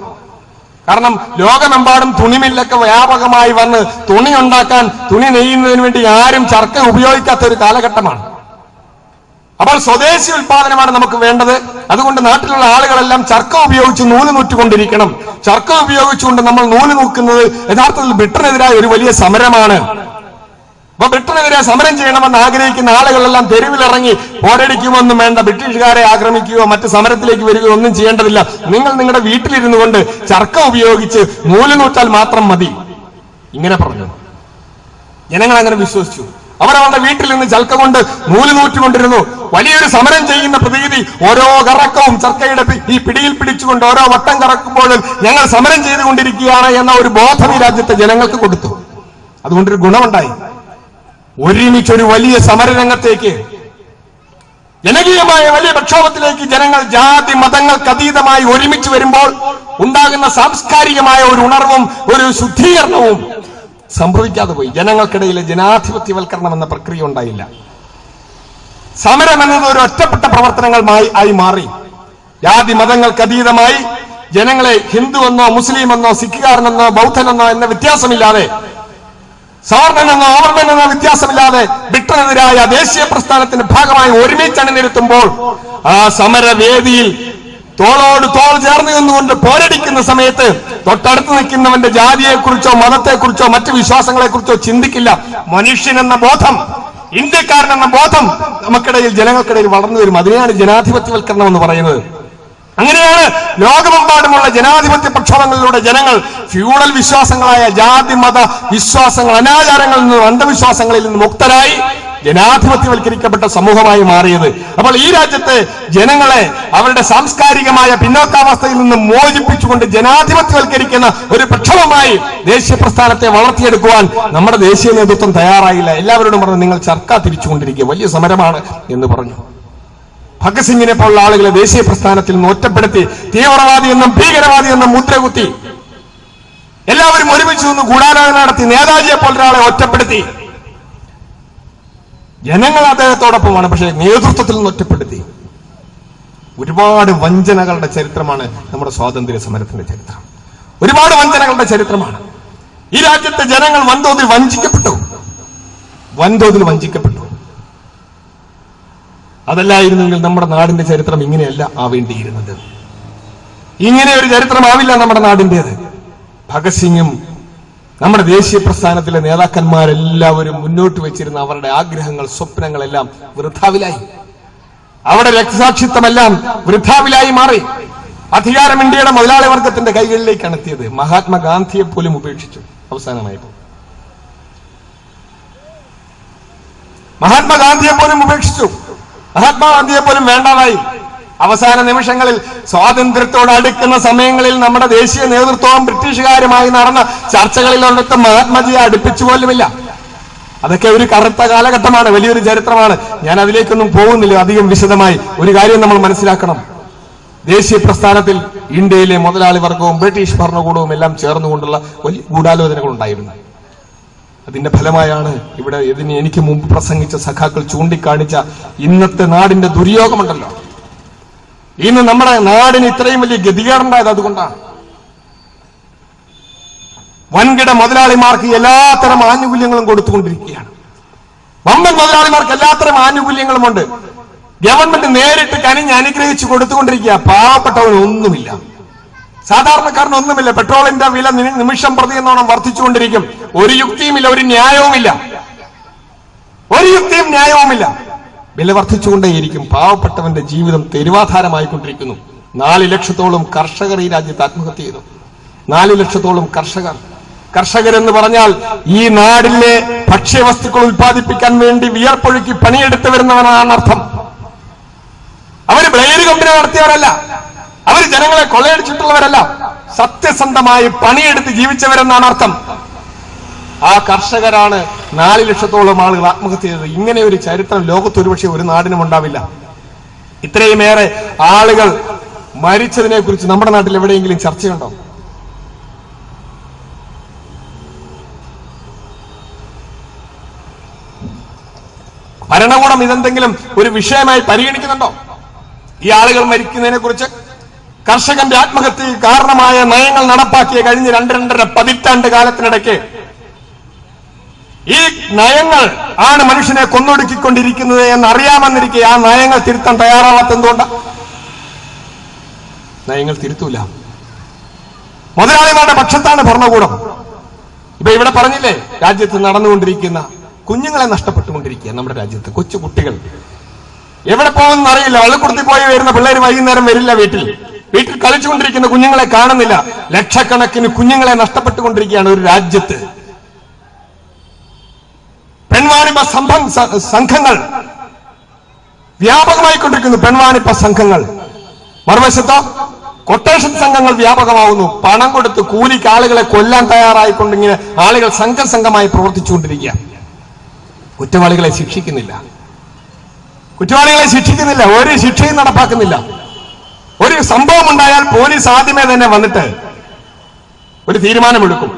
കാരണം ലോകമെമ്പാടും തുണിമില്ലൊക്കെ വ്യാപകമായി വന്ന് തുണി ഉണ്ടാക്കാൻ, തുണി നെയ്യുന്നതിന് വേണ്ടി ആരും ചർക്ക ഉപയോഗിക്കാത്ത ഒരു കാലഘട്ടമാണ്. അപ്പോൾ സ്വദേശി ഉൽപാദനമാണ് നമുക്ക് വേണ്ടത്. അതുകൊണ്ട് നാട്ടിലുള്ള ആളുകളെല്ലാം ചർക്ക ഉപയോഗിച്ച് നൂല് നൂറ്റുകൊണ്ടിരിക്കണം. ചർക്ക ഉപയോഗിച്ചുകൊണ്ട് നമ്മൾ നൂല് നൂക്കുന്നത് യഥാർത്ഥത്തിൽ ബ്രിട്ടനെതിരായ ഒരു വലിയ സമരമാണ്. അപ്പൊ ബ്രിട്ടനെതിരെ സമരം ചെയ്യണമെന്ന് ആഗ്രഹിക്കുന്ന ആളുകളെല്ലാം തെരുവിലിറങ്ങി പോരടിക്കുമൊന്നും വേണ്ട, ബ്രിട്ടീഷുകാരെ ആക്രമിക്കുകയോ മറ്റ് സമരത്തിലേക്ക് വരികയോ ഒന്നും ചെയ്യേണ്ടതില്ല. നിങ്ങൾ നിങ്ങളുടെ വീട്ടിലിരുന്നു കൊണ്ട് ചർക്ക ഉപയോഗിച്ച് നൂല് നൂറ്റാൽ മാത്രം മതി, ഇങ്ങനെ പറഞ്ഞു. ജനങ്ങൾ അങ്ങനെ വിശ്വസിച്ചു. അവരവരുടെ വീട്ടിൽ നിന്ന് ചർക്ക കൊണ്ട് നൂല് നൂറ്റുകൊണ്ടിരുന്നു. വലിയൊരു സമരം ചെയ്യുന്ന പ്രതീതി. ഓരോ കറക്കവും ചർക്കയുടെ ഈ പിടിയിൽ പിടിച്ചുകൊണ്ട് ഓരോ വട്ടം കറക്കുമ്പോഴും ഞങ്ങൾ സമരം ചെയ്തുകൊണ്ടിരിക്കുകയാണ് എന്ന ഒരു ബോധം ഈ രാജ്യത്തെ ജനങ്ങൾക്ക് കൊടുത്തു. അതുകൊണ്ടൊരു ഗുണമുണ്ടായി. ഒരുമിച്ചൊരു വലിയ സമരരംഗത്തേക്ക്, ജനകീയമായ വലിയ പ്രക്ഷോഭത്തിലേക്ക് ജനങ്ങൾ ജാതി മതങ്ങൾക്ക് അതീതമായി ഒരുമിച്ച് വരുമ്പോൾ ഉണ്ടാകുന്ന സാംസ്കാരികമായ ഒരു ഉണർവും ഒരു ശുദ്ധീകരണവും സംഭവിക്കാതെ പോയി. ജനങ്ങൾക്കിടയിലെ ജനാധിപത്യവൽക്കരണം എന്ന പ്രക്രിയ ഉണ്ടായില്ല. സമരം എന്നത് ഒരു ഒറ്റപ്പെട്ട പ്രവർത്തനങ്ങളായി മാറി. ജാതി മതങ്ങൾക്ക് അതീതമായി ജനങ്ങളെ ഹിന്ദുവെന്നോ മുസ്ലിമെന്നോ സിഖുകാരനെന്നോ ബൗദ്ധനെന്നോ എന്ന വ്യത്യാസമില്ലാതെ, സവർണനെന്നോ അവർണനെന്നോ വ്യത്യാസമില്ലാതെ ബ്രിട്ടനെതിരായ ദേശീയ പ്രസ്ഥാനത്തിന്റെ ഭാഗമായി ഒരുമിച്ച് അണിനിരത്തുമ്പോൾ ആ സമരവേദിയിൽ തോളോട് തോൾ ചേർന്ന് നിന്നുകൊണ്ട് പോരടിക്കുന്ന സമയത്ത് തൊട്ടടുത്ത് നിൽക്കുന്നവന്റെ ജാതിയെക്കുറിച്ചോ മതത്തെക്കുറിച്ചോ മറ്റു വിശ്വാസങ്ങളെക്കുറിച്ചോ ചിന്തിക്കില്ല. മനുഷ്യനെന്ന ബോധം, ഇന്ത്യക്കാരനെന്ന ബോധം നമുക്കിടയിൽ, ജനങ്ങൾക്കിടയിൽ വളർന്നു വരും. അതിനെയാണ് ജനാധിപത്യവൽക്കരണം എന്ന് പറയുന്നത്. അങ്ങനെയാണ് ലോകമെമ്പാടുമുള്ള ജനാധിപത്യ പ്രക്ഷോഭങ്ങളിലൂടെ ജനങ്ങൾ ഫ്യൂഡൽ വിശ്വാസങ്ങളായ ജാതി മത വിശ്വാസങ്ങൾ, അനാചാരങ്ങളിൽ നിന്നും അന്ധവിശ്വാസങ്ങളിൽ നിന്ന് മുക്തരായി ജനാധിപത്യവൽക്കരിക്കപ്പെട്ട സമൂഹമായി മാറിയത്. അപ്പോൾ ഈ രാജ്യത്തെ ജനങ്ങളെ അവരുടെ സാംസ്കാരികമായ പിന്നോക്കാവസ്ഥയിൽ നിന്ന് മോചിപ്പിച്ചുകൊണ്ട് ജനാധിപത്യവൽക്കരിക്കുന്ന ഒരു പ്രക്ഷോഭമായി ദേശീയ പ്രസ്ഥാനത്തെ വളർത്തിയെടുക്കുവാൻ നമ്മുടെ ദേശീയ നേതൃത്വം തയ്യാറായില്ല. എല്ലാവരോടും പറഞ്ഞു, നിങ്ങൾ ചർക്ക തിരിച്ചുകൊണ്ടിരിക്കുക, വലിയ സമരമാണ് എന്ന് പറഞ്ഞു. ഭഗത് സിംഗിനെ പോലുള്ള ആളുകളെ ദേശീയ പ്രസ്ഥാനത്തിൽ നിന്ന് ഒറ്റപ്പെടുത്തി, തീവ്രവാദി എന്നും ഭീകരവാദി എന്നും മുദ്രകുത്തി, എല്ലാവരും ഒരുമിച്ച് നിന്ന് ഗൂഢാലോചന നടത്തി, നേതാജിയെ പോലൊരാളെ ഒറ്റപ്പെടുത്തി. ജനങ്ങൾ അദ്ദേഹത്തോടൊപ്പമാണ്, പക്ഷേ നേതൃത്വത്തിൽ നിന്ന് ഒറ്റപ്പെടുത്തി. ഒരുപാട് വഞ്ചനകളുടെ ചരിത്രമാണ് നമ്മുടെ സ്വാതന്ത്ര്യ സമരത്തിന്റെ ചരിത്രം. ഒരുപാട് വഞ്ചനകളുടെ ചരിത്രമാണ്. ഈ രാജ്യത്തെ ജനങ്ങൾ വൻതോതിൽ വഞ്ചിക്കപ്പെട്ടു. അതല്ലായിരുന്നെങ്കിൽ നമ്മുടെ നാടിന്റെ ചരിത്രം ഇങ്ങനെയല്ല ആവേണ്ടിയിരുന്നത്. ഇങ്ങനെ ഒരു ചരിത്രമാവില്ല നമ്മുടെ നാടിന്റേത്. ഭഗത് സിംഗും നമ്മുടെ ദേശീയ പ്രസ്ഥാനത്തിലെ നേതാക്കന്മാരെല്ലാവരും മുന്നോട്ട് വെച്ചിരുന്ന അവരുടെ ആഗ്രഹങ്ങൾ, സ്വപ്നങ്ങളെല്ലാം വൃഥാവിലായി. അവരുടെ രക്തസാക്ഷിത്വമെല്ലാം വൃഥാവിലായി മാറി. അധികാരം ഇന്ത്യയുടെ മുതലാളി വർഗത്തിന്റെ കൈകളിലേക്കാണ് എത്തിയത്. മഹാത്മാഗാന്ധിയെ പോലും ഉപേക്ഷിച്ചു അവസാനമായപ്പോൾ. മഹാത്മാഗാന്ധിയെ പോലും ഉപേക്ഷിച്ചു. മഹാത്മാഗാന്ധിയെ പോലും വേണ്ടാതായി. അവസാന നിമിഷങ്ങളിൽ സ്വാതന്ത്ര്യത്തോട് അടുക്കുന്ന സമയങ്ങളിൽ നമ്മുടെ ദേശീയ നേതൃത്വവും ബ്രിട്ടീഷുകാരുമായി നടന്ന ചർച്ചകളിലൊന്നിട്ട് മഹാത്മജിയെ അടുപ്പിച്ചു പോലുമില്ല. അതൊക്കെ ഒരു കറുത്ത കാലഘട്ടമാണ്, വലിയൊരു ചരിത്രമാണ്. ഞാൻ അതിലേക്കൊന്നും പോകുന്നില്ല അധികം വിശദമായി. ഒരു കാര്യം നമ്മൾ മനസ്സിലാക്കണം, ദേശീയ പ്രസ്ഥാനത്തിൽ ഇന്ത്യയിലെ മുതലാളി വർഗവും ബ്രിട്ടീഷ് ഭരണകൂടവും എല്ലാം ചേർന്നുകൊണ്ടുള്ള വലിയ ഗൂഢാലോചനകൾ ഉണ്ടായിരുന്നു. അതിന്റെ ഫലമായാണ് ഇവിടെ എനിക്ക് മുമ്പ് പ്രസംഗിച്ച സഖാക്കൾ ചൂണ്ടിക്കാണിച്ച ഇന്നത്തെ നാടിന്റെ ദുര്യോഗമുണ്ടല്ലോ. ഇന്ന് നമ്മുടെ നാടിന് ഇത്രയും വലിയ ഗതികേടുണ്ടായത് അതുകൊണ്ടാണ്. വൻകിട മുതലാളിമാർക്ക് എല്ലാത്തരം ആനുകൂല്യങ്ങളും കൊടുത്തുകൊണ്ടിരിക്കുകയാണ്. വമ്പൻ മുതലാളിമാർക്ക് എല്ലാത്തരം ആനുകൂല്യങ്ങളുമുണ്ട്. ഗവൺമെന്റ് നേരിട്ട് കനിഞ്ഞ് അനുഗ്രഹിച്ചു കൊടുത്തുകൊണ്ടിരിക്കുക. പാവപ്പെട്ടവനൊന്നുമില്ല, സാധാരണക്കാരനൊന്നുമില്ല. പെട്രോളിന്റെ വില നിമിഷം പ്രതി എന്നോണം വർദ്ധിച്ചുകൊണ്ടിരിക്കും. ഒരു യുക്തിയുമില്ല, ഒരു ന്യായവുമില്ല. വില വർദ്ധിച്ചുകൊണ്ടേയിരിക്കും. പാവപ്പെട്ടവന്റെ ജീവിതം തെരുവാധാരമായിക്കൊണ്ടിരിക്കുന്നു. 4 ലക്ഷത്തോളം കർഷകർ ഈ രാജ്യത്ത് ആത്മഹത്യ ചെയ്തു. 4 ലക്ഷത്തോളം കർഷകരെന്ന് പറഞ്ഞാൽ ഈ നാടിലെ ഭക്ഷ്യവസ്തുക്കൾ ഉൽപ്പാദിപ്പിക്കാൻ വേണ്ടി വിയർപ്പൊഴുക്കി പണിയെടുത്തു വരുന്നവനാണ് അർത്ഥം. അവര് ബ്ലെയർ കമ്പനി നടത്തിയവരല്ല, അവർ ജനങ്ങളെ കൊള്ളയടിച്ചിട്ടുള്ളവരല്ല, സത്യസന്ധമായി പണിയെടുത്ത് ജീവിച്ചവരെന്നാണ് അർത്ഥം. ആ കർഷകരാണ് 4 ലക്ഷത്തോളം ആളുകൾ ആത്മഹത്യ ചെയ്തത്. ഇങ്ങനെ ഒരു ചരിത്രം ലോകത്ത് ഒരുപക്ഷെ ഒരു നാടിനും ഉണ്ടാവില്ല. ഇത്രയുമേറെ ആളുകൾ മരിച്ചതിനെ കുറിച്ച് നമ്മുടെ നാട്ടിൽ എവിടെയെങ്കിലും ചർച്ചയുണ്ടോ? ഭരണകൂടം ഇതെന്തെങ്കിലും ഒരു വിഷയമായി പരിഗണിക്കുന്നുണ്ടോ? ഈ ആളുകൾ മരിക്കുന്നതിനെ കുറിച്ച്, കർഷകന്റെ ആത്മഹത്യക്ക് കാരണമായ നയങ്ങൾ നടപ്പാക്കിയ കഴിഞ്ഞ 2-2.5 പതിറ്റാണ്ട് കാലത്തിനിടയ്ക്ക് ഈ നയങ്ങൾ ആണ് മനുഷ്യനെ കൊന്നൊടുക്കിക്കൊണ്ടിരിക്കുന്നത് എന്നറിയാമെന്നിരിക്കെ ആ നയങ്ങൾ തിരുത്താൻ തയ്യാറാവാത്ത എന്തുകൊണ്ടാണ്? നയങ്ങൾ തിരുത്തൂല. മുതലാളിമാരുടെ പക്ഷത്താണ് ഭരണകൂടം. ഇപ്പൊ ഇവിടെ പറഞ്ഞില്ലേ, രാജ്യത്ത് നടന്നുകൊണ്ടിരിക്കുന്ന കുഞ്ഞുങ്ങളെ നഷ്ടപ്പെട്ടുകൊണ്ടിരിക്കുക. നമ്മുടെ രാജ്യത്ത് കൊച്ചു കുട്ടികൾ എവിടെ പോകുമെന്ന് അറിയില്ല. വള്ളിക്കുടത്തി പോയി വരുന്ന പിള്ളേർ വൈകുന്നേരം വരില്ല. വീട്ടിൽ കളിച്ചുകൊണ്ടിരിക്കുന്ന കുഞ്ഞുങ്ങളെ കാണുന്നില്ല. ലക്ഷക്കണക്കിന് കുഞ്ഞുങ്ങളെ നഷ്ടപ്പെട്ടുകൊണ്ടിരിക്കുകയാണ് ഒരു രാജ്യത്ത്. പെൺവാണിഭ സംഘങ്ങൾ വ്യാപകമായിക്കൊണ്ടിരിക്കുന്നു. പെൺവാണിഭ സംഘങ്ങൾ, മറുവശത്തോ കൊട്ടേഷൻ സംഘങ്ങൾ വ്യാപകമാവുന്നു. പണം കൊടുത്ത് കൂലിക്ക് ആളുകളെ കൊല്ലാൻ തയ്യാറായിക്കൊണ്ടിങ്ങനെ ആളുകൾ സംഘമായി പ്രവർത്തിച്ചുകൊണ്ടിരിക്കുക. കുറ്റവാളികളെ ശിക്ഷിക്കുന്നില്ല. ഒരു ശിക്ഷയും നടപ്പാക്കുന്നില്ല. ഒരു സംഭവം ഉണ്ടായാൽ പോലീസ് ആദ്യമേ തന്നെ വന്നിട്ട് ഒരു തീരുമാനമെടുക്കും.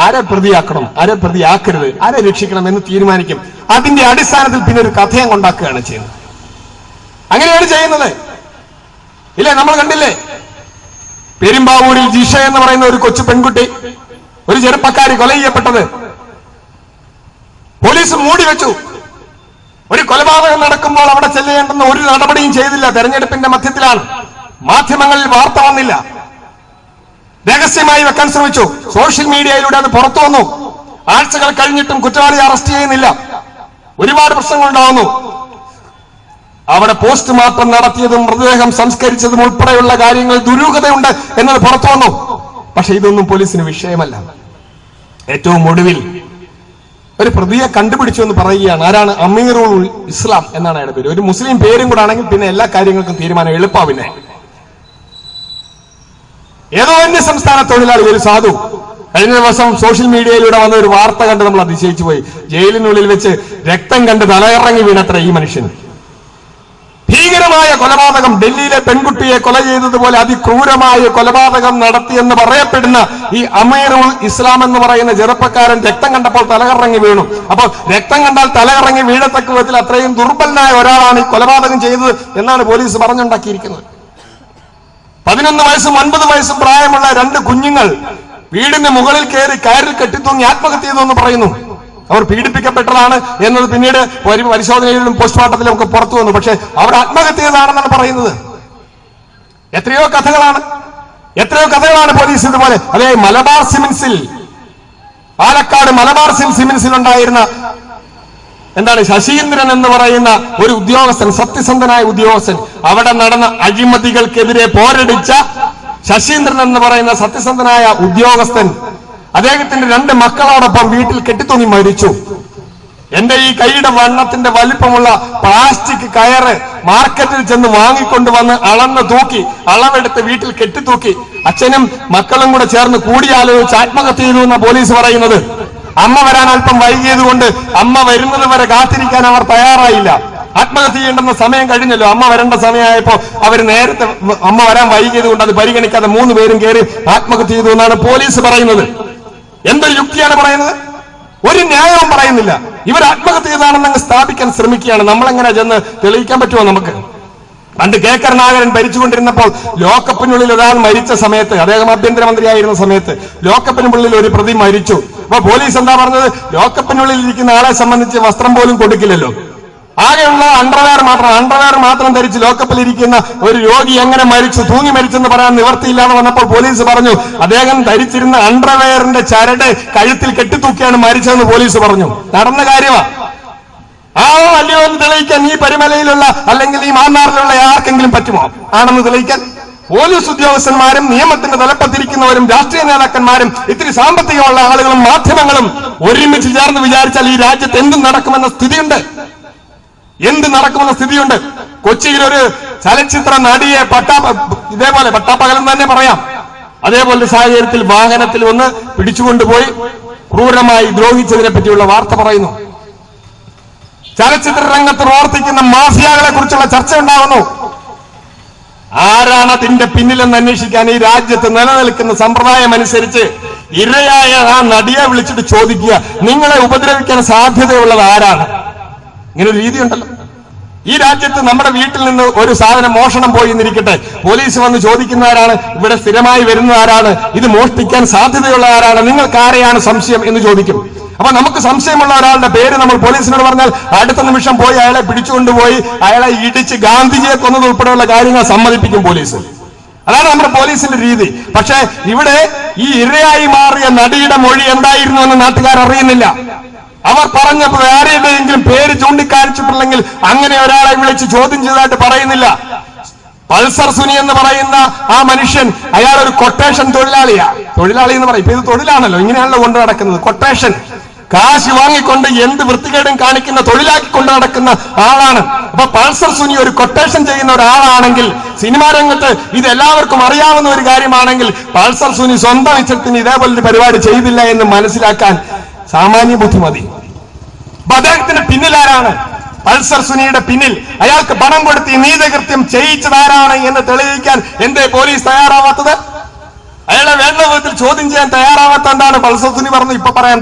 ആരെ പ്രതിയാക്കണം, ആരെ പ്രതിയാക്കരുത്, ആരെ രക്ഷിക്കണം എന്ന് തീരുമാനിക്കും. അതിന്റെ അടിസ്ഥാനത്തിൽ പിന്നെ ഒരു കഥയം കൊണ്ടാക്കുകയാണ് ചെയ്യുന്നത്. അങ്ങനെയാണ് ചെയ്യുന്നത്. ഇല്ലേ, നമ്മൾ കണ്ടില്ലേ പെരുമ്പാവൂരിൽ ജിഷ എന്ന് പറയുന്ന ഒരു കൊച്ചു പെൺകുട്ടി, ഒരു ചെറുപ്പക്കാരി കൊല ചെയ്യപ്പെട്ടത്. പോലീസ് മൂടിവെച്ചു. ഒരു കൊലപാതകം നടക്കുമ്പോൾ അവിടെ ചെല്ലേണ്ടെന്ന് ഒരു നടപടിയും ചെയ്തില്ല. തെരഞ്ഞെടുപ്പിന്റെ മധ്യത്തിലാണ്. മാധ്യമങ്ങളിൽ വാർത്ത വന്നില്ല, രഹസ്യമായി വെക്കാൻ ശ്രമിച്ചു. സോഷ്യൽ മീഡിയയിലൂടെ അത് പുറത്തു വന്നു. ആഴ്ചകൾ കഴിഞ്ഞിട്ടും കുറ്റവാളിയെ അറസ്റ്റ് ചെയ്യുന്നില്ല. ഒരുപാട് പ്രശ്നങ്ങൾ ഉണ്ടാവുന്നു. അവിടെ പോസ്റ്റ്മോർട്ടം നടത്തിയതും മൃതദേഹം സംസ്കരിച്ചതും ഉൾപ്പെടെയുള്ള കാര്യങ്ങൾ ദുരൂഹതയുണ്ട് എന്നത് പുറത്തു വന്നു. പക്ഷെ ഇതൊന്നും പോലീസിന് വിഷയമല്ല. ഏറ്റവും ഒടുവിൽ ഒരു പ്രതിയെ കണ്ടുപിടിച്ചു എന്ന് പറയുകയാണ്. ആരാണ്? അമീറുൽ ഇസ്ലാം എന്നാണ് അയാളുടെ പേര്. ഒരു മുസ്ലിം പേരും കൂടെ ആണെങ്കിൽ പിന്നെ എല്ലാ കാര്യങ്ങൾക്കും തീരുമാനം എളുപ്പമാണ്. പിന്നെ ഏതോ അന്യ സംസ്ഥാന തൊഴിലാളി, ഒരു സാധു, കഴിഞ്ഞ ദിവസം സോഷ്യൽ മീഡിയയിലൂടെ വന്ന ഒരു വാർത്ത കണ്ട് നമ്മൾ അതിശയിച്ചു പോയി. ജയിലിനുള്ളിൽ വെച്ച് രക്തം കണ്ട് തലയിറങ്ങി വീണത്ര ഈ മനുഷ്യൻ. ഭീകരമായ കൊലപാതകം, ഡൽഹിയിലെ പെൺകുട്ടിയെ കൊല ചെയ്തതുപോലെ അതിക്രൂരമായ കൊലപാതകം നടത്തിയെന്ന് പറയപ്പെടുന്ന ഈ അമീറുൽ ഇസ്ലാം എന്ന് പറയുന്ന ചെറുപ്പക്കാരൻ രക്തം കണ്ടപ്പോൾ തലകറങ്ങി വീണു. അപ്പോൾ രക്തം കണ്ടാൽ തലകറങ്ങി വീഴത്തക്ക വിധത്തിൽ അത്രയും ദുർബലനായ ഒരാളാണ് ഈ കൊലപാതകം ചെയ്തത് എന്നാണ് പോലീസ് പറഞ്ഞുണ്ടാക്കിയിരിക്കുന്നത്. 11 വയസ്സും 9 വയസ്സും പ്രായമുള്ള 2 കുഞ്ഞുങ്ങൾ വീടിന് മുകളിൽ കയറി കയറിൽ കെട്ടിത്തൂങ്ങി ആത്മഹത്യ ചെയ്തു എന്ന് പറയുന്നു. അവർ പീഡിപ്പിക്കപ്പെട്ടതാണ് എന്നത് പിന്നീട് പരിശോധനയിലും പോസ്റ്റ്മോർട്ടത്തിലും ഒക്കെ പുറത്തു വന്നു. പക്ഷെ അവർ ആത്മഹത്യ ചെയ്തതാണെന്നാണ് പറയുന്നത്. എത്രയോ കഥകളാണ് പോലീസ് ഇതുപോലെ. അതെ, മലബാർ സിമന്റ്സിൽ, പാലക്കാട് മലബാർ സിമന്റ്സിൽ ഉണ്ടായിരുന്ന ശശീന്ദ്രൻ എന്ന് പറയുന്ന ഒരു ഉദ്യോഗസ്ഥൻ, സത്യസന്ധനായ ഉദ്യോഗസ്ഥൻ, അവിടെ നടന്ന അഴിമതികൾക്കെതിരെ പോരടിച്ച ശശീന്ദ്രൻ എന്ന് പറയുന്ന സത്യസന്ധനായ ഉദ്യോഗസ്ഥൻ അദ്ദേഹത്തിന്റെ 2 മക്കളോടൊപ്പം വീട്ടിൽ കെട്ടിത്തൂങ്ങി മരിച്ചു. എന്റെ ഈ കൈയുടെ വണ്ണത്തിന്റെ വലിപ്പമുള്ള പ്ലാസ്റ്റിക് കയറ് മാർക്കറ്റിൽ ചെന്ന് വാങ്ങിക്കൊണ്ടുവന്ന് അളന്ന് തൂക്കി, അളവെടുത്ത് വീട്ടിൽ കെട്ടിത്തൂക്കി. അച്ഛനും മക്കളും കൂടെ ചേർന്ന് കൂടിയാലോചിച്ച് ആത്മഹത്യ ചെയ്തു എന്നാണ് പോലീസ് പറയുന്നത്. അമ്മ വരാൻ അല്പം വൈകിയത് കൊണ്ട് അമ്മ വരുന്നത് വരെ കാത്തിരിക്കാൻ അവർ തയ്യാറായില്ല. ആത്മഹത്യ ചെയ്യേണ്ടെന്ന സമയം കഴിഞ്ഞല്ലോ. അമ്മ വരേണ്ട സമയമായപ്പോ അവർ നേരത്തെ, അമ്മ വരാൻ വൈകിയത് കൊണ്ട് അത് പരിഗണിക്കാതെ 3 പേരും കയറി ആത്മഹത്യ ചെയ്തു എന്നാണ് പോലീസ് പറയുന്നത്. എന്തൊരു യുക്തിയാണ് പറയുന്നത്? ഒരു ന്യായവും പറയുന്നില്ല. ഇവർ ആത്മഹത്യ ചെയ്താണെന്നങ്ങ് സ്ഥാപിക്കാൻ ശ്രമിക്കുകയാണ്. നമ്മളെങ്ങനെ ചെന്ന് തെളിയിക്കാൻ പറ്റുമോ നമുക്ക്? പണ്ട് കെ കരുണാകരൻ ഭരിച്ചുകൊണ്ടിരുന്നപ്പോൾ ലോക്കപ്പിനുള്ളിൽ ഒരാൾ മരിച്ച സമയത്ത്, അദ്ദേഹം ആഭ്യന്തരമന്ത്രിയായിരുന്ന സമയത്ത് ലോക്കപ്പിനുള്ളിൽ ഒരു പ്രതി മരിച്ചു. അപ്പൊ പോലീസ് എന്താ പറഞ്ഞത്? ലോക്കപ്പിനുള്ളിൽ ഇരിക്കുന്ന ആളെ സംബന്ധിച്ച് വസ്ത്രം പോലും കൊടുക്കില്ലല്ലോ, ആകെയുള്ള അണ്ടർവെയർ മാത്രം ധരിച്ച് ലോക്കപ്പിലിരിക്കുന്ന ഒരു രോഗി എങ്ങനെ മരിച്ചു, തൂങ്ങി മരിച്ചെന്ന് പറയാൻ നിവർത്തിയില്ലാതെ വന്നപ്പോൾ പോലീസ് പറഞ്ഞു അദ്ദേഹം ധരിച്ചിരുന്ന അണ്ടർവെയറിന്റെ ചരട് കഴുത്തിൽ കെട്ടിത്തൂക്കിയാണ് മരിച്ചതെന്ന് പോലീസ് പറഞ്ഞു. നടന്ന കാര്യമാണ്. ആണോ അല്ലയോ എന്ന് തെളിയിക്കാൻ ഈ പരിമലയിലുള്ള അല്ലെങ്കിൽ ഈ മാന്നാറിലുള്ള ആർക്കെങ്കിലും പറ്റുമോ? ആണെന്ന് തെളിയിക്കാൻ പോലീസ് ഉദ്യോഗസ്ഥന്മാരും നിയമത്തിന്റെ തലപ്പത്തിരിക്കുന്നവരും രാഷ്ട്രീയ നേതാക്കന്മാരും ഇത്തിരി സാമ്പത്തികമുള്ള ആളുകളും മാധ്യമങ്ങളും ഒരുമിച്ച് ചേർന്ന് വിചാരിച്ചാൽ ഈ രാജ്യത്ത് എന്ത് നടക്കുമെന്ന സ്ഥിതിയുണ്ട്. കൊച്ചിയിൽ ഒരു ചലച്ചിത്ര നടിയെ ഇതേപോലെ പട്ടാപ്പകലെന്ന് തന്നെ പറയാം, അതേപോലെ സാഹചര്യത്തിൽ വാഹനത്തിൽ ഒന്ന് പിടിച്ചുകൊണ്ടുപോയി ക്രൂരമായി ദ്രോഹിച്ചതിനെ പറ്റിയുള്ള വാർത്ത പറയുന്നു. ചലച്ചിത്ര രംഗത്ത് പ്രവർത്തിക്കുന്ന മാഫിയകളെ കുറിച്ചുള്ള ചർച്ച ഉണ്ടാകുന്നു. ആരാണ് അതിന്റെ പിന്നിലെന്ന് അന്വേഷിക്കാൻ ഈ രാജ്യത്ത് നിലനിൽക്കുന്ന സമ്പ്രദായം അനുസരിച്ച് ഇരയായ ആ നടിയെ വിളിച്ചിട്ട് ചോദിക്കുക, നിങ്ങളെ ഉപദ്രവിക്കാൻ സാധ്യതയുള്ളത് ആരാണ്? ഇങ്ങനെ ഒരു രീതിയുണ്ടല്ലോ ഈ രാജ്യത്ത്. നമ്മുടെ വീട്ടിൽ നിന്ന് ഒരു സാധനം മോഷണം പോയി എന്നിരിക്കട്ടെ, പോലീസ് വന്ന് ചോദിക്കുന്നവരാണ്, ഇവിടെ സ്ഥിരമായി വരുന്ന ആരാണ്, ഇത് മോഷ്ടിക്കാൻ സാധ്യതയുള്ള ആരാണ്, നിങ്ങൾക്ക് ആരെയാണ് സംശയം എന്ന് ചോദിക്കും. അപ്പൊ നമുക്ക് സംശയമുള്ള ഒരാളുടെ പേര് നമ്മൾ പോലീസിനോട് പറഞ്ഞാൽ അടുത്ത നിമിഷം പോയി അയാളെ പിടിച്ചുകൊണ്ടുപോയി അയാളെ ഇടിച്ച് ഗാന്ധിജിയെ കൊന്നത് ഉൾപ്പെടെയുള്ള കാര്യങ്ങൾ സമ്മതിപ്പിക്കും പോലീസ്. അതാണ് നമ്മുടെ പോലീസിന്റെ രീതി. പക്ഷേ ഇവിടെ ഈ ഇരയായി മാറിയ നടിയുടെ മൊഴി എന്തായിരുന്നു എന്ന് നാട്ടുകാർ അറിയുന്നില്ല. അവർ പറഞ്ഞപ്പോൾ ആരുടെയെങ്കിലും പേര് ചൂണ്ടിക്കാണിച്ചിട്ടില്ലെങ്കിൽ അങ്ങനെ ഒരാളെ വിളിച്ച് ചോദ്യം ചെയ്തതായിട്ട് പറയുന്നില്ല. പൾസർ സുനി എന്ന് പറയുന്ന ആ മനുഷ്യൻ, അയാൾ ഒരു കൊട്ടേഷൻ തൊഴിലാളി എന്ന് പറയും. ഇപ്പൊ ഇത് തൊഴിലാണല്ലോ, ഇങ്ങനെയാണല്ലോ കൊണ്ടു നടക്കുന്നത്. കൊട്ടേഷൻ, കാശ് വാങ്ങിക്കൊണ്ട് എന്ത് വൃത്തികേടും കാണിക്കുന്ന, തൊഴിലാക്കിക്കൊണ്ട് നടക്കുന്ന ആളാണ്. അപ്പൊ പൾസർ സുനി ഒരു കൊട്ടേഷൻ ചെയ്യുന്ന ഒരാളാണെങ്കിൽ, സിനിമാ രംഗത്ത് ഇത് എല്ലാവർക്കും അറിയാവുന്ന ഒരു കാര്യമാണെങ്കിൽ, പൾസർ സുനി സ്വന്തം ഇഷ്ടത്തിന് ഇതേപോലൊരു പരിപാടി ചെയ്തില്ല എന്ന് മനസ്സിലാക്കാൻ സാമാന്യ ബുദ്ധി മതി. അപ്പൊ അദ്ദേഹത്തിന്റെ പിന്നിലാരാണ്? പൾസർ സുനിയുടെ പിന്നിൽ അയാൾക്ക് പണം കൊടുത്ത് ഈ നീതകൃത്യം ചെയ്യിച്ചതാരാണ് എന്ന് തെളിയിക്കാൻ എന്തേ പോലീസ് തയ്യാറാവാത്തത്? അയാളെ വേണ്ട വിധത്തിൽ ചോദ്യം ചെയ്യാൻ തയ്യാറാവാത്ത എന്താണ്? പൾസർ സുനി പറഞ്ഞു ഇപ്പോൾ പറയാൻ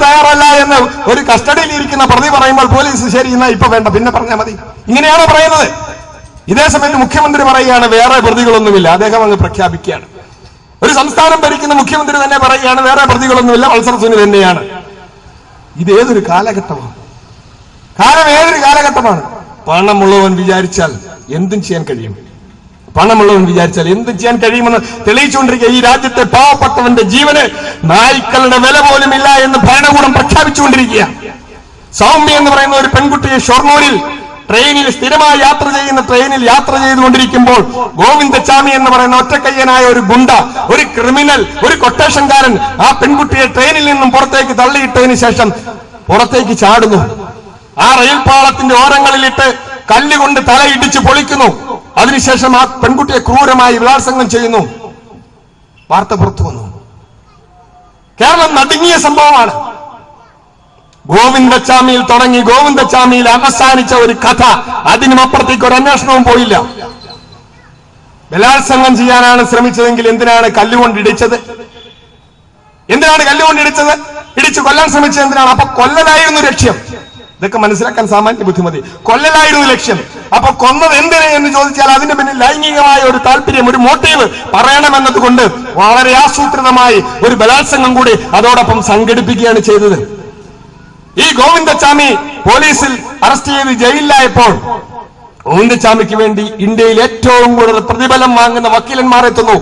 തയ്യാറല്ല എന്ന് ഒരു കസ്റ്റഡിയിൽ ഇരിക്കുന്ന പ്രതി പറയുമ്പോൾ പോലീസ് ശരി എന്നാ ഇപ്പൊ വേണ്ട, പിന്നെ പറഞ്ഞാൽ മതി, ഇങ്ങനെയാണ് പറയുന്നത്. ഇതേ സമയത്ത് മുഖ്യമന്ത്രി പറയുകയാണ് വേറെ പ്രതികളൊന്നുമില്ല, അദ്ദേഹം അങ്ങ് പ്രഖ്യാപിക്കുകയാണ്. ഒരു സംസ്ഥാനം ഭരിക്കുന്ന മുഖ്യമന്ത്രി തന്നെ പറയുകയാണ് വേറെ പ്രതികളൊന്നുമില്ല, പൾസർ സുനി തന്നെയാണ്. ഇതേതൊരു കാലഘട്ടമാണ്? കാലം ഏതൊരു കാലഘട്ടമാണ്? പണമുള്ളവൻ വിചാരിച്ചാൽ എന്തും ചെയ്യാൻ കഴിയും. പണമുള്ളവൻ വിചാരിച്ചാൽ എന്തും ചെയ്യാൻ കഴിയുമെന്ന് തെളിയിച്ചുകൊണ്ടിരിക്കുക. ഈ രാജ്യത്തെ പാവപ്പെട്ടവന്റെ ജീവന് നായ്ക്കളുടെ വില പോലും ഇല്ല എന്ന് ഭരണകൂടം പ്രഖ്യാപിച്ചുകൊണ്ടിരിക്കുക. സൗമ്യ എന്ന് പറയുന്ന ഒരു പെൺകുട്ടിയെ ഷൊർണൂരിൽ ട്രെയിനിൽ സ്ഥിരമായി യാത്ര ചെയ്യുന്ന ട്രെയിനിൽ യാത്ര ചെയ്തുകൊണ്ടിരിക്കുമ്പോൾ ഗോവിന്ദച്ചാമി എന്ന് പറയുന്ന ഒറ്റക്കയ്യനായ ഒരു ഗുണ്ട, ഒരു ക്രിമിനൽ, ഒരു കൊട്ടേഷൻകാരൻ ആ പെൺകുട്ടിയെ ട്രെയിനിൽ നിന്നും പുറത്തേക്ക് തള്ളിയിട്ടതിന് ശേഷം പുറത്തേക്ക് ചാടുന്നു. ആ റെയിൽപാളത്തിന്റെ ഓരങ്ങളിലിട്ട് കല്ലുകൊണ്ട് തലയിടിച്ച് പൊളിക്കുന്നു. അതിനുശേഷം ആ പെൺകുട്ടിയെ ക്രൂരമായി ബലാത്സംഗം ചെയ്യുന്നു. വാർത്ത പുറത്തു വന്നു. കേരളം നടുങ്ങിയ സംഭവമാണ്. ഗോവിന്ദച്ചാമിയിൽ തുടങ്ങി ഗോവിന്ദച്ചാമിയിൽ അവസാനിച്ച ഒരു കഥ. അതിനുമപ്പുറത്തേക്ക് ഒരു അന്വേഷണവും പോയില്ല. ബലാത്സംഗം ചെയ്യാനാണ് ശ്രമിച്ചതെങ്കിൽ എന്തിനാണ് കല്ലുകൊണ്ട് ഇടിച്ചത്? എന്തിനാണ് കല്ലുകൊണ്ട് ഇടിച്ചത്? ഇടിച്ചു കൊല്ലാൻ ശ്രമിച്ചത് എന്തിനാണ്? അപ്പൊ കൊല്ലലായിരുന്നു ലക്ഷ്യം. ഇതൊക്കെ മനസ്സിലാക്കാൻ സാമാന്യ ബുദ്ധിമതി. കൊല്ലലായിരുന്നു ലക്ഷ്യം. അപ്പൊ കൊന്നത് എന്തിന് എന്ന് ചോദിച്ചാൽ അതിന്റെ പിന്നിൽ ലൈംഗികമായ ഒരു താല്പര്യം, ഒരു മോട്ടീവ് പറയണമെന്നതുകൊണ്ട് വളരെ ആസൂത്രിതമായി ഒരു ബലാത്സംഗം കൂടി അതോടൊപ്പം സംഘടിപ്പിക്കുകയാണ് ചെയ്തത്. ഈ ഗോവിന്ദച്ചാമി പോലീസിൽ അറസ്റ്റ് ചെയ്ത് ജയിലിലായപ്പോൾ ഗോവിന്ദച്ചാമിക്ക് വേണ്ടി ഇന്ത്യയിൽ ഏറ്റവും കൂടുതൽ പ്രതിഫലം വാങ്ങുന്ന വക്കീലന്മാർ എത്തുന്നു.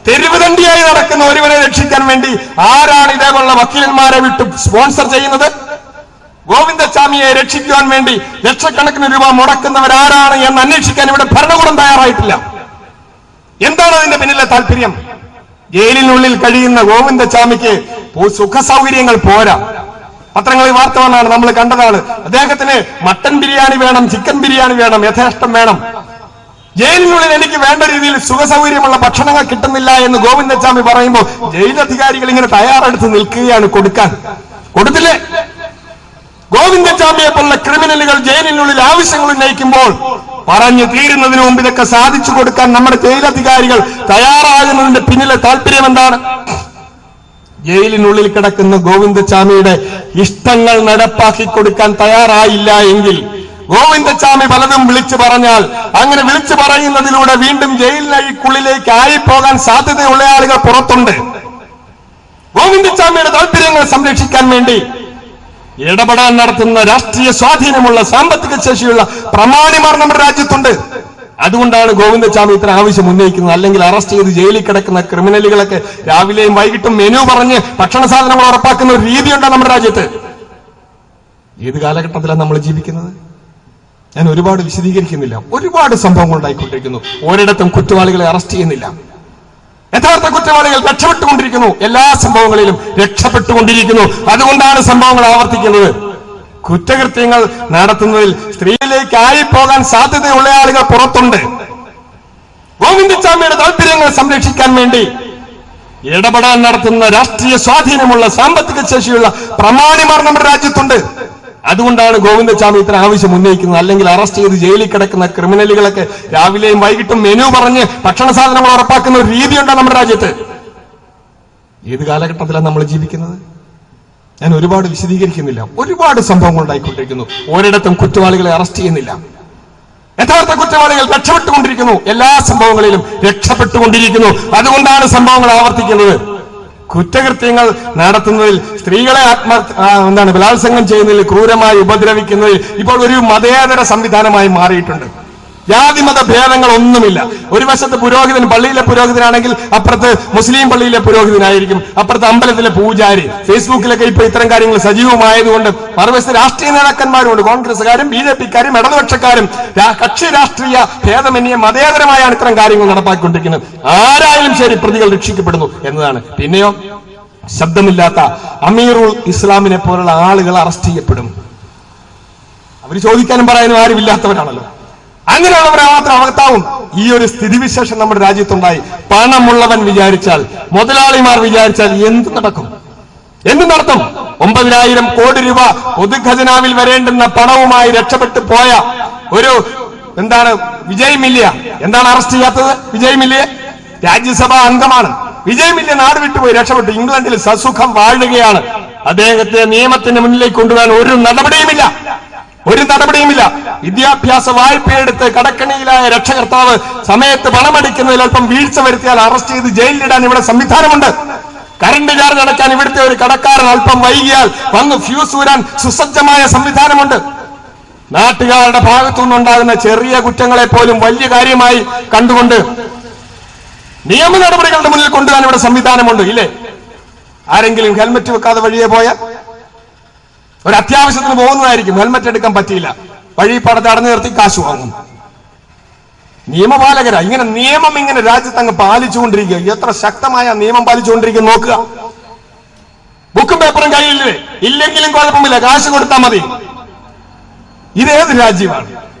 തെരുവ് തണ്ടിയായി നടക്കുന്ന ഒരുവനെ രക്ഷിക്കാൻ വേണ്ടി ആരാണ് ഇതേപോലുള്ള വക്കീലന്മാരെ വിട്ട് സ്പോൺസർ ചെയ്യുന്നത്? ഗോവിന്ദച്ചാമിയെ രക്ഷിക്കുവാൻ വേണ്ടി ലക്ഷക്കണക്കിന് രൂപ മുടക്കുന്നവരാരാണ് എന്ന് അന്വേഷിക്കാൻ ഇവിടെ ഭരണകൂടം തയ്യാറായിട്ടില്ല. എന്താണ് അതിന്റെ പിന്നിലെ താല്പര്യം? ജയിലിനുള്ളിൽ കഴിയുന്ന ഗോവിന്ദച്ചാമിക്ക് സുഖസൗകര്യങ്ങൾ പോരാ. പത്രങ്ങളിൽ വാർത്ത വന്നാണ്, നമ്മൾ കണ്ടതാണ്. അദ്ദേഹത്തിന് മട്ടൻ ബിരിയാണി വേണം, ചിക്കൻ ബിരിയാണി വേണം, യഥേഷ്ടം വേണം. ജയിലിനുള്ളിൽ എനിക്ക് വേണ്ട രീതിയിൽ സുഖസൗകര്യമുള്ള ഭക്ഷണങ്ങൾ കിട്ടുന്നില്ല എന്ന് ഗോവിന്ദച്ചാമി പറയുമ്പോൾ ജയിലധികാരികൾ ഇങ്ങനെ തയ്യാറെടുത്ത് നിൽക്കുകയാണ് കൊടുക്കാൻ. കൊടുത്തില്ലേ? ഗോവിന്ദച്ചാമിയെ പോലുള്ള ക്രിമിനലുകൾ ജയിലിനുള്ളിൽ ആവശ്യങ്ങൾ ഉന്നയിക്കുമ്പോൾ പറഞ്ഞു തീരുന്നതിന് മുമ്പ് ഇതൊക്കെ സാധിച്ചു കൊടുക്കാൻ നമ്മുടെ ജയിലധികാരികൾ തയ്യാറാകുന്നതിന്റെ പിന്നിലെ താല്പര്യം എന്താണ്? ജയിലിനുള്ളിൽ കിടക്കുന്ന ഗോവിന്ദച്ചാമിയുടെ ഇഷ്ടങ്ങൾ നടപ്പാക്കി കൊടുക്കാൻ തയ്യാറായില്ല എങ്കിൽ ഗോവിന്ദച്ചാമി പലതും വിളിച്ചു പറഞ്ഞാൽ അങ്ങനെ വിളിച്ചു പറയുന്നതിലൂടെ വീണ്ടും ജയിലിനുള്ളിലേക്ക് ആയിപ്പോകാൻ സാധ്യതയുള്ള ആളുകൾ പുറത്തുണ്ട്. ഗോവിന്ദച്ചാമിയുടെ താല്പര്യങ്ങൾ സംരക്ഷിക്കാൻ വേണ്ടി ഇടപെടാൻ നടത്തുന്ന രാഷ്ട്രീയ സ്വാധീനമുള്ള സാമ്പത്തിക ശേഷിയുള്ള പ്രമാണിമാർ നമ്മുടെ രാജ്യത്തുണ്ട്. അതുകൊണ്ടാണ് ഗോവിന്ദച്ചാമി ഇത്ര ആവശ്യം ഉന്നയിക്കുന്നത്. അല്ലെങ്കിൽ അറസ്റ്റ് ചെയ്ത് ജയിലിൽ കിടക്കുന്ന ക്രിമിനലുകളൊക്കെ രാവിലെയും വൈകിട്ടും മെനു പറഞ്ഞ് ഭക്ഷണ സാധനങ്ങൾ ഉറപ്പാക്കുന്ന ഒരു രീതിയുണ്ട് നമ്മുടെ രാജ്യത്ത്. ഏത് കാലഘട്ടത്തിലാണ് നമ്മൾ ജീവിക്കുന്നത്? ഞാൻ ഒരുപാട് വിശദീകരിക്കുന്നില്ല. ഒരുപാട് സംഭവങ്ങൾ ഉണ്ടായിക്കൊണ്ടിരിക്കുന്നു. ഒരിടത്തും കുറ്റവാളികളെ അറസ്റ്റ് ചെയ്യുന്നില്ല. യഥാർത്ഥ കുറ്റവാളികൾ രക്ഷപ്പെട്ടുകൊണ്ടിരിക്കുന്നു. എല്ലാ സംഭവങ്ങളിലും രക്ഷപ്പെട്ടുകൊണ്ടിരിക്കുന്നു. അതുകൊണ്ടാണ് സംഭവങ്ങൾ ആവർത്തിക്കുന്നത്. കുറ്റകൃത്യങ്ങൾ നടത്തുന്നതിൽ സ്ത്രീയിലേക്ക് ആയിപ്പോകാൻ സാധ്യതയുള്ള ആളുകൾ പുറത്തുണ്ട്. ഗോവിന്ദച്ചാമിയുടെ താല്പര്യങ്ങൾ സംരക്ഷിക്കാൻ വേണ്ടി ഇടപെടാൻ നടത്തുന്ന രാഷ്ട്രീയ സ്വാധീനമുള്ള സാമ്പത്തിക ശേഷിയുള്ള പ്രമാണിമാർ നമ്മുടെ രാജ്യത്തുണ്ട്. അതുകൊണ്ടാണ് ഗോവിന്ദച്ചാമി ഇത്ര ആവശ്യം ഉന്നയിക്കുന്നത്. അല്ലെങ്കിൽ അറസ്റ്റ് ചെയ്ത് ജയിലിൽ കിടക്കുന്ന ക്രിമിനലുകളൊക്കെ രാവിലെയും വൈകിട്ടും മെനു പറഞ്ഞ് ഭക്ഷണ സാധനങ്ങൾ ഉറപ്പാക്കുന്ന ഒരു രീതിയുണ്ട് നമ്മുടെ രാജ്യത്ത്. ഏത് കാലഘട്ടത്തിലാണ് നമ്മൾ ജീവിക്കുന്നത്? ഞാൻ ഒരുപാട് വിശദീകരിക്കുന്നില്ല. ഒരുപാട് സംഭവങ്ങൾ ഉണ്ടായിക്കൊണ്ടിരിക്കുന്നു. ഒരിടത്തും കുറ്റവാളികളെ അറസ്റ്റ് ചെയ്യുന്നില്ല. യഥാർത്ഥ കുറ്റവാളികൾ രക്ഷപ്പെട്ടുകൊണ്ടിരിക്കുന്നു. എല്ലാ സംഭവങ്ങളിലും രക്ഷപ്പെട്ടുകൊണ്ടിരിക്കുന്നു. അതുകൊണ്ടാണ് സംഭവങ്ങൾ ആവർത്തിക്കുന്നത്. കുറ്റകൃത്യങ്ങൾ നടത്തുന്നതിൽ സ്ത്രീകളെ ബലാത്സംഗം ചെയ്യുന്നതിൽ ക്രൂരമായി ഉപദ്രവിക്കുന്നതിൽ ഇപ്പോൾ ഒരു മതേതര സംവിധാനമായി മാറിയിട്ടുണ്ട്. ജാതിമത ഭേദങ്ങൾ ഒന്നുമില്ല. ഒരു വശത്ത് പുരോഹിതൻ, പള്ളിയിലെ പുരോഹിതനാണെങ്കിൽ അപ്പുറത്ത് മുസ്ലിം പള്ളിയിലെ പുരോഹിതനായിരിക്കും, അപ്പുറത്ത് അമ്പലത്തിലെ പൂജാരി. ഫേസ്ബുക്കിലൊക്കെ ഇപ്പൊ ഇത്തരം കാര്യങ്ങൾ സജീവമായതുകൊണ്ട് മറുവശത്ത് രാഷ്ട്രീയ നേതാക്കന്മാരുമുണ്ട്. കോൺഗ്രസ്സുകാരും BJP-ക്കാരും ഇടതുപക്ഷക്കാരും കക്ഷി രാഷ്ട്രീയ ഭേദമന്യേ മതേതരമായാണ് ഇത്തരം കാര്യങ്ങൾ നടപ്പാക്കിക്കൊണ്ടിരിക്കുന്നത്. ആരായാലും ശരി പ്രതികൾ രക്ഷിക്കപ്പെടുന്നു എന്നതാണ്. പിന്നെയോ ശബ്ദമില്ലാത്ത അമീറുൽ ഇസ്ലാമിനെ പോലുള്ള ആളുകൾ അറസ്റ്റ് ചെയ്യപ്പെടും. അവർ ചോദിക്കാനും പറയാനും ആരുമില്ലാത്തവരാണല്ലോ. അങ്ങനെയുള്ളവരെ മാത്രം അകത്താവും. ഈ ഒരു സ്ഥിതിവിശേഷം നമ്മുടെ രാജ്യത്തുണ്ടായി. പണമുള്ളവൻ വിചാരിച്ചാൽ, മുതലാളിമാർ വിചാരിച്ചാൽ എന്ത് നടക്കും? എന്ത് നടത്തും? 9,000 കോടി രൂപ പൊതുഖജനാവിൽ വരേണ്ടുന്ന പണവുമായി രക്ഷപ്പെട്ടു പോയ ഒരു വിജയ് മില്യ. എന്താണ് അറസ്റ്റ് ചെയ്യാത്തത്? വിജയ് മില്യ രാജ്യസഭാ അംഗമാണ്. വിജയ് മില്യ നാട് വിട്ടുപോയി, രക്ഷപ്പെട്ടു. ഇംഗ്ലണ്ടിൽ സസുഖം വാഴുകയാണ്. അദ്ദേഹത്തെ നിയമത്തിന് മുന്നിലേക്ക് കൊണ്ടുവരാൻ ഒരു നടപടിയുമില്ല. വിദ്യാഭ്യാസ വായ്പയെടുത്ത് കടക്കണിയിലായ രക്ഷകർത്താവ് സമയത്ത് പണമടിക്കുന്നതിൽ അല്പം വീഴ്ച വരുത്തിയാൽ അറസ്റ്റ് ചെയ്ത് ജയിലിലിടാൻ ഇവിടെ സംവിധാനമുണ്ട്. കറണ്ട് ചാർജ് അടയ്ക്കാൻ ഇവിടുത്തെ ഒരു കടക്കാരൻ അല്പം വൈകിയാൽ വന്ന് ഫ്യൂസ് ഊരാൻ സുസജ്ജമായ സംവിധാനമുണ്ട്. നാട്ടുകാരുടെ ഭാഗത്തുനിന്നുണ്ടാകുന്ന ചെറിയ കുറ്റങ്ങളെ പോലും വലിയ കാര്യമായി കണ്ടുകൊണ്ട് നിയമ നടപടികളുടെ മുന്നിൽ കൊണ്ടുവരാൻ ഇവിടെ സംവിധാനമുണ്ട് ഇല്ലേ? ആരെങ്കിലും ഹെൽമറ്റ് വെക്കാതെ വഴിയെ പോയ ഒരു അത്യാവശ്യത്തിന് പോകുന്നതായിരിക്കും, ഹെൽമറ്റ് എടുക്കാൻ പറ്റിയില്ല, വഴി പടത്ത് അടഞ്ഞു നിർത്തി കാശ് വാങ്ങും. നിയമപാലകരാ ഇങ്ങനെ നിയമം ഇങ്ങനെ രാജ്യത്ത് അങ്ങ് പാലിച്ചുകൊണ്ടിരിക്കുക. എത്ര ശക്തമായ നിയമം പാലിച്ചുകൊണ്ടിരിക്കുക നോക്കുക. ബുക്കും പേപ്പറും കയ്യില്ലേ, ഇല്ലെങ്കിലും കുഴപ്പമില്ല, കാശ് കൊടുത്താൽ മതി. ഇതേത് രാജ്യമാണ്?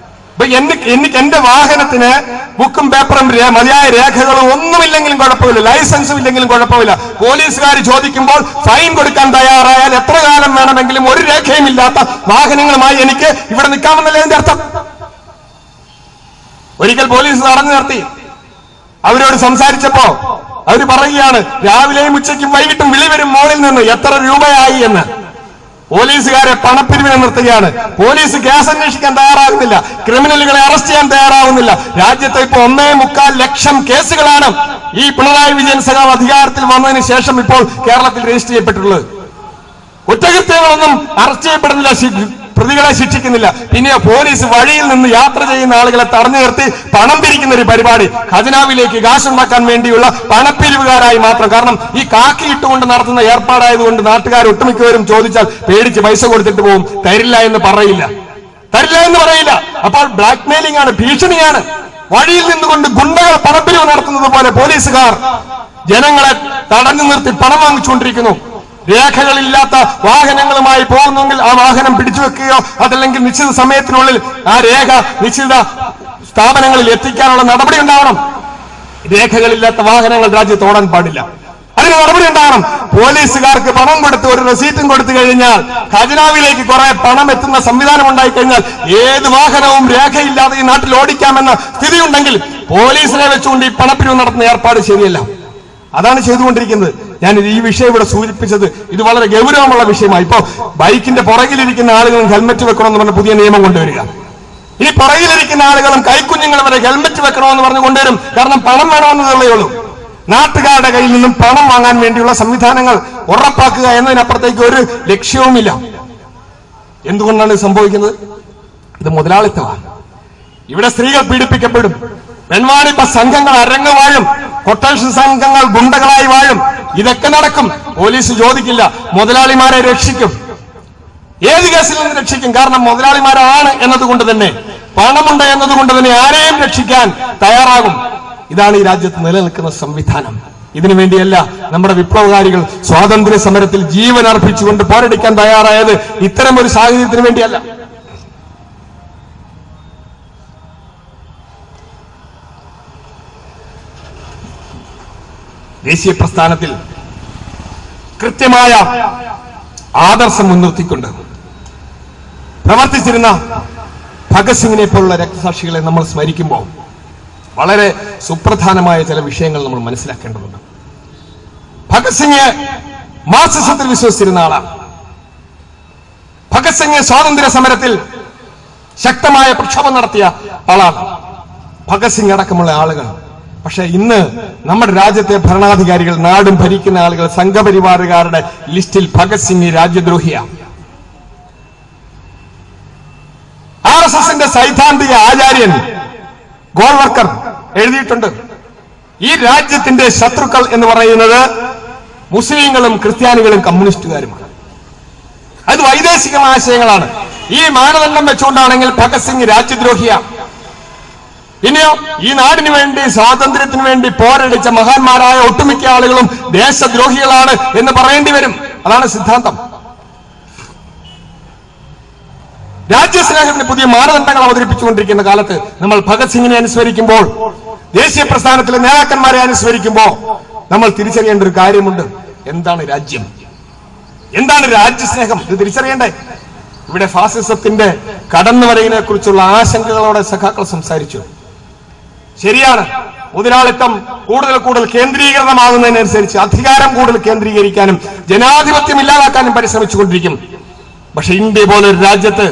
അപ്പൊ എനിക്ക് എന്റെ വാഹനത്തിന് ബുക്കും പേപ്പറും മതിയായ രേഖകളും ഒന്നുമില്ലെങ്കിലും കുഴപ്പമില്ല, ലൈസൻസും ഇല്ലെങ്കിലും കുഴപ്പമില്ല. പോലീസുകാർ ചോദിക്കുമ്പോൾ ഫൈൻ കൊടുക്കാൻ തയ്യാറായാൽ എത്ര കാലം വേണമെങ്കിലും ഒരു രേഖയും ഇല്ലാത്ത വാഹനങ്ങളുമായി എനിക്ക് ഇവിടെ നിൽക്കാമെന്നല്ലേ എന്റെ അർത്ഥം? ഒരിക്കൽ പോലീസ് തടഞ്ഞു നിർത്തി. അവരോട് സംസാരിച്ചപ്പോ അവര് പറയുകയാണ്, രാവിലെയും ഉച്ചയ്ക്കും വൈകിട്ടും വിളി വരും മോളിൽ നിന്ന് എത്ര രൂപയായി എന്ന്. പോലീസുകാരെ പണപ്പിരിവിനെ നിർത്തുകയാണ്. പോലീസ് കേസ് അന്വേഷിക്കാൻ തയ്യാറാകുന്നില്ല, ക്രിമിനലുകളെ അറസ്റ്റ് ചെയ്യാൻ തയ്യാറാവുന്നില്ല. രാജ്യത്ത് ഇപ്പൊ 1.25 ലക്ഷം കേസുകളാണ് ഈ പിണറായി വിജയൻ സഖാവ് അധികാരത്തിൽ വന്നതിന് ശേഷം ഇപ്പോൾ കേരളത്തിൽ രജിസ്റ്റർ ചെയ്യപ്പെട്ടിട്ടുള്ളത്. കുറ്റകൃത്യങ്ങളൊന്നും അറസ്റ്റ് ചെയ്യപ്പെടുന്നില്ല, പ്രതികളെ ശിക്ഷിക്കുന്നില്ല. പിന്നെ പോലീസ് വഴിയിൽ നിന്ന് യാത്ര ചെയ്യുന്ന ആളുകളെ തടഞ്ഞു നിർത്തി പണം പിരിക്കുന്ന ഒരു പരിപാടി, ഖജനാവിലേക്ക് കാശുണ്ടാക്കാൻ വേണ്ടിയുള്ള പണപ്പിരിവുകാരായി മാത്രം. കാരണം ഈ കാക്കി ഇട്ടുകൊണ്ട് നടത്തുന്ന ഏർപ്പാടായതുകൊണ്ട് നാട്ടുകാർ ഒട്ടുമിക്കവരും ചോദിച്ചാൽ പേടിച്ച് പൈസ കൊടുത്തിട്ട് പോകും, തരില്ല എന്ന് പറയില്ല. അപ്പോൾ ബ്ലാക്ക് മെയിലിംഗ് ആണ്, ഭീഷണിയാണ്. വഴിയിൽ നിന്നുകൊണ്ട് ഗുണ്ടകൾ പണപ്പിരിവ് നടത്തുന്നത് പോലെ പോലീസുകാർ ജനങ്ങളെ തടഞ്ഞു നിർത്തി പണം വാങ്ങിച്ചുകൊണ്ടിരിക്കുന്നു. രേഖകളില്ലാത്ത വാഹനങ്ങളുമായി പോകുന്നെങ്കിൽ ആ വാഹനം പിടിച്ചു വെക്കുകയോ അതല്ലെങ്കിൽ നിശ്ചിത സമയത്തിനുള്ളിൽ ആ രേഖ നിശ്ചിത സ്ഥാപനങ്ങളിൽ എത്തിക്കാനുള്ള നടപടി ഉണ്ടാവണം. രേഖകളില്ലാത്ത വാഹനങ്ങൾ രാജ്യത്ത് ഓടാൻ പാടില്ല, അതിന് നടപടി ഉണ്ടാകണം. പോലീസുകാർക്ക് പണം കൊടുത്ത് ഒരു റെസീറ്റും കൊടുത്തു കഴിഞ്ഞാൽ ഖജനാവിലേക്ക് കുറെ പണം എത്തുന്ന സംവിധാനം ഉണ്ടായി കഴിഞ്ഞാൽ ഏത് വാഹനവും രേഖയില്ലാതെ ഈ നാട്ടിൽ ഓടിക്കാമെന്ന സ്ഥിതിയുണ്ടെങ്കിൽ പോലീസിനെ വെച്ചുകൊണ്ട് ഈ പണപ്പിരിവ് നടത്തുന്ന ഏർപ്പാട് ശരിയല്ല. അതാണ് ചെയ്തുകൊണ്ടിരിക്കുന്നത്. ഞാൻ ഈ വിഷയം ഇവിടെ സൂചിപ്പിച്ചത് ഇത് വളരെ ഗൗരവമുള്ള വിഷയമായി. ഇപ്പോ ബൈക്കിന്റെ പുറകിലിരിക്കുന്ന ആളുകളും ഹെൽമറ്റ് വെക്കണമെന്ന് പറഞ്ഞ പുതിയ നിയമം കൊണ്ടുവരിക. ഈ പുറകിലിരിക്കുന്ന ആളുകളും കൈക്കുഞ്ഞുങ്ങൾ വരെ ഹെൽമറ്റ് വെക്കണമെന്ന് പറഞ്ഞു കൊണ്ടുവരും. കാരണം പണം വേണമെന്നതേ ഉള്ളൂ. നാട്ടുകാരുടെ കയ്യിൽ നിന്നും പണം വാങ്ങാൻ വേണ്ടിയുള്ള സംവിധാനങ്ങൾ ഉറപ്പാക്കുക എന്നതിനപ്പുറത്തേക്ക് ഒരു ലക്ഷ്യവുമില്ല. എന്തുകൊണ്ടാണ് ഇത് സംഭവിക്കുന്നത്? ഇത് മുതലാളിത്തമാണ്. ഇവിടെ സ്ത്രീകൾ പീഡിപ്പിക്കപ്പെടും, പെൺവാണിപ്പ സംഘങ്ങൾ അരങ്ങ് വാഴും, കൊട്ടേഷൻ സംഘങ്ങൾ ഗുണ്ടകളായി വാഴും. ഇതൊക്കെ നടക്കും. പോലീസ് ചോദിക്കില്ല, മുതലാളിമാരെ രക്ഷിക്കും. ഏത് കേസിൽ നിന്ന് രക്ഷിക്കും? കാരണം മുതലാളിമാരാണ് എന്നതുകൊണ്ട് തന്നെ, പണമുണ്ട് എന്നതുകൊണ്ട് തന്നെ ആരെയും രക്ഷിക്കാൻ തയ്യാറാകും. ഇതാണ് ഈ രാജ്യത്ത് നിലനിൽക്കുന്ന സംവിധാനം. ഇതിനു വേണ്ടിയല്ല നമ്മുടെ വിപ്ലവകാരികൾ സ്വാതന്ത്ര്യ സമരത്തിൽ ജീവൻ അർപ്പിച്ചുകൊണ്ട് പോരടിക്കാൻ തയ്യാറായത്. ഇത്തരം ഒരു സാഹചര്യത്തിന് വേണ്ടിയല്ല. ദേശീയ പ്രസ്ഥാനത്തിൽ കൃത്യമായ ആദർശം മുൻനിർത്തിക്കൊണ്ട് പ്രവർത്തിച്ചിരുന്ന ഭഗത് സിംഗിനെ പോലുള്ള രക്തസാക്ഷികളെ നമ്മൾ സ്മരിക്കുമ്പോൾ വളരെ സുപ്രധാനമായ ചില വിഷയങ്ങൾ നമ്മൾ മനസ്സിലാക്കേണ്ടതുണ്ട്. ഭഗത് സിംഗ് മാർക്സിസത്തിൽ വിശ്വസിച്ചിരുന്ന ആളാണ്. ഭഗത് സിംഗ് സ്വാതന്ത്ര്യ സമരത്തിൽ ശക്തമായ പ്രക്ഷോഭം നടത്തിയ ആളാണ്. ഭഗത് സിംഗ് അടക്കമുള്ള ആളുകൾ. പക്ഷെ ഇന്ന് നമ്മുടെ രാജ്യത്തെ ഭരണാധികാരികൾ, നാടും ഭരിക്കുന്ന ആളുകൾ, സംഘപരിവാറുകാരുടെ ലിസ്റ്റിൽ ഭഗത് സിംഗ് രാജ്യദ്രോഹിയാണ്. RSSന്റെ സൈദ്ധാന്തിക ആചാര്യൻ ഗോൾവർക്കർ എഴുതിയിട്ടുണ്ട്, ഈ രാജ്യത്തിന്റെ ശത്രുക്കൾ എന്ന് പറയുന്നത് മുസ്ലിങ്ങളും ക്രിസ്ത്യാനികളും കമ്മ്യൂണിസ്റ്റുകാരുമാണ്. അത് വൈദേശിക ആശയങ്ങളാണ്. ഈ മാനദണ്ഡം വെച്ചുകൊണ്ടാണെങ്കിൽ ഭഗത് സിംഗ് രാജ്യദ്രോഹിയാണ്. പിന്നെയോ ഈ നാടിനു വേണ്ടി, സ്വാതന്ത്ര്യത്തിന് വേണ്ടി പോരടിച്ച മഹാന്മാരായ ഒട്ടുമിക്ക ആളുകളും ദേശദ്രോഹികളാണ് എന്ന് പറയേണ്ടി വരും. അതാണ് സിദ്ധാന്തം. രാജ്യസ്നേഹത്തിന് പുതിയ മാനദണ്ഡങ്ങൾ അവതരിപ്പിച്ചുകൊണ്ടിരിക്കുന്ന കാലത്ത് നമ്മൾ ഭഗത് സിംഗിനെ അനുസ്മരിക്കുമ്പോൾ, ദേശീയ പ്രസ്ഥാനത്തിലെ നേതാക്കന്മാരെ അനുസ്മരിക്കുമ്പോൾ നമ്മൾ തിരിച്ചറിയേണ്ട ഒരു കാര്യമുണ്ട്. എന്താണ് രാജ്യം? എന്താണ് രാജ്യസ്നേഹം? ഇത് തിരിച്ചറിയണ്ടേ? ഇവിടെ ഫാസിസത്തിന്റെ കടന്നുവരവിനെ കുറിച്ചുള്ള ആശങ്കകളോടെ സഖാക്കൾ സംസാരിച്ചു. ശരിയാണ്, മുതലാളിത്തം കൂടുതൽ കേന്ദ്രീകൃതമാകുന്നതിനനുസരിച്ച് അധികാരം കൂടുതൽ കേന്ദ്രീകരിക്കാനും ജനാധിപത്യം ഇല്ലാതാക്കാനും പരിശ്രമിച്ചുകൊണ്ടിരിക്കും. പക്ഷെ ഇന്ത്യ പോലെ ഒരു രാജ്യത്ത്,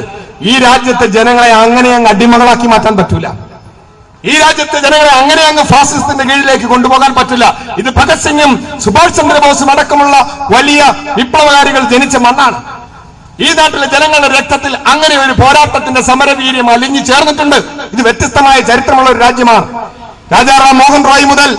ഈ രാജ്യത്തെ ജനങ്ങളെ അങ്ങനെ അങ്ങ് അടിമകളാക്കി മാറ്റാൻ പറ്റൂല. ഈ രാജ്യത്തെ ജനങ്ങളെ അങ്ങനെ അങ്ങ് ഫാസിസത്തിന്റെ കീഴിലേക്ക് കൊണ്ടുപോകാൻ പറ്റില്ല. ഇത് ഭഗത് സിംഗും സുഭാഷ് ചന്ദ്രബോസും അടക്കമുള്ള വലിയ വിപ്ലവകാരികൾ ജനിച്ച മണ്ണാണ്. ഈ നാട്ടിലെ ജനങ്ങളുടെ രക്തത്തിൽ അങ്ങനെ ഒരു പോരാട്ടത്തിന്റെ സമരവീര്യം അലിഞ്ഞു ചേർന്നിട്ടുണ്ട്. ഇത് വ്യത്യസ്തമായ ചരിത്രമുള്ള ഒരു രാജ്യമാണ്. രാജാറാം മോഹൻ റോയ് മുതൽ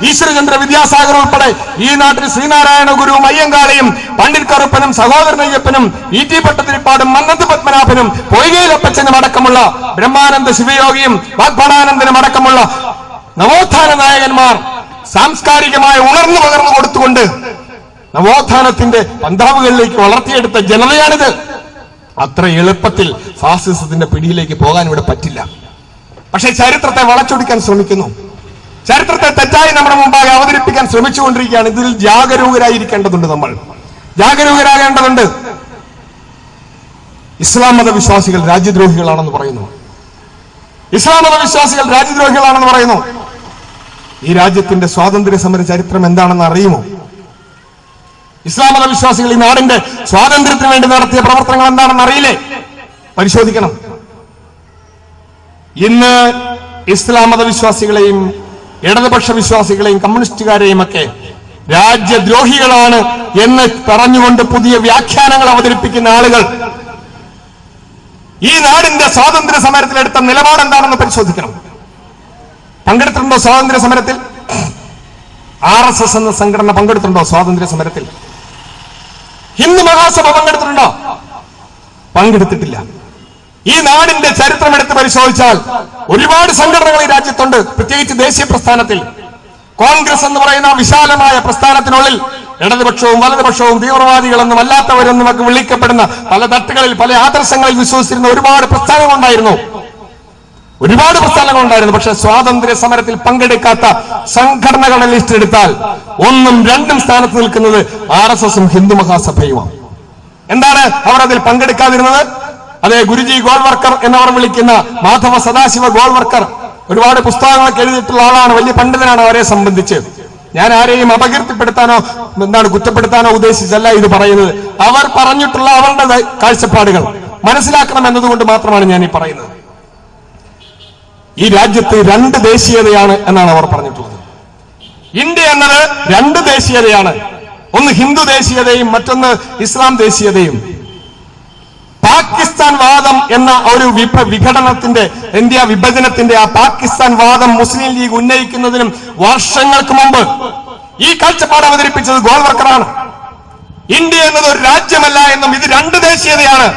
ഈശ്വരചന്ദ്ര വിദ്യാസാഗർ ഉൾപ്പെടെ ഈ നാട്ടിൽ ശ്രീനാരായണ ഗുരുവും അയ്യങ്കാളിയും പണ്ഡിറ്റ് കറുപ്പനും സഹോദരൻ അയ്യപ്പനും ഇ ടി ഭട്ടതിരിപ്പാടും മന്നത്ത് പത്മനാഭനും പൊയ്കയിലപ്പച്ചനും അടക്കമുള്ള ബ്രഹ്മാനന്ദ ശിവയോഗിയും വാഗ്ഭടാനന്ദനും അടക്കമുള്ള നവോത്ഥാന നായകന്മാർ സാംസ്കാരികമായി ഉണർന്നു പകർന്നു കൊടുത്തുകൊണ്ട് നവോത്ഥാനത്തിന്റെ പന്താവുകളിലേക്ക് വളർത്തിയെടുത്ത ജനതയാണിത്. അത്ര എളുപ്പത്തിൽ ഫാസിസത്തിന്റെ പിടിയിലേക്ക് പോകാൻ ഇവിടെ പറ്റില്ല. പക്ഷെ ചരിത്രത്തെ വളച്ചൊടിക്കാൻ ശ്രമിക്കുന്നു, ചരിത്രത്തെ തെറ്റായി നമ്മുടെ മുമ്പാകെ അവതരിപ്പിക്കാൻ ശ്രമിച്ചുകൊണ്ടിരിക്കുകയാണ്. ഇതിൽ ജാഗരൂകരായിരിക്കേണ്ടതുണ്ട്, നമ്മൾ ജാഗരൂകരാകേണ്ടതുണ്ട്. ഇസ്ലാം മതവിശ്വാസികൾ രാജ്യദ്രോഹികളാണെന്ന് പറയുന്നു. ഇസ്ലാം മതവിശ്വാസികൾ രാജ്യദ്രോഹികളാണെന്ന് പറയുന്നു. ഈ രാജ്യത്തിന്റെ സ്വാതന്ത്ര്യ സമര ചരിത്രം എന്താണെന്ന് അറിയുമോ? ഇസ്ലാം മതവിശ്വാസികൾ ഈ നാടിന്റെ സ്വാതന്ത്ര്യത്തിന് വേണ്ടി നടത്തിയ പ്രവർത്തനങ്ങൾ എന്താണെന്ന് അറിയില്ലേ? പരിശോധിക്കണം. ഇന്ന് ഇസ്ലാം മതവിശ്വാസികളെയും ഇടതുപക്ഷ വിശ്വാസികളെയും കമ്മ്യൂണിസ്റ്റുകാരെയും ഒക്കെ രാജ്യദ്രോഹികളാണ് എന്ന് പറഞ്ഞുകൊണ്ട് പുതിയ വ്യാഖ്യാനങ്ങൾ അവതരിപ്പിക്കുന്ന ആളുകൾ ഈ നാടിന്റെ സ്വാതന്ത്ര്യ സമരത്തിലെടുത്ത നിലപാട് എന്താണെന്ന് പരിശോധിക്കണം. പങ്കെടുത്തിട്ടുണ്ടോ സ്വാതന്ത്ര്യ സമരത്തിൽ? RSS എന്ന സംഘടന പങ്കെടുത്തിട്ടുണ്ടോ സ്വാതന്ത്ര്യ സമരത്തിൽ? ഹിന്ദു മഹാസഭ പങ്കെടുത്തിട്ടുണ്ടോ? പങ്കെടുത്തിട്ടില്ല. ഈ നാടിന്റെ ചരിത്രം എടുത്ത് പരിശോധിച്ചാൽ ഒരുപാട് സംഘടനകൾ ഈ രാജ്യത്തുണ്ട്, പ്രത്യേകിച്ച് ദേശീയ പ്രസ്ഥാനത്തിൽ. കോൺഗ്രസ് എന്ന് പറയുന്ന വിശാലമായ പ്രസ്ഥാനത്തിനുള്ളിൽ ഇടതുപക്ഷവും വലതുപക്ഷവും തീവ്രവാദികളെന്നും അല്ലാത്തവരെന്നും ഒക്കെ വിളിക്കപ്പെടുന്ന പല തട്ടുകളിൽ പല ആദർശങ്ങളിൽ വിശ്വസിച്ചിരുന്ന ഒരുപാട് പ്രസ്ഥാനങ്ങളുണ്ടായിരുന്നു. പക്ഷെ സ്വാതന്ത്ര്യ സമരത്തിൽ പങ്കെടുക്കാത്ത സംഘടനകളുടെ ലിസ്റ്റ് എടുത്താൽ 1ഉം 2ഉം സ്ഥാനത്ത് നിൽക്കുന്നത് RSSഉം ഹിന്ദു മഹാസഭയുമാണ്. എന്താണ് അവർ അതിൽ പങ്കെടുക്കാതിരുന്നത്? അതെ, ഗുരുജി ഗോൾവർക്കർ എന്നവർ വിളിക്കുന്ന മാധവ സദാശിവ ഗോൾവർക്കർ ഒരുപാട് പുസ്തകങ്ങളൊക്കെ എഴുതിയിട്ടുള്ള ആളാണ്, വലിയ പണ്ഡിതനാണ്. അവരെ സംബന്ധിച്ച് ഞാൻ ആരെയും അപകീർത്തിപ്പെടുത്താനോ കുറ്റപ്പെടുത്താനോ ഉദ്ദേശിച്ചല്ല ഇത് പറയുന്നത്. അവർ പറഞ്ഞിട്ടുള്ള അവരുടെ കാഴ്ചപ്പാടുകൾ മനസ്സിലാക്കണം എന്നതുകൊണ്ട് മാത്രമാണ് ഞാൻ ഈ പറയുന്നത്. ഈ രാജ്യത്ത് 2 ദേശീയതയാണ് എന്നാണ് അവർ പറഞ്ഞിട്ടുള്ളത്. ഇന്ത്യ എന്നത് 2 ദേശീയതയാണ്. ഒന്ന് ഹിന്ദു ദേശീയതയും മറ്റൊന്ന് ഇസ്ലാം ദേശീയതയും. പാകിസ്ഥാൻ വാദം എന്ന ഒരു വിഘടനത്തിന്റെ, ഇന്ത്യ വിഭജനത്തിന്റെ ആ പാകിസ്ഥാൻ വാദം മുസ്ലിം ലീഗ് ഉന്നയിക്കുന്നതിനും വർഷങ്ങൾക്ക് മുമ്പ് ഈ കാഴ്ചപ്പാട് അവതരിപ്പിച്ചത് ഗോൾവർക്കറാണ്. ഇന്ത്യ എന്നത് ഒരു രാജ്യമല്ല എന്നും ഇത് 2 ദേശീയതയാണ്,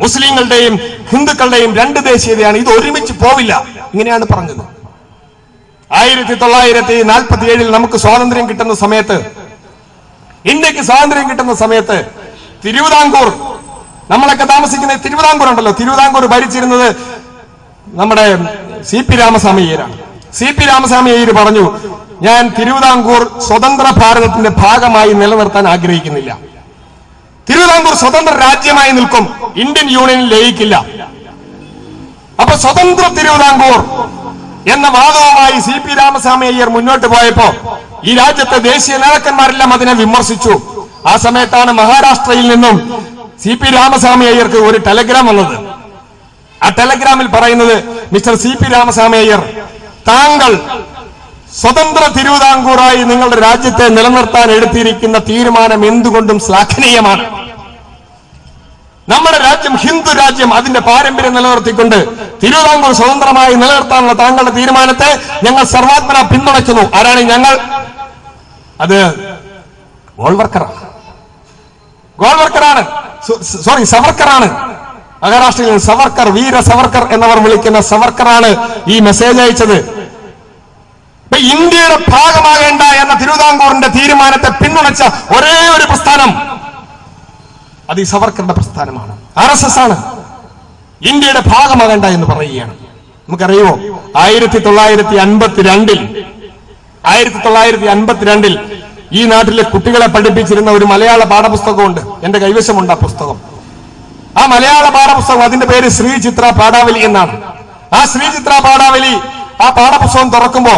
മുസ്ലിങ്ങളുടെയും ഹിന്ദുക്കളുടെയും 2 ദേശീയതയാണ്, ഇത് ഒരുമിച്ച് പോവില്ല, ഇങ്ങനെയാണ് പറഞ്ഞത്. 1947 നമുക്ക് സ്വാതന്ത്ര്യം കിട്ടുന്ന സമയത്ത്, ഇന്ത്യക്ക് സ്വാതന്ത്ര്യം കിട്ടുന്ന സമയത്ത് തിരുവിതാംകൂർ, നമ്മളൊക്കെ താമസിക്കുന്ന തിരുവിതാംകൂർ ഉണ്ടല്ലോ, തിരുവിതാംകൂർ ഭരിച്ചിരുന്നത് നമ്മുടെ CP രാമസ്വാമി അയ്യരാണ്. CP രാമസ്വാമി അയ്യർ പറഞ്ഞു, ഞാൻ തിരുവിതാംകൂർ സ്വതന്ത്ര ഭാരതത്തിന്റെ ഭാഗമായി നിലനിർത്താൻ ആഗ്രഹിക്കുന്നില്ല. തിരുവിതാംകൂർ സ്വതന്ത്ര രാജ്യമായി നിൽക്കും, ഇന്ത്യൻ യൂണിയനിൽ ലയിക്കില്ല. അപ്പൊ സ്വതന്ത്ര തിരുവിതാംകൂർ എന്ന വാദവുമായി CP രാമസ്വാമി അയ്യർ മുന്നോട്ട് പോയപ്പോ ഈ രാജ്യത്തെ ദേശീയ നേതാക്കന്മാരെല്ലാം അതിനെ വിമർശിച്ചു. ആ സമയത്താണ് മഹാരാഷ്ട്രയിൽ നിന്നും CP രാമസ്വാമി അയ്യർക്ക് ഒരു ടെലഗ്രാം വന്നത്. ആ ടെലഗ്രാമിൽ പറയുന്നത്, മിസ്റ്റർ CP രാമസ്വാമി അയ്യർ, താങ്കൾ സ്വതന്ത്ര തിരുവിതാംകൂറായി നിങ്ങളുടെ രാജ്യത്തെ നിലനിർത്താൻ എടുത്തിരിക്കുന്ന തീരുമാനം എന്തുകൊണ്ടും ശ്ലാഘനീയമാണ്. നമ്മുടെ രാജ്യം ഹിന്ദു രാജ്യം, അതിന്റെ പാരമ്പര്യം നിലനിർത്തിക്കൊണ്ട് തിരുവിതാംകൂർ സ്വതന്ത്രമായി നിലനിർത്താനുള്ള താങ്കളുടെ തീരുമാനത്തെ ഞങ്ങൾ സർവാത്മന പിന്തുണയ്ക്കുന്നു. ആരാണ് ഞങ്ങൾ? അത് സവർക്കറാണ്. മഹാരാഷ്ട്രയിൽ സവർക്കർ, വീര സവർക്കർ എന്നവർ വിളിക്കുന്ന സവർക്കറാണ് ഈ മെസ്സേജ് അയച്ചത്. ഇന്ത്യയുടെ ഭാഗമാകേണ്ട എന്ന തിരുവിതാംകൂറിന്റെ തീരുമാനത്തെ പിന്തുണച്ച ഒരേ ഒരു പ്രസ്ഥാനം അത് ഈ സവർക്കറുടെ പ്രസ്ഥാനമാണ്, RSS ആണ്. ഇന്ത്യയുടെ ഭാഗമാകേണ്ട എന്ന് പറയുകയാണ്. നമുക്കറിയുമോ, 1952 ഈ നാട്ടിലെ കുട്ടികളെ പഠിപ്പിച്ചിരുന്ന ഒരു മലയാള പാഠപുസ്തകമുണ്ട്, എന്റെ കൈവശമുണ്ട് ആ പുസ്തകം. ആ മലയാള പാഠപുസ്തകം, അതിന്റെ പേര് ശ്രീചിത്ര പാഠാവലി എന്നാണ്. ആ ശ്രീചിത്ര പാഠാവലി, ആ പാഠപുസ്തകം തുറക്കുമ്പോ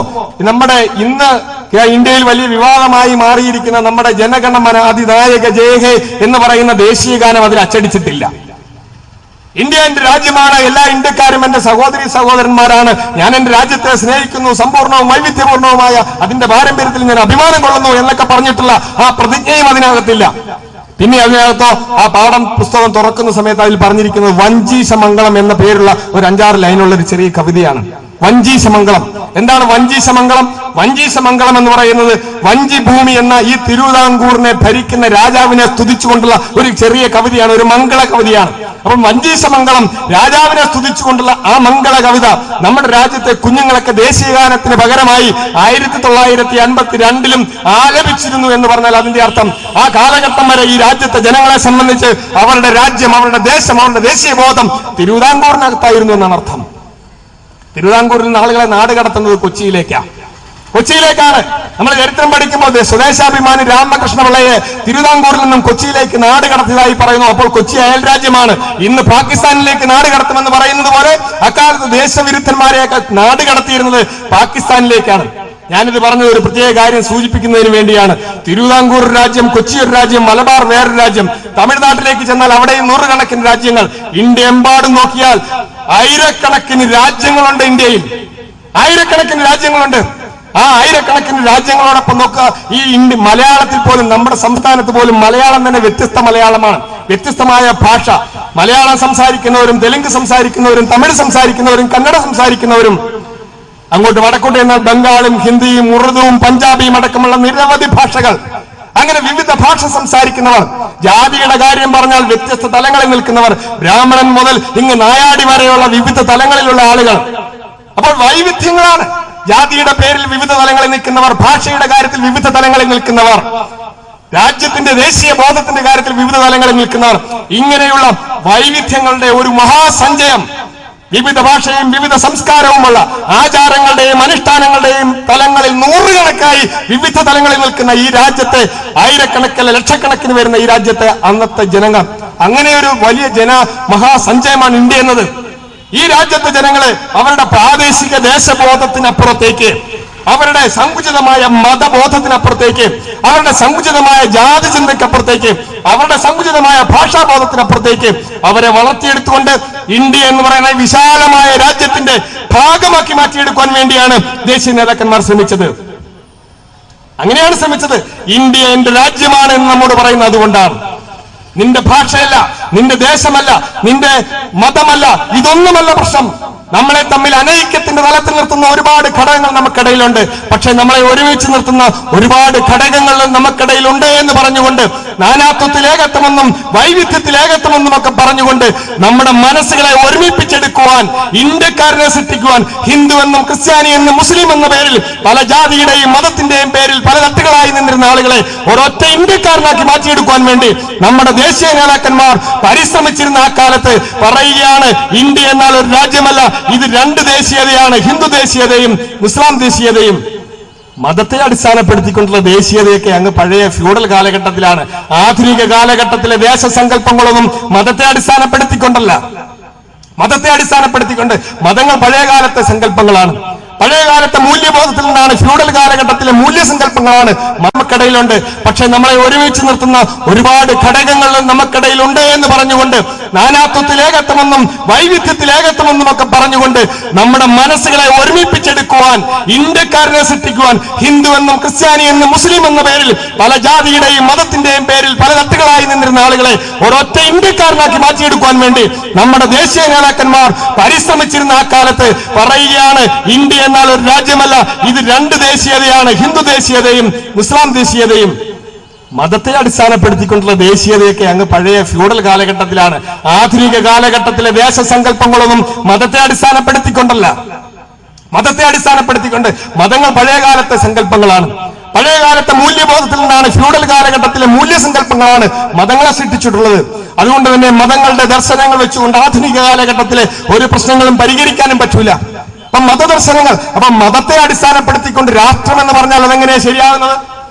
നമ്മുടെ ഇന്ന് ഇന്ത്യയിൽ വലിയ വിവാദമായി മാറിയിരിക്കുന്ന നമ്മുടെ ജനഗണമന അതിനായക ജയ ഹേ എന്ന് പറയുന്ന ദേശീയ ഗാനം അതിൽ അച്ചടിച്ചിട്ടില്ല. ഇന്ത്യ എന്റെ രാജ്യമാണ്, എല്ലാ ഇന്ത്യക്കാരും എന്റെ സഹോദരി സഹോദരന്മാരാണ്, ഞാൻ എന്റെ രാജ്യത്തെ സ്നേഹിക്കുന്നു, സമ്പൂർണവും വൈവിധ്യപൂർണവുമായ അതിന്റെ പാരമ്പര്യത്തിൽ ഞാൻ അഭിമാനം കൊള്ളുന്നു എന്നൊക്കെ പറഞ്ഞിട്ടുള്ള ആ പ്രതിജ്ഞയും അതിനകത്തില്ല. പിന്നെ അതിനകത്തോ ആ പാഠം പുസ്തകം തുറക്കുന്ന സമയത്ത് അതിൽ പറഞ്ഞിരിക്കുന്നത് വഞ്ചീശമംഗളം എന്ന പേരുള്ള ഒരു 5-6 ലൈനുള്ള ഒരു ചെറിയ കവിതയാണ്. വഞ്ചീശമംഗളം. എന്താണ് വഞ്ചീശമംഗളം? വഞ്ചീശമംഗളം എന്ന് പറയുന്നത് വഞ്ചി ഭൂമി എന്ന ഈ തിരുവിതാംകൂറിനെ ഭരിക്കുന്ന രാജാവിനെ സ്തുതിച്ചുകൊണ്ടുള്ള ഒരു ചെറിയ കവിതയാണ്, ഒരു മംഗള കവിതയാണ്. അപ്പം വഞ്ചീശമംഗളം രാജാവിനെ സ്തുതിച്ചുകൊണ്ടുള്ള ആ മംഗള കവിത നമ്മുടെ രാജ്യത്തെ കുഞ്ഞുങ്ങളൊക്കെ ദേശീയഗാനത്തിന് പകരമായി 1952 ആലപിച്ചിരുന്നു എന്ന് പറഞ്ഞാൽ അതിന്റെ അർത്ഥം ആ കാലഘട്ടം വരെ ഈ രാജ്യത്തെ ജനങ്ങളെ സംബന്ധിച്ച് അവരുടെ രാജ്യം, അവരുടെ ദേശം, അവരുടെ ദേശീയ ബോധം തിരുവിതാംകൂറിനകത്തായിരുന്നു എന്നാണ് അർത്ഥം. തിരുവിതാംകൂറിൽ നിന്ന് ആളുകളെ നാട് കടത്തുന്നത് കൊച്ചിയിലേക്കാണ്. നമ്മൾ ചരിത്രം പഠിക്കുമ്പോൾ സ്വദേശാഭിമാനി രാമകൃഷ്ണപിള്ളയെ തിരുവിതാംകൂറിൽ നിന്നും കൊച്ചിയിലേക്ക് നാട് കടത്തിയതായി പറയുന്നു. അപ്പോൾ കൊച്ചി അയൽ രാജ്യമാണ്. ഇന്ന് പാകിസ്ഥാനിലേക്ക് നാട് കടത്തുമെന്ന് പറയുന്നത് പോലെ അക്കാലത്ത് ദേശവിരുദ്ധന്മാരെയൊക്കെ നാട് കടത്തിയിരുന്നത് പാകിസ്ഥാനിലേക്കാണ്. ഞാനിത് പറഞ്ഞത് ഒരു പ്രത്യേക കാര്യം സൂചിപ്പിക്കുന്നതിന് വേണ്ടിയാണ്. തിരുവിതാംകൂർ ഒരു രാജ്യം, കൊച്ചി ഒരു രാജ്യം, മലബാർ വേറൊരു രാജ്യം. തമിഴ്നാട്ടിലേക്ക് ചെന്നാൽ അവിടെയും 100 കണക്കിന് രാജ്യങ്ങൾ. ഇന്ത്യ എമ്പാടും നോക്കിയാൽ ആയിരക്കണക്കിന് രാജ്യങ്ങളുണ്ട്. ഇന്ത്യയിൽ ആയിരക്കണക്കിന് രാജ്യങ്ങളുണ്ട്. ആ ആയിരക്കണക്കിന് രാജ്യങ്ങളോടൊപ്പം നോക്കുക, ഈ മലയാളത്തിൽ പോലും, നമ്മുടെ സംസ്ഥാനത്ത് പോലും മലയാളം തന്നെ വ്യത്യസ്ത മലയാളമാണ്, വ്യത്യസ്തമായ ഭാഷ. മലയാളം സംസാരിക്കുന്നവരും തെലുങ്ക് സംസാരിക്കുന്നവരും തമിഴ് സംസാരിക്കുന്നവരും കന്നഡ സംസാരിക്കുന്നവരും, അങ്ങോട്ട് വടക്കോട്ട് എന്നാൽ ബംഗാളും ഹിന്ദിയും ഉറുദുവും പഞ്ചാബിയും അടക്കമുള്ള നിരവധി ഭാഷകൾ. അങ്ങനെ വിവിധ ഭാഷ സംസാരിക്കുന്നവർ. ജാതിയുടെ കാര്യം പറഞ്ഞാൽ വ്യത്യസ്ത തലങ്ങളിൽ നിൽക്കുന്നവർ, ബ്രാഹ്മണൻ മുതൽ ഇങ്ങ് നായാടി വരെയുള്ള വിവിധ തലങ്ങളിലുള്ള ആളുകൾ. അപ്പോൾ വൈവിധ്യങ്ങളാണ്. ജാതിയുടെ പേരിൽ വിവിധ തലങ്ങളിൽ നിൽക്കുന്നവർ, ഭാഷയുടെ കാര്യത്തിൽ വിവിധ തലങ്ങളിൽ നിൽക്കുന്നവർ, രാജ്യത്തിന്റെ ദേശീയ ബോധത്തിന്റെ കാര്യത്തിൽ വിവിധ തലങ്ങളിൽ നിൽക്കുന്നവർ. ഇങ്ങനെയുള്ള വൈവിധ്യങ്ങളുടെ ഒരു മഹാസഞ്ചയം, വിവിധ ഭാഷയും വിവിധ സംസ്കാരവുമുള്ള ആചാരങ്ങളുടെയും അനുഷ്ഠാനങ്ങളുടെയും തലങ്ങളിൽ 100 കണക്കായി വിവിധ തലങ്ങളിൽ നിൽക്കുന്ന ഈ രാജ്യത്തെ, ആയിരക്കണക്കിന് ലക്ഷക്കണക്കിന് വരുന്ന ഈ രാജ്യത്തെ അന്നത്തെ ജനങ്ങൾ, അങ്ങനെ ഒരു വലിയ മഹാസഞ്ചയമാണ് ഇന്ത്യ എന്നത്. ഈ രാജ്യത്തെ ജനങ്ങളെ അവരുടെ പ്രാദേശിക ദേശബോധത്തിനപ്പുറത്തേക്ക്, അവരുടെ സങ്കുചിതമായ മതബോധത്തിനപ്പുറത്തേക്ക്, അവരുടെ സങ്കുചിതമായ ജാതി ചിന്തയ്ക്കപ്പുറത്തേക്ക്, അവരുടെ സങ്കുചിതമായ ഭാഷാബോധത്തിനപ്പുറത്തേക്ക് അവരെ വളർത്തിയെടുത്തുകൊണ്ട് ഇന്ത്യ എന്ന് പറയുന്ന വിശാലമായ രാജ്യത്തിന്റെ ഭാഗമാക്കി മാറ്റിയെടുക്കാൻ വേണ്ടിയാണ് ദേശീയ നേതാക്കന്മാർ ശ്രമിച്ചത്. അങ്ങനെയാണ് ശ്രമിച്ചത്. ഇന്ത്യ എന്റെ രാജ്യമാണ് എന്ന് നമ്മോട് പറയുന്നത് അതുകൊണ്ടാണ്. നിന്റെ ഭാഷയല്ല, നിന്റെ ദേശമല്ല, നിന്റെ മതമല്ല, ഇതൊന്നുമല്ല പ്രശ്നം. നമ്മളെ തമ്മിൽ അനൈക്യത്തിന്റെ തലത്തിൽ നിർത്തുന്ന ഒരുപാട് ഘടകങ്ങൾ നമുക്കിടയിലുണ്ട്. പക്ഷെ നമ്മളെ ഒരുമിച്ച് നിർത്തുന്ന ഒരുപാട് ഘടകങ്ങൾ നമുക്കിടയിലുണ്ട് എന്ന് പറഞ്ഞുകൊണ്ട്, നാനാത്വത്തിൽ ഏകത്വമെന്നും വൈവിധ്യത്തിൽ ഏകത്വമെന്നും ഒക്കെ പറഞ്ഞുകൊണ്ട് നമ്മുടെ മനസ്സുകളെ ഒരുമിപ്പിച്ചെടുക്കുവാൻ, ഇന്ത്യക്കാരനെ സൃഷ്ടിക്കുവാൻ, ഹിന്ദു എന്നും ക്രിസ്ത്യാനി എന്നും മുസ്ലിം എന്ന പേരിൽ പല ജാതിയുടെയും മതത്തിന്റെയും പേരിൽ പല തട്ടുകളായി നിന്നിരുന്ന ആളുകളെ ഒരൊറ്റ ഇന്ത്യക്കാരനാക്കി മാറ്റിയെടുക്കുവാൻ വേണ്ടി നമ്മുടെ ദേശീയ നേതാക്കന്മാർ പരിശ്രമിച്ചിരുന്ന ആ കാലത്ത് പറയുകയാണ്, ഇന്ത്യ എന്നാൽ ഒരു രാജ്യമല്ല, ഇത് 2 ദേശീയതയാണ്, ഹിന്ദു ദേശീയതയും ഇസ്ലാം ദേശീയതയും. മതത്തെ അടിസ്ഥാനപ്പെടുത്തിക്കൊണ്ടുള്ള ദേശീയതയൊക്കെ അങ്ങ് പഴയ ഫ്യൂഡൽ കാലഘട്ടത്തിലാണ്. ആധുനിക കാലഘട്ടത്തിലെ ദേശസങ്കല്പങ്ങളൊന്നും മതത്തെ അടിസ്ഥാനപ്പെടുത്തിക്കൊണ്ടല്ല. മതത്തെ അടിസ്ഥാനപ്പെടുത്തിക്കൊണ്ട്, മതങ്ങൾ പഴയകാലത്തെ സങ്കല്പങ്ങളാണ്. പഴയകാലത്തെ മൂല്യബോധത്തിൽ നിന്നാണ്, ഫ്യൂഡൽ കാലഘട്ടത്തിലെ മൂല്യസങ്കല്പങ്ങളാണ് നമുക്കിടയിലുണ്ട്. പക്ഷെ നമ്മളെ ഒരുമിച്ച് നിർത്തുന്ന ഒരുപാട് ഘടകങ്ങൾ നമുക്കിടയിലുണ്ട് എന്ന് പറഞ്ഞുകൊണ്ട്, നാനാത്വത്തിൽ ഏകത്വമെന്നും വൈവിധ്യത്തിൽ ഏകത്വമെന്നും ഒക്കെ പറഞ്ഞുകൊണ്ട് നമ്മുടെ മനസ്സുകളെ ഒരുമിപ്പിച്ചെടുക്കുവാൻ, ഇന്ത്യക്കാരനെ സൃഷ്ടിക്കുവാൻ, ഹിന്ദു എന്നും ക്രിസ്ത്യാനി എന്നും മുസ്ലിം എന്ന പേരിൽ പല ജാതിയുടെയും മതത്തിന്റെയും പേരിൽ പല തട്ടുകളായി നിന്നിരുന്ന ആളുകളെ ഒരൊറ്റ ഇന്ത്യക്കാരനാക്കി മാറ്റിയെടുക്കുവാൻ വേണ്ടി നമ്മുടെ ദേശീയ നേതാക്കന്മാർ പരിശ്രമിച്ചിരുന്ന ആ കാലത്ത് പറയുകയാണ്, ഇന്ത്യ എന്നാൽ ഒരു രാജ്യമല്ല, ഇത് 2 ദേശീയതയാണ്, ഹിന്ദു ദേശീയതയും ഇസ്ലാം ദേശീയതയും. മതത്തെ അടിസ്ഥാനപ്പെടുത്തിക്കൊണ്ടുള്ള ദേശീയതയൊക്കെ അങ്ങ് പഴയ ഫ്യൂഡൽ കാലഘട്ടത്തിലാണ്. ആധുനിക കാലഘട്ടത്തിലെ ദേശസങ്കല്പങ്ങളൊന്നും മതത്തെ അടിസ്ഥാനപ്പെടുത്തിക്കൊണ്ടല്ല. മതത്തെ അടിസ്ഥാനപ്പെടുത്തിക്കൊണ്ട്, മതങ്ങൾ പഴയകാലത്തെ സങ്കല്പങ്ങളാണ്. പഴയകാലത്തെ മൂല്യബോധത്തിൽ നിന്നാണ്, ഫ്യൂഡൽ കാലഘട്ടത്തിലെ മൂല്യസങ്കല്പങ്ങളാണ് മതങ്ങളെ സൃഷ്ടിച്ചിട്ടുള്ളത്. അതുകൊണ്ട് തന്നെ മതങ്ങളുടെ ദർശനങ്ങൾ വെച്ചുകൊണ്ട് ആധുനിക കാലഘട്ടത്തിലെ ഒരു പ്രശ്നങ്ങളും പരിഹരിക്കാനും പറ്റൂല. അപ്പം മതദർശനങ്ങൾ, അപ്പം മതത്തെ അടിസ്ഥാനപ്പെടുത്തിക്കൊണ്ട് രാഷ്ട്രം എന്ന് പറഞ്ഞാൽ അതെങ്ങനെയാണ് ശരിയാകുന്നത്?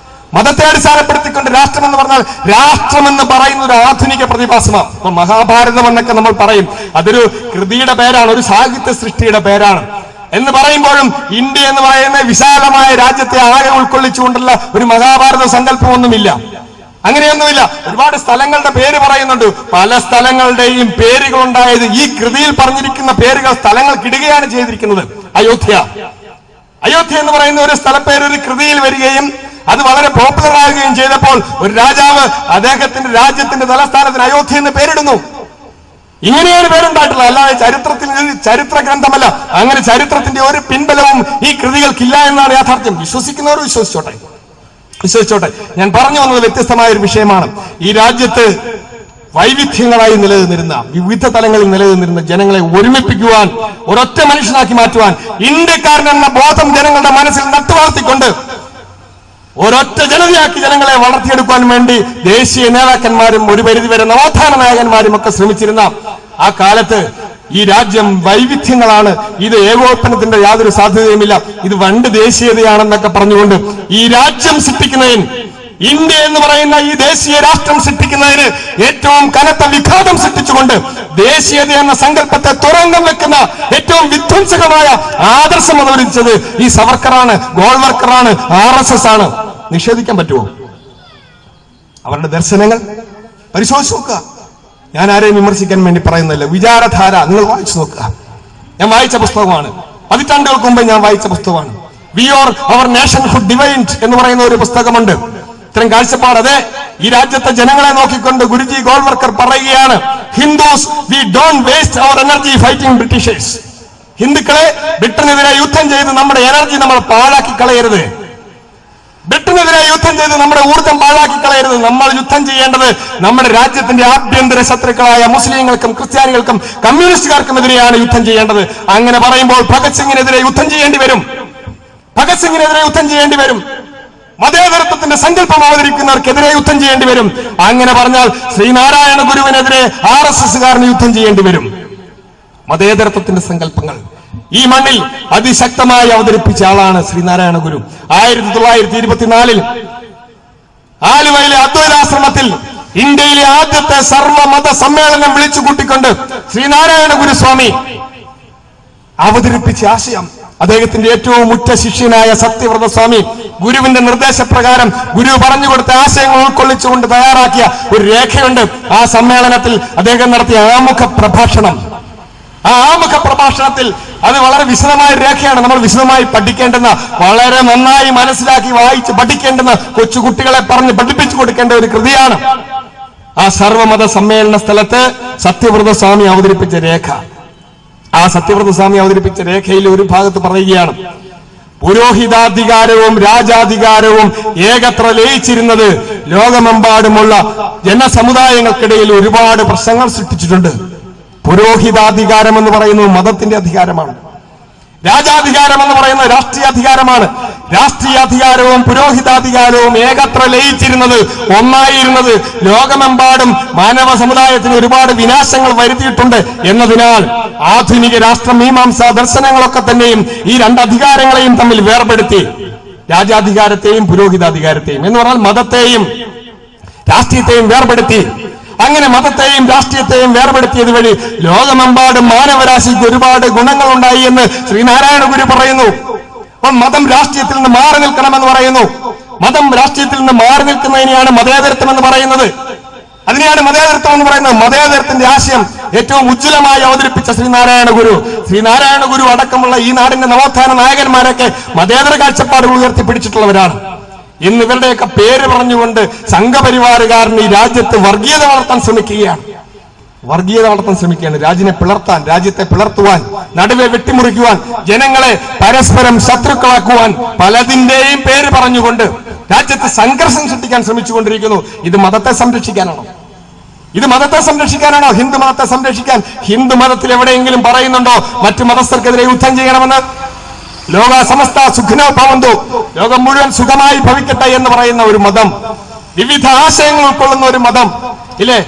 മതത്തെ അടിസ്ഥാനപ്പെടുത്തിക്കൊണ്ട് രാഷ്ട്രം എന്ന് പറഞ്ഞാൽ, രാഷ്ട്രം എന്ന് പറയുന്ന ഒരു ആധുനിക പ്രതിഭാസമാണ്. അപ്പൊ മഹാഭാരതം എന്നൊക്കെ നമ്മൾ പറയും, അതൊരു കൃതിയുടെ പേരാണ്, ഒരു സാഹിത്യ സൃഷ്ടിയുടെ പേരാണ്. എന്ന് പറയുമ്പോഴും ഇന്ത്യ എന്ന് പറയുന്ന വിശാലമായ രാജ്യത്തെ ആകെ ഉൾക്കൊള്ളിച്ചുകൊണ്ടുള്ള ഒരു മഹാഭാരത സങ്കല്പമൊന്നുമില്ല. അങ്ങനെയൊന്നുമില്ല. ഒരുപാട് സ്ഥലങ്ങളുടെ പേര് പറയുന്നുണ്ട്. പല സ്ഥലങ്ങളുടെയും പേരുകൾ ഉണ്ടായത് ഈ കൃതിയിൽ പറഞ്ഞിരിക്കുന്ന പേരുകൾ സ്ഥലങ്ങൾക്കിടുകയാണ് ചെയ്തിരിക്കുന്നത്. അയോധ്യ എന്ന് പറയുന്ന ഒരു സ്ഥലപ്പേര് ഒരു കൃതിയിൽ വരികയും അത് വളരെ പോപ്പുലർ ആകുകയും ചെയ്തപ്പോൾ ഒരു രാജാവ് അദ്ദേഹത്തിന്റെ രാജ്യത്തിന്റെ തലസ്ഥാനത്തിന് അയോധ്യ എന്ന് പേരിടുന്നു. ഇങ്ങനെയാണ് പേരുണ്ടായിട്ടുള്ളത്, അല്ലാതെ ചരിത്ര ഗ്രന്ഥമല്ല. അങ്ങനെ ചരിത്രത്തിന്റെ ഒരു പിൻബലവും ഈ കൃതികൾക്കില്ല എന്നാണ് യാഥാർത്ഥ്യം. വിശ്വസിക്കുന്നവർ വിശ്വസിച്ചോട്ടെ. ഞാൻ പറഞ്ഞു വന്നത് വ്യത്യസ്തമായ ഒരു വിഷയമാണ്. ഈ രാജ്യത്ത് വൈവിധ്യങ്ങളായി നിലനിന്നിരുന്ന, വിവിധ തലങ്ങളിൽ നിലനിന്നിരുന്ന ജനങ്ങളെ ഒരുമിപ്പിക്കുവാൻ, ഒരൊറ്റ മനുഷ്യനാക്കി മാറ്റുവാൻ, ഇന്ത്യക്കാരനെന്ന ബോധം ജനങ്ങളുടെ മനസ്സിൽ നട്ടുവളർത്തിക്കൊണ്ട് ഒരൊറ്റ ജനതയാക്കി ജനങ്ങളെ വളർത്തിയെടുക്കാൻ വേണ്ടി ദേശീയ നേതാക്കന്മാരും ഒരു പരിധിവരെ നവോത്ഥാന നായകന്മാരും ഒക്കെ ശ്രമിച്ചിരുന്ന ആ കാലത്ത് ഈ രാജ്യം വൈവിധ്യങ്ങളാണ്, ഇത് ഏകോപനത്തിന്റെ യാതൊരു സാധ്യതയുമില്ല, ഇത് വണ്ട് ദേശീയതയാണെന്നൊക്കെ പറഞ്ഞുകൊണ്ട് ഈ രാജ്യം സൃഷ്ടിക്കുന്നതിന്, ഇന്ത്യ എന്ന് പറയുന്ന ഈ ദേശീയ രാഷ്ട്രം സൃഷ്ടിക്കുന്നതിന് ഏറ്റവും കനത്ത വിഘാതം സൃഷ്ടിച്ചുകൊണ്ട് ദേശീയത എന്ന സങ്കല്പത്തെ തുറങ്കം വെക്കുന്ന ഏറ്റവും വിധ്വംസകമായ ആദർശം അവതരിച്ചത് ഈ സവർക്കറാണ്, ഗോൾവർക്കറാണ്, RSS ആണ്. നിഷേധിക്കാൻ പറ്റുമോ? അവരുടെ ദർശനങ്ങൾ പരിശോധിച്ച് നോക്കുക. ഞാൻ ആരെയും വിമർശിക്കാൻ വേണ്ടി പറയുന്നില്ല. വിചാരധാര നിങ്ങൾ വായിച്ചു നോക്കുക. ഞാൻ വായിച്ച പുസ്തകമാണ്, പതിറ്റാണ്ടുകൾക്ക് മുമ്പ് ഞാൻ വായിച്ച പുസ്തകമാണ്. V or our nationhood defined എന്ന് പറയുന്ന ഒരു പുസ്തകമുണ്ട്. ഇത്തരം കാഴ്ചപ്പാട് അതെ ഈ രാജ്യത്തെ ജനങ്ങളെ നോക്കിക്കൊണ്ട് ഗുരുജി ഗോൾവർക്കർ പറയുകയാണ്, Hindus we don't waste our energy fighting Britishers. ഹിന്ദുക്കളെ ബ്രിട്ടനെതിരെ യുദ്ധം ചെയ്ത് നമ്മുടെ എനർജി നമ്മൾ പാഴാക്കി കളയരുത്. ബ്രിട്ടനെതിരെ യുദ്ധം ചെയ്ത് നമ്മുടെ ഊർജ്ജം പാഴാക്കി കളയരുത്. നമ്മൾ യുദ്ധം ചെയ്യേണ്ടത് നമ്മുടെ രാജ്യത്തിന്റെ ആഭ്യന്തര ശത്രുക്കളായ മുസ്ലിങ്ങൾക്കും ക്രിസ്ത്യാനികൾക്കും കമ്മ്യൂണിസ്റ്റുകാർക്കും എതിരെയാണ് യുദ്ധം ചെയ്യേണ്ടത്. അങ്ങനെ പറയുമ്പോൾ ഭഗത് സിംഗിനെതിരെ യുദ്ധം ചെയ്യേണ്ടി വരും. മതേതരത്വത്തിന്റെ സങ്കല്പം അവതരിക്കുന്നവർക്കെതിരെ യുദ്ധം ചെയ്യേണ്ടി വരും. അങ്ങനെ പറഞ്ഞാൽ ശ്രീനാരായണ ഗുരുവിനെതിരെ RSSകാരന് യുദ്ധം ചെയ്യേണ്ടി വരും. മതേതരത്വത്തിന്റെ സങ്കല്പങ്ങൾ ഈ മണ്ണിൽ അതിശക്തമായി അവതരിപ്പിച്ച ആളാണ് ശ്രീനാരായണ ഗുരു. 1924 ആലുവയിലെ അദ്വൈതാശ്രമത്തിൽ ഇന്ത്യയിലെ ആദ്യത്തെ സർവമത സമ്മേളനം വിളിച്ചു കൂട്ടിക്കൊണ്ട് ശ്രീനാരായണ ഗുരുസ്വാമി അവതരിപ്പിച്ച ആശയം, അദ്ദേഹത്തിന്റെ ഏറ്റവും ഉറ്റ ശിഷ്യനായ സത്യവ്രത സ്വാമി ഗുരുവിന്റെ നിർദ്ദേശപ്രകാരം ഗുരു പറഞ്ഞുകൊടുത്ത ആശയങ്ങൾ ഉൾക്കൊള്ളിച്ചുകൊണ്ട് തയ്യാറാക്കിയ ഒരു രേഖയുണ്ട്. ആ സമ്മേളനത്തിൽ അദ്ദേഹം നടത്തിയ ആമുഖ പ്രഭാഷണം. ആ ആമുഖ പ്രഭാഷണത്തിൽ അത് വളരെ വിശദമായ രേഖയാണ്. നമ്മൾ വിശദമായി പഠിക്കേണ്ടുന്ന, വളരെ നന്നായി മനസ്സിലാക്കി വായിച്ച് പഠിക്കേണ്ടുന്ന, കൊച്ചുകുട്ടികളെ പറഞ്ഞ് പഠിപ്പിച്ചു കൊടുക്കേണ്ട ഒരു കൃതിയാണ്. ആ സർവമത സമ്മേളന സ്ഥലത്ത് സത്യവ്രത സ്വാമി അവതരിപ്പിച്ച രേഖ. ആ സത്യവ്രത സ്വാമി അവതരിപ്പിച്ച രേഖയിൽ ഒരു ഭാഗത്ത് പറയുകയാണ്, പുരോഹിതാധികാരവും രാജാധികാരവും ഏകത്ര ലയിച്ചിരുന്നത് ലോകമെമ്പാടുമുള്ള ജനസമുദായങ്ങൾക്കിടയിൽ ഒരുപാട് പ്രശ്നങ്ങൾ സൃഷ്ടിച്ചിട്ടുണ്ട്. പുരോഹിതാധികാരം എന്ന് പറയുന്നത് മതത്തിന്റെ അധികാരമാണ്. രാജാധികാരം എന്ന് പറയുന്നത് രാഷ്ട്രീയ അധികാരമാണ്. രാഷ്ട്രീയാധികാരവും പുരോഹിതാധികാരവും ഏകത്ര ലയിച്ചിരുന്നത്, ഒന്നായിരുന്നത് ലോകമെമ്പാടും മാനവ സമുദായത്തിന് ഒരുപാട് വിനാശങ്ങൾ വരുത്തിയിട്ടുണ്ട് എന്നതിനാൽ ആധുനിക രാഷ്ട്രമീമാംസാ ദർശനങ്ങളൊക്കെ തന്നെയും ഈ രണ്ട് അധികാരങ്ങളെയും തമ്മിൽ വേർപെടുത്തി, രാജാധികാരത്തെയും പുരോഹിതാധികാരത്തെയും എന്ന് പറഞ്ഞാൽ മതത്തെയും രാഷ്ട്രീയത്തെയും വേർപെടുത്തി. അങ്ങനെ മതത്തെയും രാഷ്ട്രീയത്തെയും വേർപെടുത്തിയത് വഴി ലോകമെമ്പാടും മാനവരാശിക്ക് ഒരുപാട് ഗുണങ്ങൾ ഉണ്ടായി എന്ന് ശ്രീനാരായണ ഗുരു പറയുന്നു. അപ്പം മതം രാഷ്ട്രീയത്തിൽ നിന്ന് മാറി നിൽക്കണമെന്ന് പറയുന്നു. മതം രാഷ്ട്രീയത്തിൽ നിന്ന് മാറി നിൽക്കുന്നതിനെയാണ് മതേതരത്വം എന്ന് പറയുന്നത്. അതിനെയാണ് മതേതരത്വം എന്ന് പറയുന്നത്. മതേതരത്തിന്റെ ആശയം ഏറ്റവും ഉജ്ജ്വലമായി അവതരിപ്പിച്ച ശ്രീനാരായണ ഗുരു അടക്കമുള്ള ഈ നാടിന്റെ നവോത്ഥാന നായകന്മാരൊക്കെ മതേതര കാഴ്ചപ്പാടുകൾ ഉയർത്തിപ്പിടിച്ചിട്ടുള്ളവരാണ്. ഇന്ന് ഇവരുടെയൊക്കെ പേര് പറഞ്ഞുകൊണ്ട് സംഘപരിവാറുകാരൻ ഈ രാജ്യത്ത് വർഗീയത വളർത്താൻ ശ്രമിക്കുകയാണ്. രാജ്യത്തെ പിളർത്തുവാൻ, നടുവെ വെട്ടിമുറിക്കുവാൻ, ജനങ്ങളെ പരസ്പരം ശത്രുക്കളാക്കുവാൻ പലതിന്റെയും പേര് പറഞ്ഞുകൊണ്ട് രാജ്യത്ത് സംഘർഷം സൃഷ്ടിക്കാൻ ശ്രമിച്ചുകൊണ്ടിരിക്കുന്നു. ഇത് മതത്തെ സംരക്ഷിക്കാനാണോ? ഹിന്ദു മതത്തെ സംരക്ഷിക്കാൻ ഹിന്ദു മതത്തിൽ എവിടെയെങ്കിലും പറയുന്നുണ്ടോ മറ്റു മതസ്ഥർക്കെതിരെ യുദ്ധം ചെയ്യണമെന്ന്? ലോക സമസ്ത സുഖിനോ ഭവന്തു, ലോകം മുഴുവൻ സുഖമായി ഭവിക്കട്ടെ എന്ന് പറയുന്ന ഒരു മതം, വിവിധ ആശയങ്ങൾ ഉൾക്കൊള്ളുന്ന ഒരു മതം ഇല്ലേ?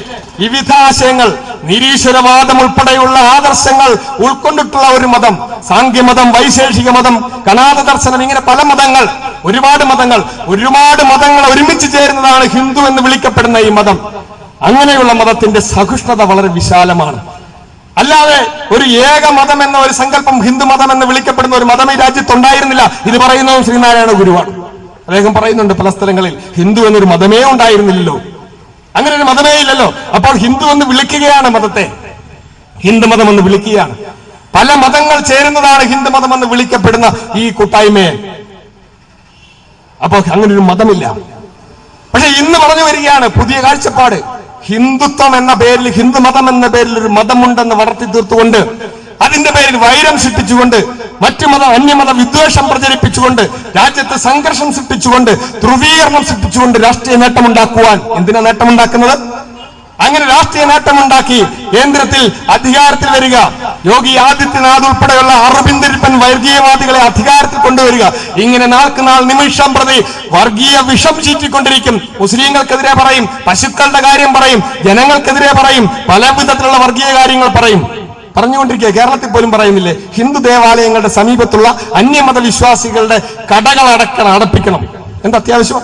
വിവിധ ആശയങ്ങൾ, നിരീശ്വരവാദം ഉൾപ്പെടെയുള്ള ആദർശങ്ങൾ ഉൾക്കൊണ്ടിട്ടുള്ള ഒരു മതം, സാംഖ്യമതം, വൈശേഷിക മതം, കണാദ ദർശനം, ഇങ്ങനെ പല മതങ്ങൾ, ഒരുപാട് മതങ്ങൾ ഒരുമിച്ച് ചേരുന്നതാണ് ഹിന്ദു എന്ന് വിളിക്കപ്പെടുന്ന ഈ മതം. അങ്ങനെയുള്ള മതത്തിന്റെ സഹിഷ്ണുത വളരെ വിശാലമാണ്. അല്ലാതെ ഒരു ഏക മതം എന്ന ഒരു സങ്കല്പം, ഹിന്ദു മതം എന്ന് വിളിക്കപ്പെടുന്ന ഒരു മതം ഈ രാജ്യത്തുണ്ടായിരുന്നില്ല. ഇത് പറയുന്നതും ശ്രീനാരായണ ഗുരുവാണ്. അദ്ദേഹം പറയുന്നുണ്ട് പല സ്ഥലങ്ങളിൽ, ഹിന്ദു എന്നൊരു മതമേ ഉണ്ടായിരുന്നില്ലല്ലോ, അങ്ങനെ ഒരു മതമേ ഇല്ലല്ലോ. അപ്പോൾ ഹിന്ദു എന്ന് വിളിക്കുകയാണ് മതത്തെ, ഹിന്ദുമതം എന്ന് വിളിക്കുകയാണ്. പല മതങ്ങൾ ചേരുന്നതാണ് ഹിന്ദുമതം എന്ന് വിളിക്കപ്പെടുന്ന ഈ കൂട്ടായ്മയെ. അപ്പൊ അങ്ങനെ ഒരു മതമില്ല. പക്ഷെ ഇന്ന് പറഞ്ഞു വരികയാണ് പുതിയ കാഴ്ചപ്പാട്. ഹിന്ദുത്വം എന്ന പേരിൽ, ഹിന്ദു മതം എന്ന പേരിൽ ഒരു മതമുണ്ടെന്ന് വളർത്തി തീർത്തുകൊണ്ട്, അതിന്റെ പേരിൽ വൈരം സൃഷ്ടിച്ചുകൊണ്ട്, അന്യമത വിദ്വേഷം പ്രചരിപ്പിച്ചുകൊണ്ട്, രാജ്യത്ത് സംഘർഷം സൃഷ്ടിച്ചുകൊണ്ട്, ധ്രുവീകരണം സൃഷ്ടിച്ചുകൊണ്ട് രാഷ്ട്രീയ നേട്ടമുണ്ടാക്കുവാൻ. എന്തിനാ നേട്ടമുണ്ടാക്കുന്നത്? അങ്ങനെ രാഷ്ട്രീയ നേട്ടമുണ്ടാക്കി കേന്ദ്രത്തിൽ അധികാരത്തിൽ വരിക, യോഗി ആദിത്യനാഥ് ഉൾപ്പെടെയുള്ള അറുപിന്തിരിപ്പൻ വർഗീയവാദികളെ അധികാരത്തിൽ കൊണ്ടുവരിക. ഇങ്ങനെ നാൾക്ക് നാൾ നിമിഷം പ്രതി വർഗീയ വിഷം ചീറ്റിക്കൊണ്ടിരിക്കും. മുസ്ലിങ്ങൾക്കെതിരെ പറയും, പശുക്കളുടെ കാര്യം പറയും, ജനങ്ങൾക്കെതിരെ പറയും, പല വിധത്തിലുള്ള വർഗീയ കാര്യങ്ങൾ പറയും. പറഞ്ഞുകൊണ്ടിരിക്കുക. കേരളത്തിൽ പോലും പറയുന്നില്ലേ, ഹിന്ദു ദേവാലയങ്ങളുടെ സമീപത്തുള്ള അന്യമത വിശ്വാസികളുടെ കടകൾ അടപ്പിക്കണം. എന്താ അത്യാവശ്യം?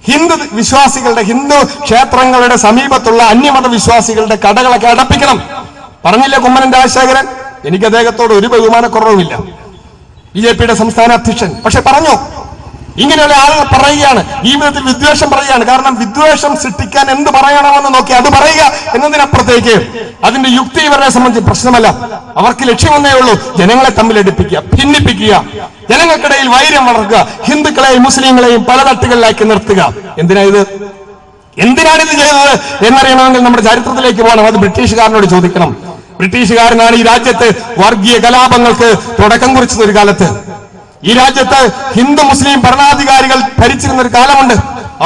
ഹിന്ദു വിശ്വാസികളുടെ, ഹിന്ദു ക്ഷേത്രങ്ങളുടെ സമീപത്തുള്ള അന്യമത വിശ്വാസികളുടെ കടകളൊക്കെ അടപ്പിക്കണം. പറഞ്ഞില്ലേ കുമ്മനം രാജശേഖരൻ? എനിക്ക് അദ്ദേഹത്തോട് ഒരു ബഹുമാനക്കുറവുമില്ല, ബിജെപിയുടെ സംസ്ഥാന അധ്യക്ഷൻ. പക്ഷെ പറഞ്ഞു. ഇങ്ങനെയുള്ള ആളുകൾ പറയുകയാണ്, ഈ വിധത്തിൽ വിദ്വേഷം പറയുകയാണ്. കാരണം വിദ്വേഷം സൃഷ്ടിക്കാൻ എന്ത് പറയണമെന്ന് നോക്കി അത് പറയുക എന്നതിനപ്പുറത്തേക്ക് അതിന്റെ യുക്തി ഇവരെ സംബന്ധിച്ച് പ്രശ്നമല്ല. അവർക്ക് ലക്ഷ്യമൊന്നേ ഉള്ളൂ, ജനങ്ങളെ തമ്മിലടിപ്പിക്കുക, ഭിന്നിപ്പിക്കുക, ജനങ്ങൾക്കിടയിൽ വൈര്യം വളർത്തുക, ഹിന്ദുക്കളെയും മുസ്ലിങ്ങളെയും പല തട്ടുകളിലാക്കി നിർത്തുക. എന്തിനാണിത് ചെയ്തത് എന്നറിയണമെങ്കിൽ നമ്മുടെ ചരിത്രത്തിലേക്ക് പോകണം. അത് ബ്രിട്ടീഷുകാരനോട് ചോദിക്കണം. ബ്രിട്ടീഷുകാരനാണ് ഈ രാജ്യത്ത് വർഗീയ കലാപങ്ങൾക്ക് തുടക്കം കുറിച്ചത്. ഒരു കാലത്ത് ഈ രാജ്യത്ത് ഹിന്ദു മുസ്ലിം ഭരണാധികാരികൾ ഭരിച്ചിരുന്ന ഒരു കാലമുണ്ട്.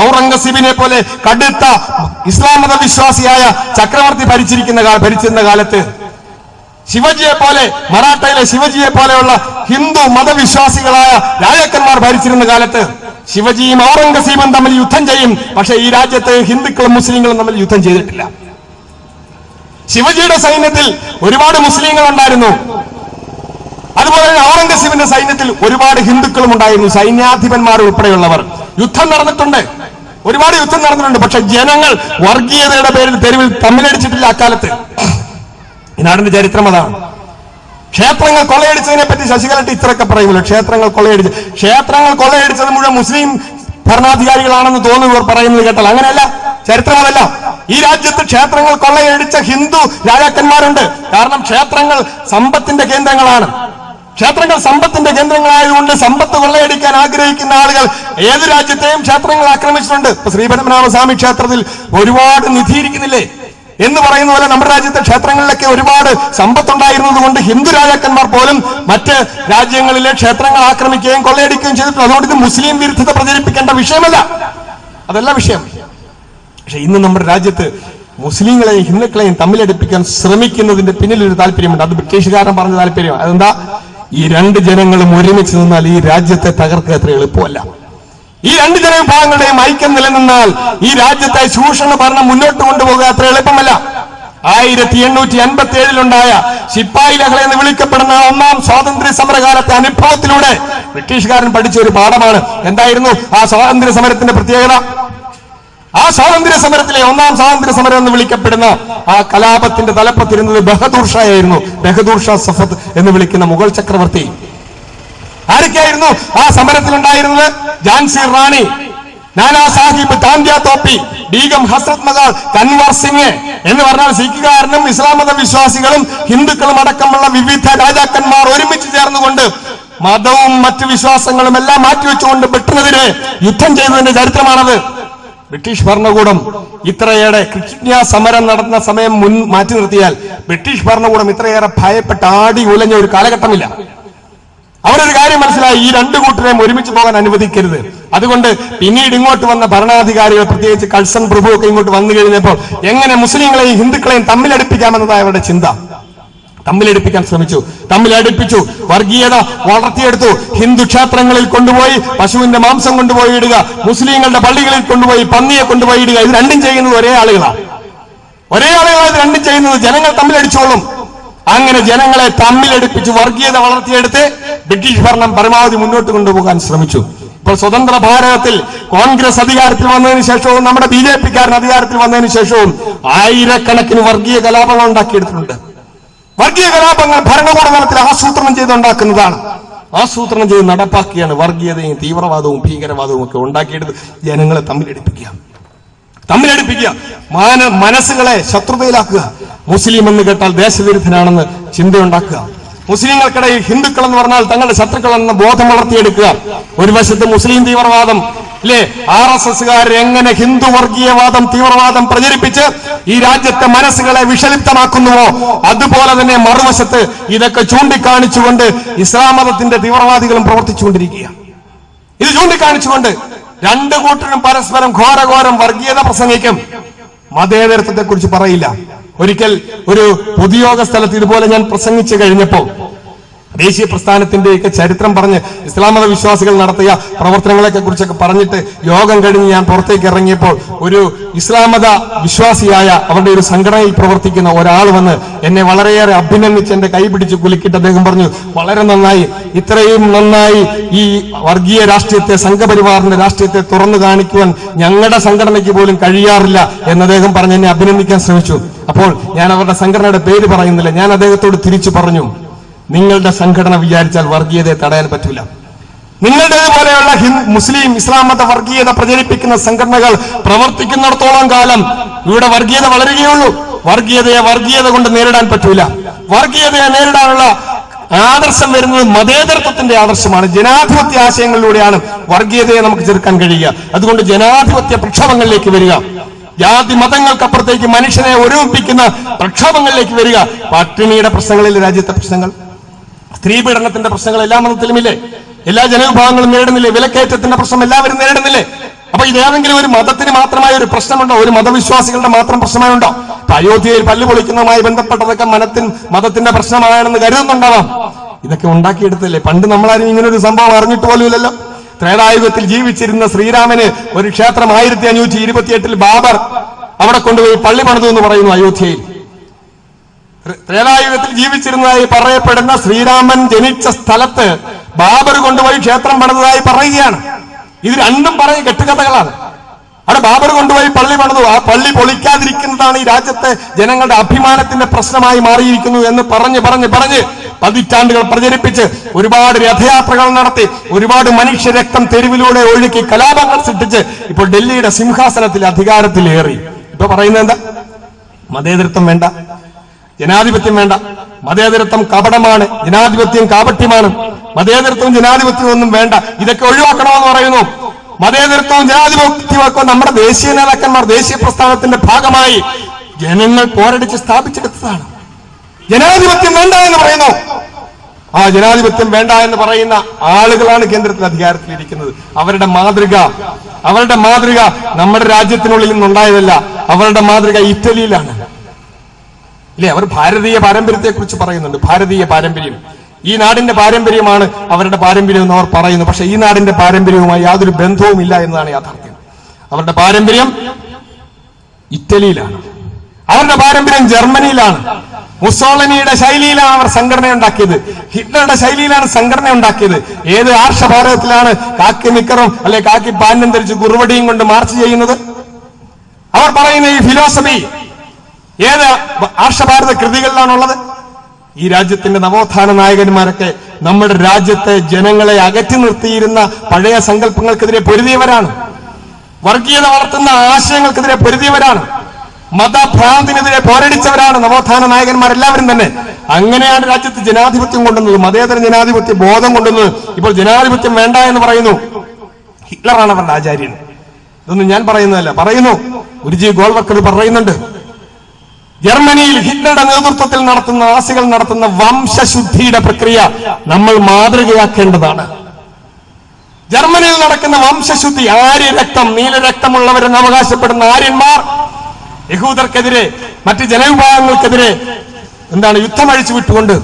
ഔറംഗസീബിനെ പോലെ കടുത്ത ഇസ്ലാം മത വിശ്വാസിയായ ചക്രവർത്തി ഭരിച്ചിരുന്ന കാലത്ത്, ശിവജിയെ പോലെ, മറാഠയിലെ ശിവജിയെ പോലെയുള്ള ഹിന്ദു മതവിശ്വാസികളായ രാജാക്കന്മാർ ഭരിച്ചിരുന്ന കാലത്ത് ശിവജിയും ഔറംഗസീബും തമ്മിൽ യുദ്ധം ചെയ്യും. പക്ഷെ ഈ രാജ്യത്ത് ഹിന്ദുക്കളും മുസ്ലിങ്ങളും തമ്മിൽ യുദ്ധം ചെയ്തിട്ടില്ല. ശിവജിയുടെ സൈന്യത്തിൽ ഒരുപാട് മുസ്ലിങ്ങൾ ഉണ്ടായിരുന്നു. അതുപോലെ തന്നെ ഔറംഗസീബിന്റെ സൈന്യത്തിൽ ഒരുപാട് ഹിന്ദുക്കളും ഉണ്ടായിരുന്നു, സൈന്യാധിപന്മാർ ഉൾപ്പെടെയുള്ളവർ. യുദ്ധം നടന്നിട്ടുണ്ട്, ഒരുപാട് യുദ്ധം നടന്നിട്ടുണ്ട്. പക്ഷെ ജനങ്ങൾ വർഗീയതയുടെ പേരിൽ തെരുവിൽ തമ്മിലടിച്ചിട്ടില്ല അക്കാലത്ത്. ഈ നാടിന്റെ ചരിത്രം അതാണ്. ക്ഷേത്രങ്ങൾ കൊള്ളയടിച്ചതിനെ പറ്റി ശശികല ടീച്ചറൊക്കെ പറയുമല്ലോ, ക്ഷേത്രങ്ങൾ കൊള്ളയടിച്ചത് മുഴുവൻ മുസ്ലിം ഭരണാധികാരികളാണെന്ന് തോന്നുന്നവർ പറയുന്നത് കേട്ടാൽ അങ്ങനെയല്ല, ചരിത്രമല്ല. ഈ രാജ്യത്ത് ക്ഷേത്രങ്ങൾ കൊള്ളയടിച്ച ഹിന്ദു രാജാക്കന്മാരുണ്ട്. കാരണം ക്ഷേത്രങ്ങൾ സമ്പത്തിന്റെ കേന്ദ്രങ്ങളാണ്. ക്ഷേത്രങ്ങൾ സമ്പത്തിന്റെ കേന്ദ്രങ്ങളായതുകൊണ്ട് സമ്പത്ത് കൊള്ളയടിക്കാൻ ആഗ്രഹിക്കുന്ന ആളുകൾ ഏത് രാജ്യത്തെയും ക്ഷേത്രങ്ങൾ ആക്രമിച്ചിട്ടുണ്ട്. ഇപ്പൊ ശ്രീപത്മനാഭസ്വാമി ക്ഷേത്രത്തിൽ ഒരുപാട് നിധിയിരിക്കുന്നില്ലേ എന്ന് പറയുന്ന പോലെ നമ്മുടെ രാജ്യത്തെ ക്ഷേത്രങ്ങളിലൊക്കെ ഒരുപാട് സമ്പത്തുണ്ടായിരുന്നത് കൊണ്ട് ഹിന്ദു രാജാക്കന്മാർ പോലും മറ്റ് രാജ്യങ്ങളിലെ ക്ഷേത്രങ്ങൾ ആക്രമിക്കുകയും കൊള്ളയടിക്കുകയും ചെയ്തിട്ടുണ്ട്. അതുകൊണ്ട് ഇത് മുസ്ലിം വിരുദ്ധത പ്രചരിപ്പിക്കേണ്ട വിഷയമല്ല, അതല്ല വിഷയം. പക്ഷെ ഇന്ന് നമ്മുടെ രാജ്യത്ത് മുസ്ലിങ്ങളെയും ഹിന്ദുക്കളെയും തമ്മിലടിപ്പിക്കാൻ ശ്രമിക്കുന്നതിന്റെ പിന്നിലൊരു താല്പര്യമുണ്ട്. അത് ബ്രിട്ടീഷുകാരൻ പറഞ്ഞ താല്പര്യം. അതെന്താ? ഈ രണ്ട് ജനങ്ങളും ഒരുമിച്ച് നിന്നാൽ ഈ രാജ്യത്തെ തകർക്കുക അത്ര എളുപ്പമല്ല. ഈ രണ്ട് ജനവിഭാഗങ്ങളുടെയും ഐക്യം നിലനിന്നാൽ ഈ രാജ്യത്തെ ചൂഷണ ഭരണം മുന്നോട്ട് കൊണ്ടുപോകുക അത്ര എളുപ്പമല്ല. 1857 ശിപ്പായി ലഹള എന്ന് വിളിക്കപ്പെടുന്ന ഒന്നാം സ്വാതന്ത്ര്യ സമരകാലത്തെ അനുഭവത്തിലൂടെ ബ്രിട്ടീഷുകാരൻ പഠിച്ച ഒരു പാഠമാണ്. എന്തായിരുന്നു ആ സ്വാതന്ത്ര്യ സമരത്തിന്റെ പ്രത്യേകത? ആ സ്വാതന്ത്ര്യ സമരത്തിലെ ഒന്നാം സ്വാതന്ത്ര്യ സമരം എന്ന് വിളിക്കപ്പെടുന്ന ആ കലാപത്തിന്റെ തലപ്പത്തിരുന്നത് ബഹദൂർ ഷാ ആയിരുന്നു. ബഹദൂർ ഷാ സഫദ് എന്ന് വിളിക്കുന്ന മുഗൾ ചക്രവർത്തി. ആരൊക്കെയായിരുന്നു ആ സമരത്തിലുണ്ടായിരുന്നത്? ഝാൻസി റാണി, നാനാ സാഹിബ്, താന്ത്യ തോപ്പി, ബീഗം ഹസ്രത് മഹൽ, കൻവർ സിംഗ് എന്ന് പറഞ്ഞാൽ സിഖുകാരനും ഇസ്ലാം മത വിശ്വാസികളും ഹിന്ദുക്കളും അടക്കമുള്ള വിവിധ രാജാക്കന്മാർ ഒരുമിച്ച് ചേർന്നുകൊണ്ട് മതവും മറ്റു വിശ്വാസങ്ങളും എല്ലാം മാറ്റിവെച്ചുകൊണ്ട് ബ്രിട്ടനെതിരെ യുദ്ധം ചെയ്തതിന്റെ ചരിത്രമാണത്. ബ്രിട്ടീഷ് ഭരണകൂടം ഇത്രയേറെ ക്രിസ്ത്യ സമരം നടന്ന സമയം മാറ്റി നിർത്തിയാൽ ബ്രിട്ടീഷ് ഭരണകൂടം ഇത്രയേറെ ഭയപ്പെട്ട് ആടി ഉലഞ്ഞ ഒരു കാലഘട്ടമില്ല. അവരൊരു കാര്യം മനസ്സിലായി, ഈ രണ്ടു കൂട്ടരെയും ഒരുമിച്ച് പോകാൻ അനുവദിക്കരുത്. അതുകൊണ്ട് പിന്നീട് ഇങ്ങോട്ട് വന്ന ഭരണാധികാരികൾ, പ്രത്യേകിച്ച് കഴ്സൺ പ്രഭു ഒക്കെ ഇങ്ങോട്ട് വന്നു കഴിഞ്ഞപ്പോൾ എങ്ങനെ മുസ്ലിങ്ങളെയും ഹിന്ദുക്കളെയും തമ്മിലടിപ്പിക്കാമെന്നതായ അവരുടെ ചിന്ത. തമ്മിലടിപ്പിക്കാൻ ശ്രമിച്ചു, തമ്മിലടിപ്പിച്ചു, വർഗീയത വളർത്തിയെടുത്തു. ഹിന്ദു ക്ഷേത്രങ്ങളിൽ കൊണ്ടുപോയി പശുവിന്റെ മാംസം കൊണ്ടുപോയി ഇടുക, മുസ്ലിങ്ങളുടെ പള്ളികളിൽ കൊണ്ടുപോയി പന്നിയെ കൊണ്ടുപോയി ഇടുക. ഇത് രണ്ടും ചെയ്യുന്നത് ഒരേ ആളുകളാണ്. ഇത് രണ്ടും ചെയ്യുന്നത്. ജനങ്ങൾ തമ്മിലടിച്ചോളും. അങ്ങനെ ജനങ്ങളെ തമ്മിലടിപ്പിച്ച് വർഗീയത വളർത്തിയെടുത്ത് ബ്രിട്ടീഷ് ഭരണം പരമാവധി മുന്നോട്ട് കൊണ്ടുപോകാൻ ശ്രമിച്ചു. ഇപ്പോൾ സ്വതന്ത്ര ഭാരതത്തിൽ കോൺഗ്രസ് അധികാരത്തിൽ വന്നതിന് ശേഷവും നമ്മുടെ ബിജെപിക്കാരൻ അധികാരത്തിൽ വന്നതിന് ശേഷവും ആയിരക്കണക്കിന് വർഗീയ കലാപങ്ങൾ ഉണ്ടാക്കിയെടുത്തിട്ടുണ്ട്. വർഗീയ കലാപങ്ങൾ ഭരണകൂട തലത്തിൽ ആസൂത്രണം ചെയ്തുണ്ടാക്കുന്നതാണ്. ആസൂത്രണം ചെയ്ത് നടപ്പാക്കിയാണ് വർഗീയതയും തീവ്രവാദവും ഭീകരവാദവും ഒക്കെ ഉണ്ടാക്കിയെടുത്ത് ജനങ്ങളെ തമ്മിലടിപ്പിക്കുക, മനസ്സുകളെ ശത്രുതയിലാക്കുക. മുസ്ലിം എന്ന് കേട്ടാൽ ദേശവിരുദ്ധനാണെന്ന് ചിന്തയുണ്ടാക്കുക. മുസ്ലിങ്ങൾക്കിടയിൽ ഹിന്ദുക്കൾ എന്ന് പറഞ്ഞാൽ തങ്ങളുടെ ശത്രുക്കൾ എന്ന ബോധം വളർത്തിയെടുക്കുക. ഒരു വശത്ത് മുസ്ലിം തീവ്രവാദം, അല്ലേ, RSSകാർ എങ്ങനെ ഹിന്ദു വർഗീയവാദം തീവ്രവാദം പ്രചരിപ്പിച്ച് ഈ രാജ്യത്തെ മനസ്സുകളെ വിഷലിപ്തമാക്കുന്നുവോ അതുപോലെ തന്നെ മറുവശത്ത് ഇതൊക്കെ ചൂണ്ടിക്കാണിച്ചുകൊണ്ട് ഇസ്ലാം മതത്തിന്റെ തീവ്രവാദികളും പ്രവർത്തിച്ചുകൊണ്ടിരിക്കുക. ഇത് ചൂണ്ടിക്കാണിച്ചുകൊണ്ട് രണ്ടു കൂട്ടരും പരസ്പരം ഘോരഘോരം വർഗീയത പ്രസംഗിക്കും, മതേതരത്വത്തെ കുറിച്ച് പറയില്ല. ഒരിക്കൽ ഒരു പൊതുയോഗ സ്ഥലത്ത് ഇതുപോലെ ഞാൻ പ്രസംഗിച്ചു കഴിഞ്ഞപ്പോൾ ദേശീയ പ്രസ്ഥാനത്തിന്റെയൊക്കെ ചരിത്രം പറഞ്ഞ് ഇസ്ലാം മത വിശ്വാസികൾ നടത്തിയ പ്രവർത്തനങ്ങളെ കുറിച്ചൊക്കെ പറഞ്ഞിട്ട് യോഗം കഴിഞ്ഞ് ഞാൻ പുറത്തേക്ക് ഇറങ്ങിയപ്പോൾ ഒരു ഇസ്ലാം മത വിശ്വാസിയായ അവരുടെ ഒരു സംഘടനയിൽ പ്രവർത്തിക്കുന്ന ഒരാൾ വന്ന് എന്നെ വളരെയേറെ അഭിനന്ദിച്ച് എന്റെ കൈ പിടിച്ച് കുലുക്കിയിട്ട് അദ്ദേഹം പറഞ്ഞു, വളരെ നന്നായി, ഇത്രയും നന്നായി ഈ വർഗീയ രാഷ്ട്രീയത്തെ, സംഘപരിവാറിന്റെ രാഷ്ട്രീയത്തെ തുറന്നു കാണിക്കുവാൻ ഞങ്ങളുടെ സംഘടനയ്ക്ക് പോലും കഴിയാറില്ല എന്ന് അദ്ദേഹം പറഞ്ഞ് എന്നെ അഭിനന്ദിക്കാൻ ശ്രമിച്ചു. അപ്പോൾ ഞാൻ അവരുടെ സംഘടനയുടെ പേര് പറയുന്നില്ല, ഞാൻ അദ്ദേഹത്തോട് തിരിച്ചു പറഞ്ഞു, നിങ്ങളുടെ സംഘടന വിചാരിച്ചാൽ വർഗീയതയെ തടയാൻ പറ്റില്ല. നിങ്ങളുടേതുപോലെയുള്ള മുസ്ലിം ഇസ്ലാം മത വർഗീയത പ്രചരിപ്പിക്കുന്ന സംഘടനകൾ പ്രവർത്തിക്കുന്നിടത്തോളം കാലം ഇവിടെ വർഗീയത വളരുകയുള്ളൂ. വർഗീയതയെ വർഗീയത കൊണ്ട് നേരിടാൻ പറ്റൂല. വർഗീയതയെ നേരിടാനുള്ള ആദർശം വരുന്നത് മതേതരത്വത്തിന്റെ ആദർശമാണ്. ജനാധിപത്യ ആശയങ്ങളിലൂടെയാണ് വർഗീയതയെ നമുക്ക് ചെറുക്കാൻ കഴിയുക. അതുകൊണ്ട് ജനാധിപത്യ പ്രക്ഷോഭങ്ങളിലേക്ക് വരിക, ജാതി മതങ്ങൾക്കപ്പുറത്തേക്ക് മനുഷ്യനെ ഒരുമിപ്പിക്കുന്ന പ്രക്ഷോഭങ്ങളിലേക്ക് വരിക. പട്ടിണിയുടെ പ്രശ്നങ്ങളിൽ രാജ്യത്തെ പ്രശ്നങ്ങൾ, സ്ത്രീ പീഡനത്തിന്റെ പ്രശ്നങ്ങൾ എല്ലാ മതത്തിലുമില്ലേ, എല്ലാ ജനവിഭാഗങ്ങളും നേരിടുന്നില്ലേ, വിലക്കയറ്റത്തിന്റെ പ്രശ്നം എല്ലാവരും നേരിടുന്നില്ലേ. അപ്പൊ ഇതേതെങ്കിലും ഒരു മതത്തിന് മാത്രമായ ഒരു പ്രശ്നമുണ്ടോ? ഒരു മതവിശ്വാസികളുടെ മാത്രം പ്രശ്നമായുണ്ടോ? അയോധ്യയിൽ പള്ളി പൊളിക്കുന്നതുമായി ബന്ധപ്പെട്ടതൊക്കെ മതത്തിന്റെ പ്രശ്നമാണെന്ന് കരുതുന്നുണ്ടാവാം. ഇതൊക്കെ ഉണ്ടാക്കിയെടുത്തല്ലേ. പണ്ട് നമ്മളാരും ഇങ്ങനെ ഒരു സംഭവം അറിഞ്ഞിട്ട് പോലുമില്ലല്ലോ. ത്രേതായുഗത്തിൽ ജീവിച്ചിരുന്ന ശ്രീരാമന് ഒരു ക്ഷേത്രം 1528 ബാബർ അവിടെ കൊണ്ടുപോയി പള്ളി പണിതു എന്ന് പറയുന്നു. അയോധ്യയിൽ ത്രേതായുഗത്തിൽ ജീവിച്ചിരുന്നതായി പറയപ്പെടുന്ന ശ്രീരാമൻ ജനിച്ച സ്ഥലത്ത് ബാബർ കൊണ്ടുപോയി ക്ഷേത്രം പണിതതായി പറയുകയാണ്. ഇത് രണ്ടും പറയും കെട്ടുകഥകളാണ്. അവിടെ ബാബർ കൊണ്ടുപോയി പള്ളി പണിതു, ആ പള്ളി പൊളിക്കാതിരിക്കുന്നതാണ് ഈ രാജ്യത്തെ ജനങ്ങളുടെ അഭിമാനത്തിന്റെ പ്രശ്നമായി മാറിയിരിക്കുന്നു എന്ന് പറഞ്ഞ് പതിറ്റാണ്ടുകൾ പ്രചരിപ്പിച്ച് ഒരുപാട് രഥയാത്രകൾ നടത്തി ഒരുപാട് മനുഷ്യരക്തം തെരുവിലൂടെ ഒഴുക്കി കലാപങ്ങൾ സൃഷ്ടിച്ച് ഇപ്പോൾ ഡൽഹിയുടെ സിംഹാസനത്തിൽ അധികാരത്തിലേറി. ഇപ്പൊ പറയുന്നത് എന്താ? മതേതരത്വം വേണ്ട, ജനാധിപത്യം വേണ്ട, മതേതരത്വം കപടമാണ്, ജനാധിപത്യം കാപട്യമാണ്, മതേതരത്വവും ജനാധിപത്യവും ഒന്നും വേണ്ട, ഇതൊക്കെ ഒഴിവാക്കണമെന്ന് പറയുന്നു. മതേതരത്വവും ജനാധിപത്യവും ഒക്കെ നമ്മുടെ ദേശീയ നേതാക്കന്മാർ ദേശീയ പ്രസ്ഥാനത്തിന്റെ ഭാഗമായി ജനങ്ങൾ പോരടിച്ച് സ്ഥാപിച്ചെടുത്തതാണ്. ജനാധിപത്യം വേണ്ട എന്ന് പറയുന്നു. ആ ജനാധിപത്യം വേണ്ട എന്ന് പറയുന്ന ആളുകളാണ് കേന്ദ്രത്തിൽ അധികാരത്തിലിരിക്കുന്നത്. അവരുടെ മാതൃക നമ്മുടെ രാജ്യത്തിനുള്ളിൽ നിന്നുണ്ടായതല്ല. അവരുടെ മാതൃക ഇറ്റലിയിലാണ്. ഇല്ലേ, അവർ ഭാരതീയ പാരമ്പര്യത്തെ കുറിച്ച് പറയുന്നുണ്ട്. ഭാരതീയ പാരമ്പര്യം, ഈ നാടിന്റെ പാരമ്പര്യമാണ് അവരുടെ പാരമ്പര്യം എന്ന് അവർ പറയുന്നു. പക്ഷെ ഈ നാടിന്റെ പാരമ്പര്യവുമായി യാതൊരു ബന്ധവുമില്ല എന്നതാണ് യാഥാർത്ഥ്യം. അവരുടെ പാരമ്പര്യം ഇറ്റലിയിലാണ്, അവരുടെ പാരമ്പര്യം ജർമ്മനിയിലാണ്. മുസോളിനിയുടെ ശൈലിയിലാണ് അവർ സംഘടന ഉണ്ടാക്കിയത്, ഹിറ്റ്ലറുടെ ശൈലിയിലാണ് സംഘടന ഉണ്ടാക്കിയത്. ഏത് ആർഷഭാരതത്തിലാണ് കാക്കി നിക്കറും അല്ലെ കാക്കി പാന്റും ധരിച്ച് കുറുവടിയും കൊണ്ട് മാർച്ച് ചെയ്യുന്നത്? അവർ പറയുന്ന ഈ ഫിലോസഫി ഏത് ആർഷഭാരത കൃതികളിലാണുള്ളത്? ഈ രാജ്യത്തിന്റെ നവോത്ഥാന നായകന്മാരൊക്കെ നമ്മുടെ രാജ്യത്തെ ജനങ്ങളെ അകറ്റി നിർത്തിയിരുന്ന പഴയ സങ്കല്പങ്ങൾക്കെതിരെ പൊരുതിയവരാണ്, വർഗീയത വളർത്തുന്ന ആശയങ്ങൾക്കെതിരെ പൊരുതിയവരാണ്, മതഭ്രാന്തിനെതിരെ പോരടിച്ചവരാണ് നവോത്ഥാന നായകന്മാരെല്ലാവരും തന്നെ. അങ്ങനെയാണ് രാജ്യത്ത് ജനാധിപത്യം കൊണ്ടുവന്നത്, മതേതര ജനാധിപത്യ ബോധം കൊണ്ടുവന്നത്. ഇപ്പോൾ ജനാധിപത്യം വേണ്ട എന്ന് പറയുന്നു. ഹിറ്റ്ലറാണ് അവരുടെ ആചാര്യൻ. ഇതൊന്നും ഞാൻ പറയുന്നതല്ല, പറയുന്നു ഗുരുജി ഗോൾവക്കർ പറയുന്നുണ്ട്. ജർമ്മനിയിൽ ഹിറ്റ്ലറുടെ നേതൃത്വത്തിൽ നാസികൾ നടത്തുന്ന വംശശുദ്ധിയുടെ പ്രക്രിയ നമ്മൾ മാതൃകയാക്കേണ്ടതാണ്. ജർമ്മനിയിൽ നടക്കുന്ന വംശശുദ്ധി, ആര്യരക്തം, നീലരക്തമുള്ളവരെന്ന് അവകാശപ്പെടുന്ന ആര്യന്മാർ യഹൂദർക്കെതിരെ മറ്റ് ജനവിഭാഗങ്ങൾക്കെതിരെ യുദ്ധമഴിച്ചു വിട്ടുകൊണ്ട്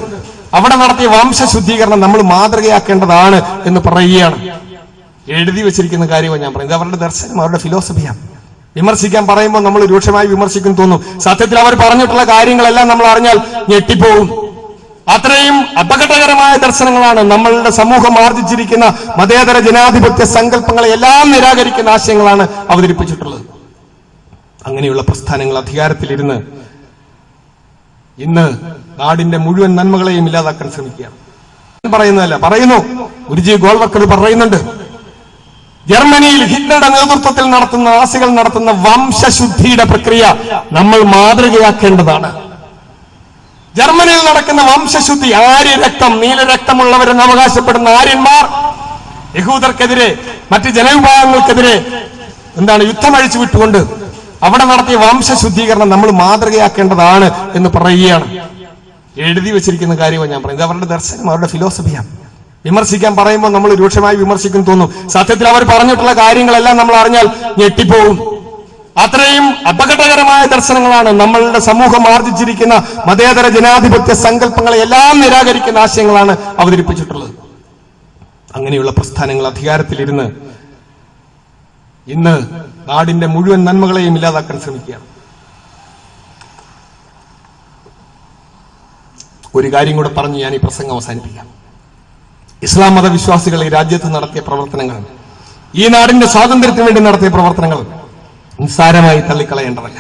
അവിടെ നടത്തിയ വംശശുദ്ധീകരണം നമ്മൾ മാതൃകയാക്കേണ്ടതാണ് എന്ന് പറയുകയാണ്. എഴുതി വെച്ചിരിക്കുന്ന കാര്യമാണ് ഞാൻ പറയുന്നത്. അവരുടെ ദർശനം, അവരുടെ ഫിലോസഫിയാണ്. വിമർശിക്കാൻ പറയുമ്പോൾ നമ്മൾ രൂക്ഷമായി വിമർശിക്കും തോന്നും. സത്യത്തിൽ അവർ പറഞ്ഞിട്ടുള്ള കാര്യങ്ങളെല്ലാം നമ്മൾ അറിഞ്ഞാൽ ഞെട്ടിപ്പോകും. അത്രയും അപകടകരമായ ദർശനങ്ങളാണ് നമ്മളുടെ സമൂഹം ആർജിച്ചിരിക്കുന്ന മതേതര ജനാധിപത്യ സങ്കല്പങ്ങളെ എല്ലാം നിരാകരിക്കുന്ന ആശയങ്ങളാണ് അവതരിപ്പിച്ചിട്ടുള്ളത്. അങ്ങനെയുള്ള പ്രസ്ഥാനങ്ങൾ അധികാരത്തിലിരുന്ന് ഇന്ന് നാടിന്റെ മുഴുവൻ നന്മകളെയും ഇല്ലാതാക്കാൻ ശ്രമിക്കുകയാണ്. പറയുന്നതല്ല, പറയുന്നു ഗുരുജി ഗോൾവക്കർ പറയുന്നുണ്ട്. ജർമ്മനിയിൽ ഹിറ്റ്ലറുടെ നേതൃത്വത്തിൽ നാസികൾ നടത്തുന്ന വംശശുദ്ധിയുടെ പ്രക്രിയ നമ്മൾ മാതൃകയാക്കേണ്ടതാണ്. ജർമ്മനിയിൽ നടക്കുന്ന വംശശുദ്ധി, ആര്യ രക്തം, നീലരക്തമുള്ളവരെന്ന് അവകാശപ്പെടുന്ന ആര്യന്മാർ യഹൂദർക്കെതിരെ മറ്റ് ജനവിഭാഗങ്ങൾക്കെതിരെ യുദ്ധമഴിച്ചു വിട്ടുകൊണ്ട് അവിടെ നടത്തിയ വംശശുദ്ധീകരണം നമ്മൾ മാതൃകയാക്കേണ്ടതാണ് എന്ന് പറയുകയാണ്. എഴുതി വെച്ചിരിക്കുന്ന കാര്യമാണ് ഞാൻ പറയുന്നത്. അവരുടെ ദർശനം, അവരുടെ ഫിലോസഫിയാണ്. വിമർശിക്കാൻ പറയുമ്പോൾ നമ്മൾ രൂക്ഷമായി വിമർശിക്കും തോന്നും. സത്യത്തിൽ അവർ പറഞ്ഞിട്ടുള്ള കാര്യങ്ങളെല്ലാം നമ്മൾ അറിഞ്ഞാൽ ഞെട്ടിപ്പോകും. അത്രയും അപകടകരമായ ദർശനങ്ങളാണ് നമ്മളുടെ സമൂഹം ആർജിച്ചിരിക്കുന്ന മതേതര ജനാധിപത്യ സങ്കല്പങ്ങളെ എല്ലാം നിരാകരിക്കുന്ന ആശയങ്ങളാണ് അവതരിപ്പിച്ചിട്ടുള്ളത്. അങ്ങനെയുള്ള പ്രസ്ഥാനങ്ങൾ അധികാരത്തിലിരുന്ന് ഇന്ന് നാടിന്റെ മുഴുവൻ നന്മകളെയും ഇല്ലാതാക്കാൻ ശ്രമിക്കുകയാണ്. ഒരു കാര്യം കൂടെ പറഞ്ഞ് ഞാൻ ഈ പ്രസംഗം അവസാനിപ്പിക്കാം. ഇസ്ലാം മതവിശ്വാസികൾ ഈ രാജ്യത്ത് നടത്തിയ പ്രവർത്തനങ്ങൾ, ഈ നാടിന്റെ സ്വാതന്ത്ര്യത്തിന് വേണ്ടി നടത്തിയ പ്രവർത്തനങ്ങൾ നിസ്സാരമായി തള്ളിക്കളയേണ്ടതല്ല.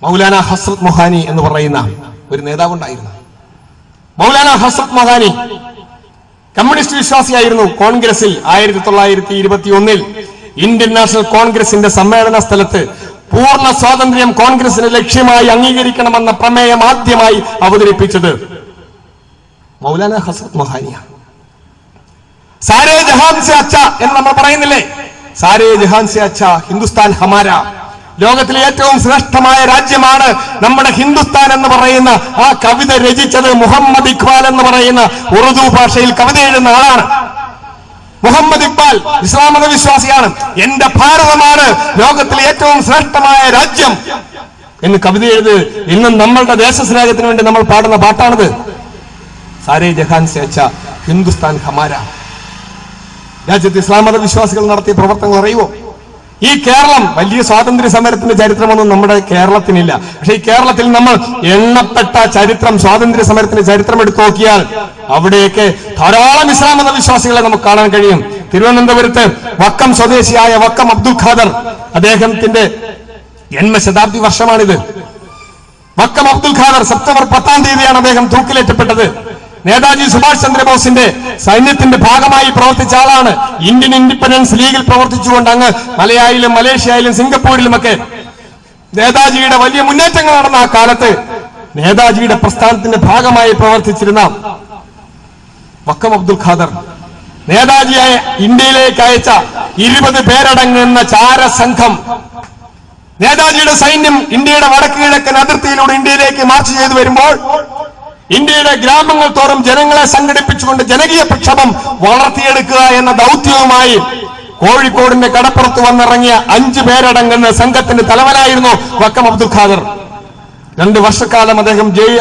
മൗലാന ഹസ്രത്ത് മൊഹാനി എന്ന് പറയുന്ന ഒരു നേതാവുണ്ടായിരുന്നു. മൗലാന ഹസ്രത്ത് മൊഹാനി കമ്മ്യൂണിസ്റ്റ് വിശ്വാസിയായിരുന്നു. കോൺഗ്രസിൽ 1921 ഇന്ത്യൻ നാഷണൽ കോൺഗ്രസിന്റെ സമ്മേളന സ്ഥലത്ത് പൂർണ്ണ സ്വാതന്ത്ര്യം കോൺഗ്രസിന് ലക്ഷ്യമായി അംഗീകരിക്കണമെന്ന പ്രമേയം ആദ്യമായി അവതരിപ്പിച്ചത് മൗലാന ഹസ്രത്ത് മൊഹാനിയാണ്. സാരേ ജഹാൻ സെ അച്ഛ എന്ന് നമ്മൾ പറയുന്നില്ലേ? സാരേ ജഹാൻ സെ അച്ഛ ഹിന്ദുസ്ഥാൻ ഹമാര, ലോകത്തിലെ ഏറ്റവും ശ്രേഷ്ഠമായ രാജ്യമാണ് നമ്മുടെ ഹിന്ദുസ്ഥാൻ എന്ന് പറയുന്ന ആ കവിത രചിച്ചത് മുഹമ്മദ് ഇഖ്ബാൽ എന്ന് പറയുന്ന ഉറുദു ഭാഷയിൽ കവിത എഴുതുന്ന ആളാണ്. മുഹമ്മദ് ഇഖ്ബാൽ ഇസ്ലാം മതവിശ്വാസിയാണ്. എന്റെ ഭാരതമാണ് ലോകത്തിലെ ഏറ്റവും ശ്രേഷ്ഠമായ രാജ്യം എന്ന് കവിത എഴുതി ഇന്നും നമ്മളുടെ ദേശസ്നേഹത്തിന് വേണ്ടി നമ്മൾ പാടുന്ന പാട്ടാണിത്. സാരേ ജഹാൻ സെ അച്ഛ ഹിന്ദുസ്ഥാൻ ഹമാര. രാജ്യത്ത് ഇസ്ലാം മതവിശ്വാസികൾ നടത്തിയ പ്രവർത്തനങ്ങൾ അറിയുമോ? ഈ കേരളം, വലിയ സ്വാതന്ത്ര്യ സമരത്തിന്റെ ചരിത്രമൊന്നും നമ്മുടെ കേരളത്തിനില്ല. പക്ഷെ ഈ കേരളത്തിൽ നമ്മൾ എണ്ണപ്പെട്ട ചരിത്രം, സ്വാതന്ത്ര്യ സമരത്തിന്റെ ചരിത്രം എടുത്തു നോക്കിയാൽ അവിടെയൊക്കെ ധാരാളം ഇസ്ലാം മതവിശ്വാസികളെ നമുക്ക് കാണാൻ കഴിയും. തിരുവനന്തപുരത്ത് വക്കം സ്വദേശിയായ വക്കം അബ്ദുൽ ഖാദർ, അദ്ദേഹത്തിന്റെ ജന്മശതാബ്ദി വർഷമാണിത്. വക്കം അബ്ദുൽ ഖാദർ സെപ്റ്റംബർ 10-ാം തീയതിയാണ് അദ്ദേഹം തൂക്കിലേറ്റപ്പെട്ടത്. നേതാജി സുഭാഷ് ചന്ദ്രബോസിന്റെ സൈന്യത്തിന്റെ ഭാഗമായി പ്രവർത്തിച്ച ആളാണ്. ഇന്ത്യൻ ഇൻഡിപെൻഡൻസ് ലീഗിൽ പ്രവർത്തിച്ചുകൊണ്ട് അങ്ങ് മലയായിലും മലേഷ്യയിലും സിംഗപ്പൂരിലുമൊക്കെ നേതാജിയുടെ വലിയ മുന്നേറ്റങ്ങൾ നടന്ന ആ കാലത്ത് നേതാജിയുടെ പ്രസ്ഥാനത്തിന്റെ ഭാഗമായി പ്രവർത്തിച്ചിരുന്ന വക്കം അബ്ദുൽ ഖാദർ നേതാജിയെ ഇന്ത്യയിലേക്ക് അയച്ച 20 പേരടങ്ങുന്ന ചാരസംഘം, നേതാജിയുടെ സൈന്യം ഇന്ത്യയുടെ വടക്ക് കിഴക്കൻ അതിർത്തിയിലൂടെ ഇന്ത്യയിലേക്ക് മാർച്ച് ചെയ്തു വരുമ്പോൾ ഇന്ത്യയുടെ ഗ്രാമങ്ങൾ തോറും ജനങ്ങളെ സംഘടിപ്പിച്ചുകൊണ്ട് ജനകീയ പ്രക്ഷോഭം വളർത്തിയെടുക്കുക എന്ന ദൗത്യവുമായി കോഴിക്കോടിന്റെ കടപ്പുറത്ത് വന്നിറങ്ങിയ 5 പേരടങ്ങുന്ന സംഘത്തിന്റെ തലവനായിരുന്നു വക്കം അബ്ദുൽ ഖാദർ. 2 വർഷക്കാലം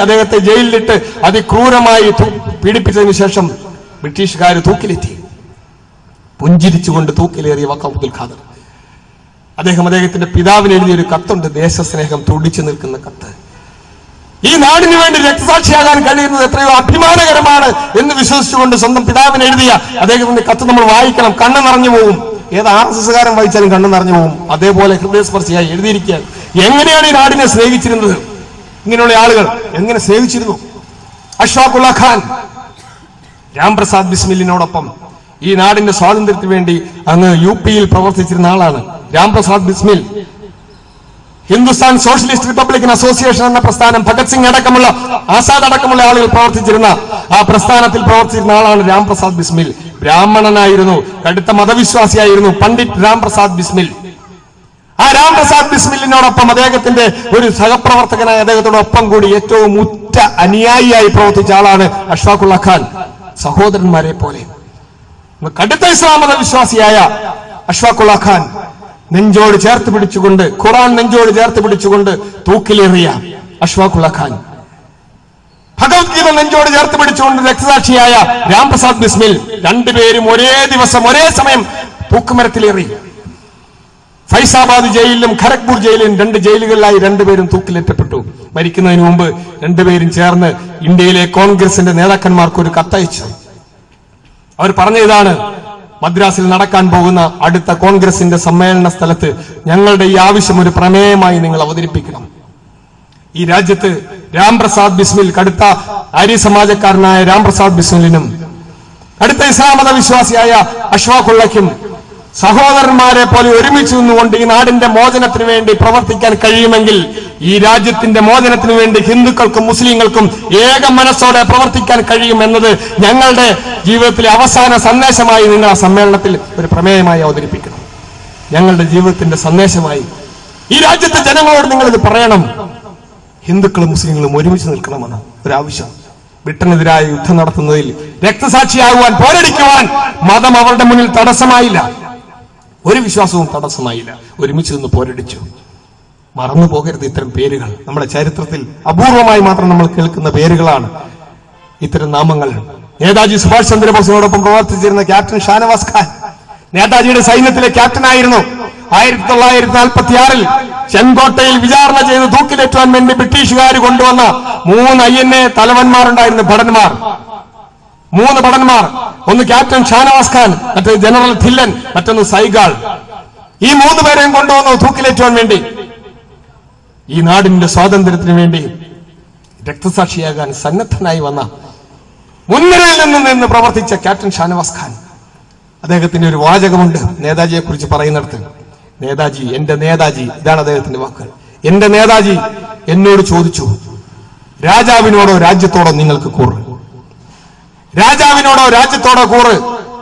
അദ്ദേഹത്തെ ജയിലിലിട്ട് അതിക്രൂരമായി പീഡിപ്പിച്ചതിനു ശേഷം ബ്രിട്ടീഷുകാർ തൂക്കിലെത്തി. പുഞ്ചിരിച്ചുകൊണ്ട് തൂക്കിലേറിയ വക്കം അബ്ദുൽ ഖാദർ, അദ്ദേഹത്തിന്റെ പിതാവിന് എഴുതിയൊരു കത്തുണ്ട്, ദേശസ്നേഹം തുടിച്ചു നിൽക്കുന്ന കത്ത്. ഈ നാടിനു വേണ്ടി രക്തസാക്ഷിയാകാൻ കഴിയുന്നത് എത്രയോ അഭിമാനകരമാണ് എന്ന് വിശ്വസിച്ചുകൊണ്ട് സ്വന്തം പിതാവിന് എഴുതിയ അദ്ദേഹത്തിന്റെ കത്ത് നമ്മൾ വായിക്കണം. കണ്ണ് നിറഞ്ഞു പോകും. ഏത് RSSകാരൻ വായിച്ചാലും കണ്ണ് നിറഞ്ഞു പോകും. അതേപോലെ ഹൃദയസ്പർശിയായി എഴുതിയിരിക്കുകയാണ്. എങ്ങനെയാണ് ഈ നാടിനെ സ്നേഹിച്ചിരുന്നത്? ഇങ്ങനെയുള്ള ആളുകൾ എങ്ങനെ സ്നേഹിച്ചിരുന്നു? അഷ്ഫാഖുള്ള ഖാൻ രാംപ്രസാദ് ബിസ്മിലിനോടൊപ്പം ഈ നാടിന്റെ സ്വാതന്ത്ര്യത്തിന് വേണ്ടി അങ്ങ് UP-യിൽ പ്രവർത്തിച്ചിരുന്ന ആളാണ് Ramprasad Bismil. Hindustan socialist Republican association എന്ന പ്രസ്ഥാനം, ഭഗത് സിംഗ് അടക്കമുള്ള, ആസാദ് അടക്കമുള്ള ആളുകൾ പ്രവർത്തിച്ചിരുന്ന ആ പ്രസ്ഥാനത്തിൽ പ്രവർത്തിച്ചിരുന്ന ആളാണ് രാംപ്രസാദ് ബിസ്മിൽ. ബ്രാഹ്മണനായിരുന്നു, കടുത്ത മതവിശ്വാസിയായിരുന്നു പണ്ഡിറ്റ് രാംപ്രസാദ് ബിസ്മിൽ. ആ രാംപ്രസാദ് ബിസ്മിലിനോടൊപ്പം അദ്ദേഹത്തിന്റെ ഒരു സഹപ്രവർത്തകനായ അദ്ദേഹത്തോടൊപ്പം കൂടി ഏറ്റവും ഉറ്റ അനുയായിയായി പ്രവർത്തിച്ച ആളാണ് അഷ്ഫാഖുള്ള ഖാൻ. സഹോദരന്മാരെ പോലെ കടുത്ത ഇസ്ലാം മതവിശ്വാസിയായ അഷ്ഫാഖുള്ള ഖാൻ നെഞ്ചോട് ചേർത്ത് പിടിച്ചുകൊണ്ട്, ഖുറാൻ നെഞ്ചോട് ചേർത്ത് പിടിച്ചുകൊണ്ട് തൂക്കിലേറിയ അഷ്ഫാഖുള്ള ഖാൻ, ഭഗവത്ഗീത നെഞ്ചോട് ചേർത്ത് പിടിച്ചുകൊണ്ട് രക്തസാക്ഷിയായ രാംപ്രസാദ് ബിസ്മിൽ, 2 പേരും ഒരേ ദിവസം ഒരേ സമയം തൂക്കുമരത്തിലേറി. ഫൈസാബാദ് ജയിലിലും ഖരഗ്പൂർ ജയിലിലും 2 ജയിലുകളിലായി 2 പേരും തൂക്കിലേറ്റപ്പെട്ടു. മരിക്കുന്നതിന് മുമ്പ് 2 പേരും ചേർന്ന് ഇന്ത്യയിലെ കോൺഗ്രസിന്റെ നേതാക്കന്മാർക്ക് ഒരു കത്തയച്ചു. അവർ പറഞ്ഞ ഇതാണ്: മദ്രാസിൽ നടക്കാൻ പോകുന്ന അടുത്ത കോൺഗ്രസിന്റെ സമ്മേളന സ്ഥലത്ത് ഞങ്ങളുടെ ഈ ആവശ്യം ഒരു പ്രമേയമായി നിങ്ങൾ അവതരിപ്പിക്കണം. ഈ രാജ്യത്ത് രാംപ്രസാദ് ബിസ്മിൽ, കടുത്ത ആര്യ സമാജക്കാരനായ രാംപ്രസാദ് ബിസ്മിലിനും കടുത്ത ഇസ്ലാം മതവിശ്വാസിയായ അഷ്ഫാഖുള്ളയ്ക്കും സഹോദരന്മാരെ പോലെ ഒരുമിച്ച് നിന്നുകൊണ്ട് ഈ നാടിന്റെ മോചനത്തിന് വേണ്ടി പ്രവർത്തിക്കാൻ കഴിയുമെങ്കിൽ ഈ രാജ്യത്തിന്റെ മോചനത്തിന് വേണ്ടി ഹിന്ദുക്കൾക്കും മുസ്ലിങ്ങൾക്കും ഏക മനസ്സോടെ പ്രവർത്തിക്കാൻ കഴിയും എന്നത് ഞങ്ങളുടെ ജീവിതത്തിലെ അവസാന സന്ദേശമായി നിങ്ങൾ ആ സമ്മേളനത്തിൽ ഒരു പ്രമേയമായി അവതരിപ്പിക്കണം. ഞങ്ങളുടെ ജീവിതത്തിന്റെ സന്ദേശമായി ഈ രാജ്യത്തെ ജനങ്ങളോട് നിങ്ങളിത് പറയണം. ഹിന്ദുക്കളും മുസ്ലിങ്ങളും ഒരുമിച്ച് നിൽക്കണമെന്ന് ഒരാവശ്യം. ബ്രിട്ടനെതിരായ യുദ്ധം നടത്തുന്നതിൽ രക്തസാക്ഷിയാകുവാൻ പോരടിക്കുവാൻ മതം അവരുടെ മുന്നിൽ തടസ്സമായില്ല, ഒരു വിശ്വാസവും തടസ്സമായില്ല. ഒരുമിച്ച് നിന്ന് പോരടിച്ചു. മറന്നു പോകരുത് ഇത്തരം പേരുകൾ. നമ്മുടെ ചരിത്രത്തിൽ അപൂർവമായി മാത്രം നമ്മൾ കേൾക്കുന്ന പേരുകളാണ് ഇത്തരം നാമങ്ങൾ. നേതാജി സുഭാഷ് ചന്ദ്രബോസിനോടൊപ്പം പ്രവർത്തിച്ചിരുന്ന ക്യാപ്റ്റൻ ഷാനവാസ് ഖാൻ നേതാജിയുടെ സൈന്യത്തിലെ ക്യാപ്റ്റനായിരുന്നു. 1946 ചെങ്കോട്ടയിൽ വിചാരണ ചെയ്ത് തൂക്കിലേറ്റുവാൻ വേണ്ടി ബ്രിട്ടീഷുകാർ കൊണ്ടുവന്ന 3 INA തലവന്മാരുണ്ടായിരുന്നു, ഭടന്മാർ. 3 ഭടന്മാർ. ഒന്ന് ക്യാപ്റ്റൻ ഷാനവാസ് ഖാൻ, മറ്റേ ജനറൽ ധില്ലൻ, മറ്റൊന്ന് സൈഗാൾ. ഈ 3 പേരെയും കൊണ്ടുവന്നു തൂക്കിലേറ്റുവാൻ വേണ്ടി. ഈ നാടിന്റെ സ്വാതന്ത്ര്യത്തിന് വേണ്ടി രക്തസാക്ഷിയാകാൻ സന്നദ്ധനായി വന്ന, മുൻനിരയിൽ നിന്ന് പ്രവർത്തിച്ച ക്യാപ്റ്റൻ ഷാനവാസ് ഖാൻ. അദ്ദേഹത്തിന്റെ ഒരു വാചകമുണ്ട് നേതാജിയെ കുറിച്ച് പറയുന്നിടത്ത്. നേതാജി, എന്റെ നേതാജി, ഇതാണ് അദ്ദേഹത്തിന്റെ വാക്കുകൾ. എന്റെ നേതാജി എന്നോട് ചോദിച്ചു, രാജാവിനോടോ രാജ്യത്തോടോ നിങ്ങൾക്ക് കൂറ്? രാജാവിനോടോ രാജ്യത്തോടോ കൂറ്?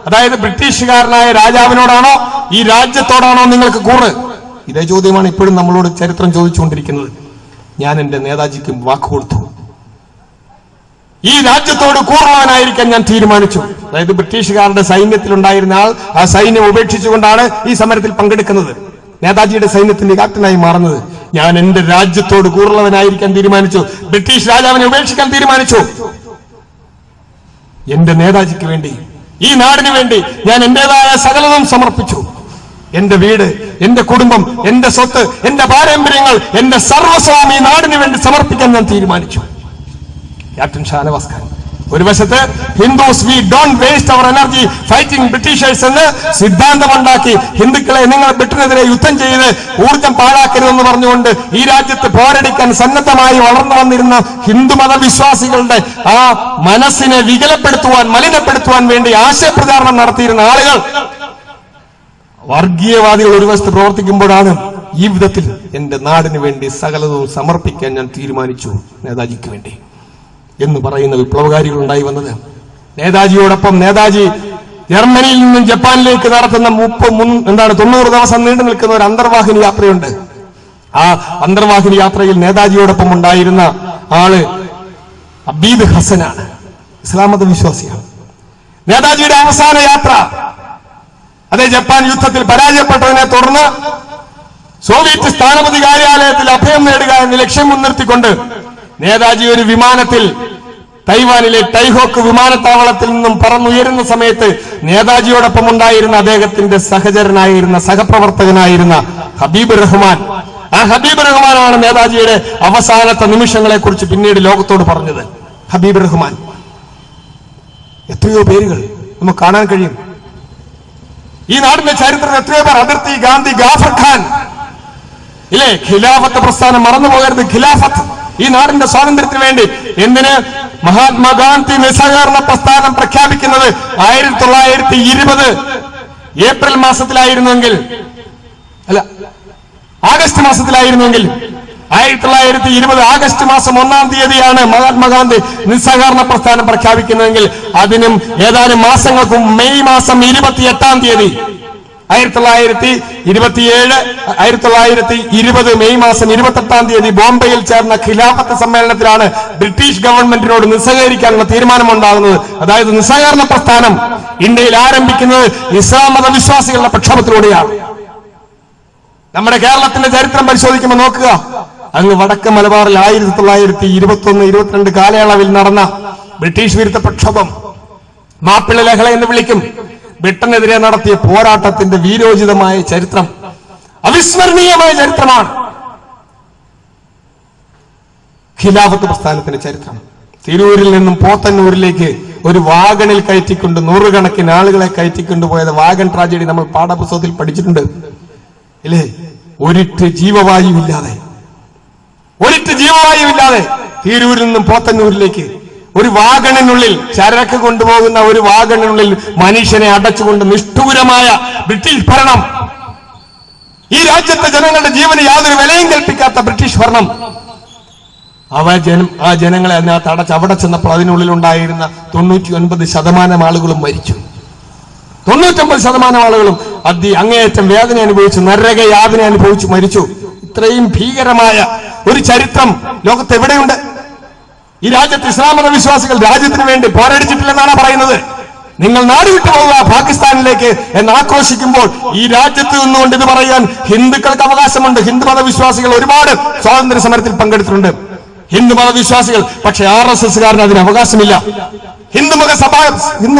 അതായത് ബ്രിട്ടീഷുകാരനായ രാജാവിനോടാണോ ഈ രാജ്യത്തോടാണോ നിങ്ങൾക്ക് കൂറ്? ഇതേ ചോദ്യമാണ് ഇപ്പോഴും നമ്മളോട് ചരിത്രം ചോദിച്ചുകൊണ്ടിരിക്കുന്നത്. ഞാൻ എന്റെ നേതാജിക്ക് വാക്ക് കൊടുത്തു. ഈ രാജ്യത്തോട് കൂറുള്ളവനായിരിക്കാൻ ഞാൻ തീരുമാനിച്ചു. അതായത് ബ്രിട്ടീഷുകാരുടെ സൈന്യത്തിലുണ്ടായിരുന്ന ആൾ ആ സൈന്യം ഉപേക്ഷിച്ചുകൊണ്ടാണ് ഈ സമരത്തിൽ പങ്കെടുക്കുന്നത്, നേതാജിയുടെ സൈന്യത്തിന്റെ ക്യാപ്റ്റനായി മാറുന്നത്. ഞാൻ എന്റെ രാജ്യത്തോട് കൂറുള്ളവനായിരിക്കാൻ തീരുമാനിച്ചു. ബ്രിട്ടീഷ് രാജാവിനെ ഉപേക്ഷിക്കാൻ തീരുമാനിച്ചു. എന്റെ നേതാജിക്ക് വേണ്ടി, ഈ നാടിന് വേണ്ടി ഞാൻ എന്റേതായ സകലതും സമർപ്പിച്ചു. എന്റെ വീട്, എന്റെ കുടുംബം, എന്റെ സ്വത്ത്, എന്റെ പാരമ്പര്യങ്ങൾ, എന്റെ സർവസ്വം ഈ നാടിന് വേണ്ടി സമർപ്പിക്കാൻ ഞാൻ തീരുമാനിച്ചു. ക്യാപ്റ്റൻ ഷാനവാസ് ഖാൻ. ഒരു വശത്ത് Hindus we don't waste our energy fighting Britishers എന്ന് സിദ്ധാന്തമുണ്ടാക്കി ഹിന്ദുക്കളെ നിങ്ങൾ ബ്രിട്ടനെതിരെ യുദ്ധം ചെയ്ത് ഊർജം പാഴാക്കരുതെന്ന് പറഞ്ഞുകൊണ്ട് ഈ രാജ്യത്ത് പോരടിക്കാൻ സന്നദ്ധമായി വളർന്നു വന്നിരുന്ന ഹിന്ദുമത വിശ്വാസികളുടെ ആ മനസ്സിനെ വികലപ്പെടുത്തുവാൻ, മലിനപ്പെടുത്തുവാൻ വേണ്ടി ആശയപ്രചാരണം നടത്തിയിരുന്ന ആളുകൾ, വർഗീയവാദികൾ ഒരു വശത്ത് പ്രവർത്തിക്കുമ്പോഴാണ് ഈ വിധത്തിൽ എന്റെ നാടിന് വേണ്ടി സകലതും സമർപ്പിക്കാൻ ഞാൻ തീരുമാനിച്ചു നേതാജിക്ക് വേണ്ടി എന്ന് പറയുന്ന വിപ്ലവകാരികൾ ഉണ്ടായി വന്നത്. നേതാജിയോടൊപ്പം നേതാജി ജർമ്മനിയിൽ നിന്നും ജപ്പാനിലേക്ക് നടത്തുന്ന 90 ദിവസം നീണ്ടു നിൽക്കുന്ന ഒരു അന്തർവാഹിനി യാത്രയുണ്ട്. ആ അന്തർവാഹിനി യാത്രയിൽ നേതാജിയോടൊപ്പം ഉണ്ടായിരുന്ന ആള് അബീദ് ഹസനാണ്, ഇസ്ലാം മത വിശ്വാസിയാണ്. നേതാജിയുടെ അവസാന യാത്ര, അതേ ജപ്പാൻ യുദ്ധത്തിൽ പരാജയപ്പെട്ടതിനെ തുടർന്ന് സോവിയറ്റ് സ്ഥാനപതി കാര്യാലയത്തിൽ അഭയം നേടുക എന്ന ലക്ഷ്യം മുൻനിർത്തിക്കൊണ്ട് നേതാജി ഒരു വിമാനത്തിൽ തൈവാനിലെ ടൈഹോക്ക് വിമാനത്താവളത്തിൽ നിന്നും പറന്നുയരുന്ന സമയത്ത് നേതാജിയോടൊപ്പം ഉണ്ടായിരുന്ന അദ്ദേഹത്തിന്റെ സഹചരനായിരുന്ന, സഹപ്രവർത്തകനായിരുന്ന ഹബീബ് റഹ്മാൻ. ആ ഹബീബ് റഹ്മാനാണ് നേതാജിയുടെ അവസാനത്തെ നിമിഷങ്ങളെ കുറിച്ച് പിന്നീട് ലോകത്തോട് പറഞ്ഞത്. ഹബീബ് റഹ്മാൻ. എത്രയോ പേരുകൾ നമുക്ക് കാണാൻ കഴിയും ഈ നാടിന്റെ ചരിത്രത്തിൽ. എത്രയോ പേർ. അതിർത്തി ഗാന്ധി, ഗാഫർ ഖാൻ, ഇല്ലേ? ഖിലാഫത്ത് പ്രസ്ഥാനം മറന്നു പോകരുത്. ഖിലാഫത്ത് ഈ നാടിന്റെ സ്വാതന്ത്ര്യത്തിന് വേണ്ടി. എന്തിന്? മഹാത്മാഗാന്ധി നിസ്സഹകരണ പ്രസ്ഥാനം പ്രഖ്യാപിക്കുന്നത് 1920 ഏപ്രിൽ മാസത്തിലായിരുന്നെങ്കിൽ, അല്ല ആഗസ്റ്റ് മാസത്തിലായിരുന്നെങ്കിൽ, 1920 ആഗസ്റ്റ് മാസം 1-ാം തീയതിയാണ് മഹാത്മാഗാന്ധി നിസ്സഹകരണ പ്രസ്ഥാനം പ്രഖ്യാപിക്കുന്നതെങ്കിൽ അതിനും ഏതാനും മാസങ്ങൾക്കും മെയ് മാസം 28-ാം തീയതി 1920 മെയ് മാസം 28-ാം തീയതി ബോംബെയിൽ ചേർന്ന ഖിലാഫത്ത് സമ്മേളനത്തിലാണ് ബ്രിട്ടീഷ് ഗവൺമെന്റിനോട് നിസ്സഹകരിക്കാനുള്ള തീരുമാനമുണ്ടാകുന്നത്. അതായത് നിസ്സഹകരണ പ്രസ്ഥാനം ഇന്ത്യയിൽ ആരംഭിക്കുന്നത് ഇസ്ലാം മതവിശ്വാസികളുടെ പ്രക്ഷോഭത്തിലൂടെയാണ്. നമ്മുടെ കേരളത്തിന്റെ ചരിത്രം പരിശോധിക്കുമ്പോൾ നോക്കുക, അങ്ങ് വടക്ക് മലബാറിൽ 1921-22 കാലയളവിൽ നടന്ന ബ്രിട്ടീഷ് വിരുദ്ധ പ്രക്ഷോഭം, മാപ്പിള ലഹള എന്ന് വിളിക്കും, ബ്രിട്ടനെതിരെ നടത്തിയ പോരാട്ടത്തിന്റെ വീരോചിതമായ ചരിത്രം, അവിസ്മരണീയമായ ചരിത്രമാണ് ഖിലാഫത്ത് പ്രസ്ഥാനത്തിന്റെ ചരിത്രം. തിരൂരിൽ നിന്നും പോത്തന്നൂരിലേക്ക് ഒരു വാഗണിൽ കയറ്റിക്കൊണ്ട് 100 കണക്കിന് ആളുകളെ കയറ്റിക്കൊണ്ടുപോയത് വാഗൺ ട്രാജഡി നമ്മൾ പാഠപുസ്തകത്തിൽ പഠിച്ചിട്ടുണ്ട്, ഇല്ലേ? ഒരിറ്റ് ജീവവായുവില്ലാതെ തിരൂരിൽ നിന്നും പോത്തന്നൂരിലേക്ക് ഒരു വാഗണിനുള്ളിൽ ചരക്ക് കൊണ്ടുപോകുന്ന ഒരു വാഗണിനുള്ളിൽ മനുഷ്യനെ അടച്ചുകൊണ്ട് നിഷ്ഠൂരമായ ബ്രിട്ടീഷ് ഭരണം, ഈ രാജ്യത്തെ ജനങ്ങളുടെ ജീവന് യാതൊരു വിലയും കൽപ്പിക്കാത്ത ബ്രിട്ടീഷ് ഭരണം, ആ ജനങ്ങളെ അതിനകത്ത് അടച്ച് അവിടെ ചെന്നപ്പോൾ അതിനുള്ളിലുണ്ടായിരുന്ന 99% ആളുകളും മരിച്ചു. 99% ആളുകളും അങ്ങേയറ്റം വേദന അനുഭവിച്ചു, നരക യാതന അനുഭവിച്ചു മരിച്ചു. ഇത്രയും ഭീകരമായ ഒരു ചരിത്രം ലോകത്ത് എവിടെയുണ്ട്? ഈ രാജ്യത്ത് ഇസ്ലാം മത വിശ്വാസികൾ രാജ്യത്തിന് വേണ്ടി പോരടിച്ചിട്ടില്ലെന്നാണ് പറയുന്നത്. നിങ്ങൾ നാട് വിട്ടു പോവുക പാകിസ്ഥാനിലേക്ക് എന്ന് ആക്രോശിക്കുമ്പോൾ ഈ രാജ്യത്ത് നിന്നുകൊണ്ട് ഇത് പറയാൻ ഹിന്ദുക്കൾക്ക് അവകാശമുണ്ട്. ഹിന്ദു മതവിശ്വാസികൾ ഒരുപാട് സ്വാതന്ത്ര്യ സമരത്തിൽ പങ്കെടുത്തിട്ടുണ്ട്, ഹിന്ദു മതവിശ്വാസികൾ. പക്ഷെ RSSകാരന് അതിന് അവകാശമില്ല. ഹിന്ദു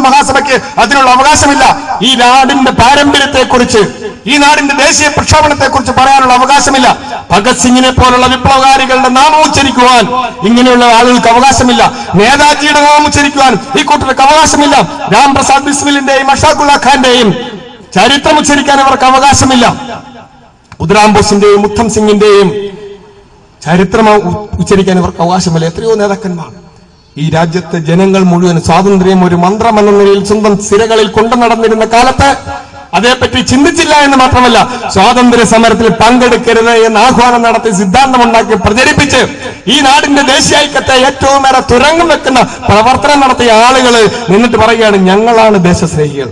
മഹാസഭയ്ക്ക് അതിനുള്ള അവകാശമില്ല. ഈ നാടിന്റെ പാരമ്പര്യത്തെക്കുറിച്ച്, ഈ നാടിന്റെ ദേശീയ പ്രക്ഷോഭണത്തെക്കുറിച്ച് പറയാനുള്ള അവകാശമില്ല. ഭഗത് സിംഗിനെ പോലുള്ള വിപ്ലവകാരികളുടെ നാമം ഉച്ചരിക്കുവാൻ ഇങ്ങനെയുള്ള ആളുകൾക്ക് അവകാശമില്ല. നേതാജിയുടെ നാമം ഉച്ചരിക്കുവാൻ ഈ കൂട്ടർക്ക് അവകാശമില്ല. രാംപ്രസാദ് ബിസ്മിലിന്റെയും അഷാഖുല്ല ഖാന്റെയും ചരിത്രം ഉച്ചരിക്കാൻ അവർക്ക് അവകാശമില്ല. ഉദ്രാം ബോസിന്റെയും ഉത്തം സിംഗിന്റെയും ചരിത്രം ഉച്ചരിക്കാൻ ഇവർക്ക് അവകാശമില്ല. എത്രയോ നേതാക്കന്മാർ. ഈ രാജ്യത്തെ ജനങ്ങൾ മുഴുവൻ സ്വാതന്ത്ര്യം ഒരു മന്ത്രമെന്ന നിലയിൽ സ്വന്തം സിരകളിൽ കൊണ്ടു നടന്നിരുന്ന കാലത്ത് അതേപ്പറ്റി ചിന്തിച്ചില്ല എന്ന് മാത്രമല്ല, സ്വാതന്ത്ര്യ സമരത്തിൽ പങ്കെടുക്കരുത് എന്ന് ആഹ്വാനം നടത്തി സിദ്ധാന്തമുണ്ടാക്കി പ്രചരിപ്പിച്ച് ഈ നാടിന്റെ ദേശീയൈക്യത്തെ ഏറ്റവും ഏറെ തുരങ്കം വെക്കുന്ന പ്രവർത്തനം നടത്തിയ ആളുകൾ നിന്നിട്ട് പറയുകയാണ് ഞങ്ങളാണ് ദേശസ്നേഹികൾ.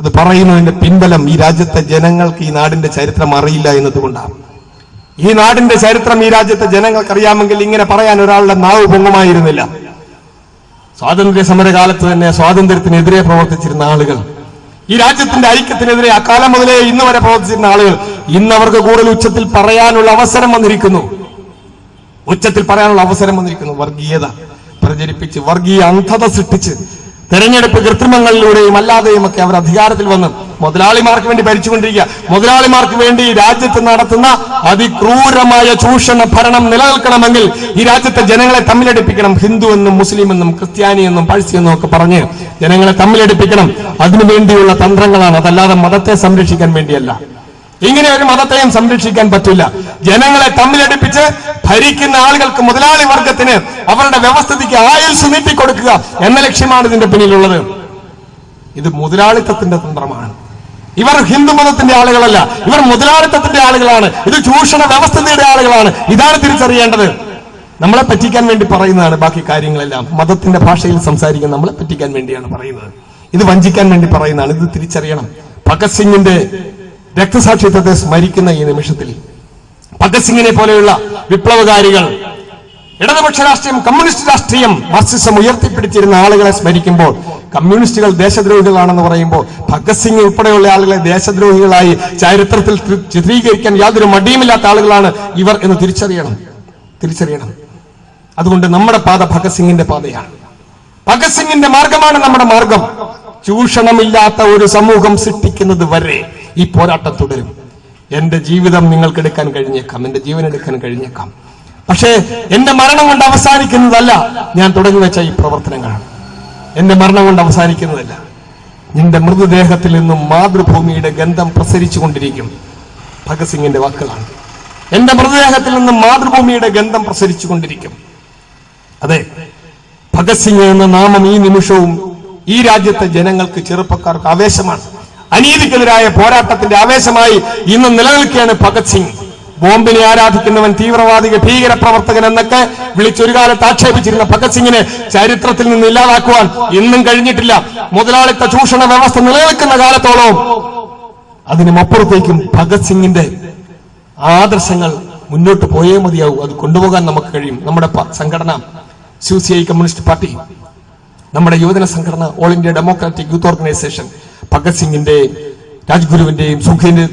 അത് പറയുന്നതിന്റെ പിൻബലം ഈ രാജ്യത്തെ ജനങ്ങൾക്ക് ഈ നാടിന്റെ ചരിത്രം അറിയില്ല എന്നതുകൊണ്ടാണ്. ഈ നാടിന്റെ ചരിത്രം ഈ രാജ്യത്തെ ജനങ്ങൾക്കറിയാമെങ്കിൽ ഇങ്ങനെ പറയാൻ ഒരാളുടെ നാവ് പൊങ്ങുമായിരുന്നില്ല. സ്വാതന്ത്ര്യ സമരകാലത്ത് തന്നെ സ്വാതന്ത്ര്യത്തിനെതിരെ പ്രവർത്തിച്ചിരുന്ന ആളുകൾ, ഈ രാജ്യത്തിന്റെ ഐക്യത്തിനെതിരെ അക്കാലം മുതലേ ഇന്ന് വരെ പ്രവർത്തിച്ചിരുന്ന ആളുകൾ, ഇന്ന് അവർക്ക് കൂടുതൽ ഉച്ചത്തിൽ പറയാനുള്ള അവസരം വന്നിരിക്കുന്നു. വർഗീയത പ്രചരിപ്പിച്ച്, വർഗീയ അന്ധത സൃഷ്ടിച്ച്, തെരഞ്ഞെടുപ്പ് കൃത്രിമങ്ങളിലൂടെയും അല്ലാതെയും ഒക്കെ അവർ അധികാരത്തിൽ വന്ന് മുതലാളിമാർക്ക് വേണ്ടി ഭരിച്ചുകൊണ്ടിരിക്കുക. മുതലാളിമാർക്ക് വേണ്ടി രാജ്യത്ത് നടത്തുന്ന അതിക്രൂരമായ ചൂഷണ ഭരണം നിലനിൽക്കണമെങ്കിൽ ഈ രാജ്യത്തെ ജനങ്ങളെ തമ്മിലടിപ്പിക്കണം. ഹിന്ദു എന്നും മുസ്ലിം എന്നും ക്രിസ്ത്യാനി എന്നും പഴശ്ശി എന്നും ഒക്കെ പറഞ്ഞ് ജനങ്ങളെ തമ്മിലടിപ്പിക്കണം. അതിനുവേണ്ടിയുള്ള തന്ത്രങ്ങളാണ്, അതല്ലാതെ മതത്തെ സംരക്ഷിക്കാൻ വേണ്ടിയല്ല. ഇങ്ങനെ ഒരു മതത്തെയും സംരക്ഷിക്കാൻ പറ്റില്ല. ജനങ്ങളെ തമ്മിലടിപ്പിച്ച് ഭരിക്കുന്ന ആളുകൾക്ക്, മുതലാളി വർഗത്തിന് അവരുടെ വ്യവസ്ഥിതിക്ക് ആയുസ് നീട്ടിക്കൊടുക്കുക എന്ന ലക്ഷ്യമാണ് ഇതിന്റെ പിന്നിലുള്ളത്. ഇത് മുതലാളിത്തത്തിന്റെ തന്ത്രമാണ്. ഇവർ ഹിന്ദു മതത്തിന്റെ ആളുകളല്ല, ഇവർ മുതലാളിത്തത്തിന്റെ ആളുകളാണ്. ഇത് ചൂഷണ വ്യവസ്ഥിതിയുടെ ആളുകളാണ്. ഇതാണ് തിരിച്ചറിയേണ്ടത്. നമ്മളെ പറ്റിക്കാൻ വേണ്ടി പറയുന്നതാണ് ബാക്കി കാര്യങ്ങളെല്ലാം. മതത്തിന്റെ ഭാഷയിൽ സംസാരിക്കാൻ നമ്മളെ പറ്റിക്കാൻ വേണ്ടിയാണ് പറയുന്നത്. ഇത് വഞ്ചിക്കാൻ വേണ്ടി പറയുന്നതാണ്. ഇത് തിരിച്ചറിയണം. ഭഗത് സിംഗിന്റെ രക്തസാക്ഷിത്വത്തെ സ്മരിക്കുന്ന ഈ നിമിഷത്തിൽ ഭഗത് സിംഗിനെ പോലെയുള്ള വിപ്ലവകാരികൾ, ഇടതുപക്ഷ രാഷ്ട്രീയം, കമ്മ്യൂണിസ്റ്റ് രാഷ്ട്രീയം, മാർക്സിസം ഉയർത്തിപ്പിടിച്ചിരുന്ന ആളുകളെ സ്മരിക്കുമ്പോൾ കമ്മ്യൂണിസ്റ്റുകൾ ദേശദ്രോഹികളാണെന്ന് പറയുമ്പോൾ ഭഗത് സിംഗ് ഉൾപ്പെടെയുള്ള ആളുകളെ ദേശദ്രോഹികളായി ചരിത്രത്തിൽ ചിത്രീകരിക്കാൻ യാതൊരു മടിയുമില്ലാത്ത ആളുകളാണ് ഇവർ എന്ന് തിരിച്ചറിയണം. അതുകൊണ്ട് നമ്മുടെ പാത ഭഗത് സിംഗിന്റെ പാതയാണ്. ഭഗത് സിംഗിന്റെ മാർഗമാണ് നമ്മുടെ മാർഗം. ചൂഷണമില്ലാത്ത ഒരു സമൂഹം സൃഷ്ടിക്കുന്നത് വരെ ഈ പോരാട്ടം തുടരും. എന്റെ ജീവിതം നിങ്ങൾക്ക് എടുക്കാൻ കഴിഞ്ഞേക്കാം, എന്റെ ജീവൻ എടുക്കാൻ കഴിഞ്ഞേക്കാം. പക്ഷേ എന്റെ മരണം കൊണ്ട് അവസാനിക്കുന്നതല്ല ഞാൻ തുടങ്ങി വെച്ച ഈ പ്രവർത്തനങ്ങൾ. എന്റെ മരണം കൊണ്ട് അവസാനിക്കുന്നതല്ല. നിന്റെ മൃതദേഹത്തിൽ നിന്നും മാതൃഭൂമിയുടെ ഗന്ധം പ്രസരിച്ചുകൊണ്ടിരിക്കും. ഭഗത് സിംഗിന്റെ വാക്കുകളാണ്. എന്റെ മൃതദേഹത്തിൽ നിന്നും മാതൃഭൂമിയുടെ ഗന്ധം പ്രസരിച്ചുകൊണ്ടിരിക്കും. അതെ, ഭഗത് സിംഗ് എന്ന നാമം ഈ നിമിഷവും ഈ രാജ്യത്തെ ജനങ്ങൾക്ക്, ചെറുപ്പക്കാർക്ക് ആവേശമാണ്. അനീതിക്കെതിരായ പോരാട്ടത്തിന്റെ ആവേശമായി ഇന്ന് നിലനിൽക്കുകയാണ് ഭഗത് സിംഗ്. ബോംബിനെ ആരാധിക്കുന്നവൻ, തീവ്രവാദി, ഭീകര പ്രവർത്തകൻ എന്നൊക്കെ വിളിച്ചൊരു കാലത്ത് ആക്ഷേപിച്ചിരുന്ന ഭഗത് സിംഗിനെ ചരിത്രത്തിൽ നിന്ന് ഇല്ലാതാക്കുവാൻ ഇന്നും കഴിഞ്ഞിട്ടില്ല. മുതലാളിത്ത ചൂഷണ വ്യവസ്ഥ നിലനിൽക്കുന്ന കാലത്തോളം അതിനുമപ്പുറത്തേക്കും ഭഗത് സിംഗിന്റെ ആദർശങ്ങൾ മുന്നോട്ട് പോയേ മതിയാവൂ. അത് കൊണ്ടുപോകാൻ നമുക്ക് കഴിയും. നമ്മുടെ സംഘടന CPI കമ്മ്യൂണിസ്റ്റ് പാർട്ടി, നമ്മുടെ യുവജന സംഘടന all India democratic youth organisation Bhagat സിംഗിന്റെയും രാജ്ഗുരുവിന്റെയും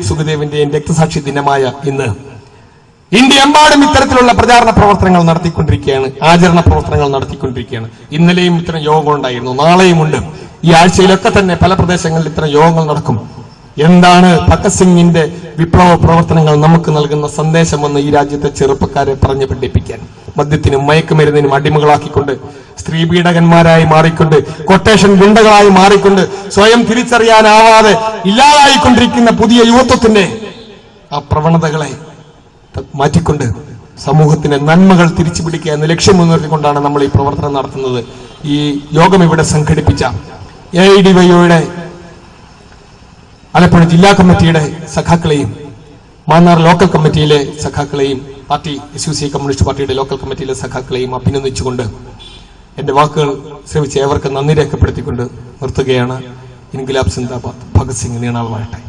സുഖദേവിന്റെയും രക്തസാക്ഷി ദിനമായ ഇന്ന് ഇന്ത്യയെമ്പാടും ഇത്തരത്തിലുള്ള പ്രചാരണ പ്രവർത്തനങ്ങൾ നടത്തിക്കൊണ്ടിരിക്കുകയാണ്, ആചരണ പ്രവർത്തനങ്ങൾ നടത്തിക്കൊണ്ടിരിക്കുകയാണ്. ഇന്നലെയും ഇത്തരം യോഗങ്ങൾ ഉണ്ടായിരുന്നു, നാളെയും ഉണ്ട്. ഈ ആഴ്ചയിലൊക്കെ തന്നെ പല പ്രദേശങ്ങളിൽ ഇത്തരം യോഗങ്ങൾ നടക്കും. എന്താണ് ഭഗത് സിംഗിന്റെ വിപ്ലവ പ്രവർത്തനങ്ങൾ നമുക്ക് നൽകുന്ന സന്ദേശമെന്ന് ഈ രാജ്യത്തെ ചെറുപ്പക്കാരെ പറഞ്ഞു പഠിപ്പിക്കാൻ, മദ്യത്തിനും മയക്കുമരുന്നിനും അടിമകളാക്കിക്കൊണ്ട്, സ്ത്രീ പീഡകന്മാരായി മാറിക്കൊണ്ട്, കൊട്ടേഷൻ ഗുണ്ടകളായി മാറിക്കൊണ്ട്, സ്വയം തിരിച്ചറിയാനാവാതെ ഇല്ലാതായിക്കൊണ്ടിരിക്കുന്ന പുതിയ യുവത്വത്തിന്റെ ആ പ്രവണതകളെ മാറ്റിക്കൊണ്ട് സമൂഹത്തിന്റെ നന്മകൾ തിരിച്ചു പിടിക്കുക എന്ന ലക്ഷ്യം മുൻനിർത്തിക്കൊണ്ടാണ് നമ്മൾ ഈ പ്രവർത്തനം നടത്തുന്നത്. ഈ യോഗം ഇവിടെ സംഘടിപ്പിച്ച AIDYOയുടെ ആലപ്പുഴ ജില്ലാ കമ്മിറ്റിയുടെ സഖാക്കളെയും മാന്നാർ ലോക്കൽ കമ്മിറ്റിയിലെ സഖാക്കളെയും പാർട്ടി SUC കമ്മ്യൂണിസ്റ്റ് പാർട്ടിയുടെ ലോക്കൽ കമ്മിറ്റിയിലെ സഖാക്കളെയും അഭിനന്ദിച്ചുകൊണ്ട് എന്റെ വാക്കുകൾ ശ്രമിച്ച് ഏവർക്കും നന്ദി രേഖപ്പെടുത്തിക്കൊണ്ട് നിർത്തുകയാണ്. ഇൻക്ലാബ് സിന്ദാബാദ്. ഭഗത് സിംഗ് നീണാൾ വാഴട്ടെ.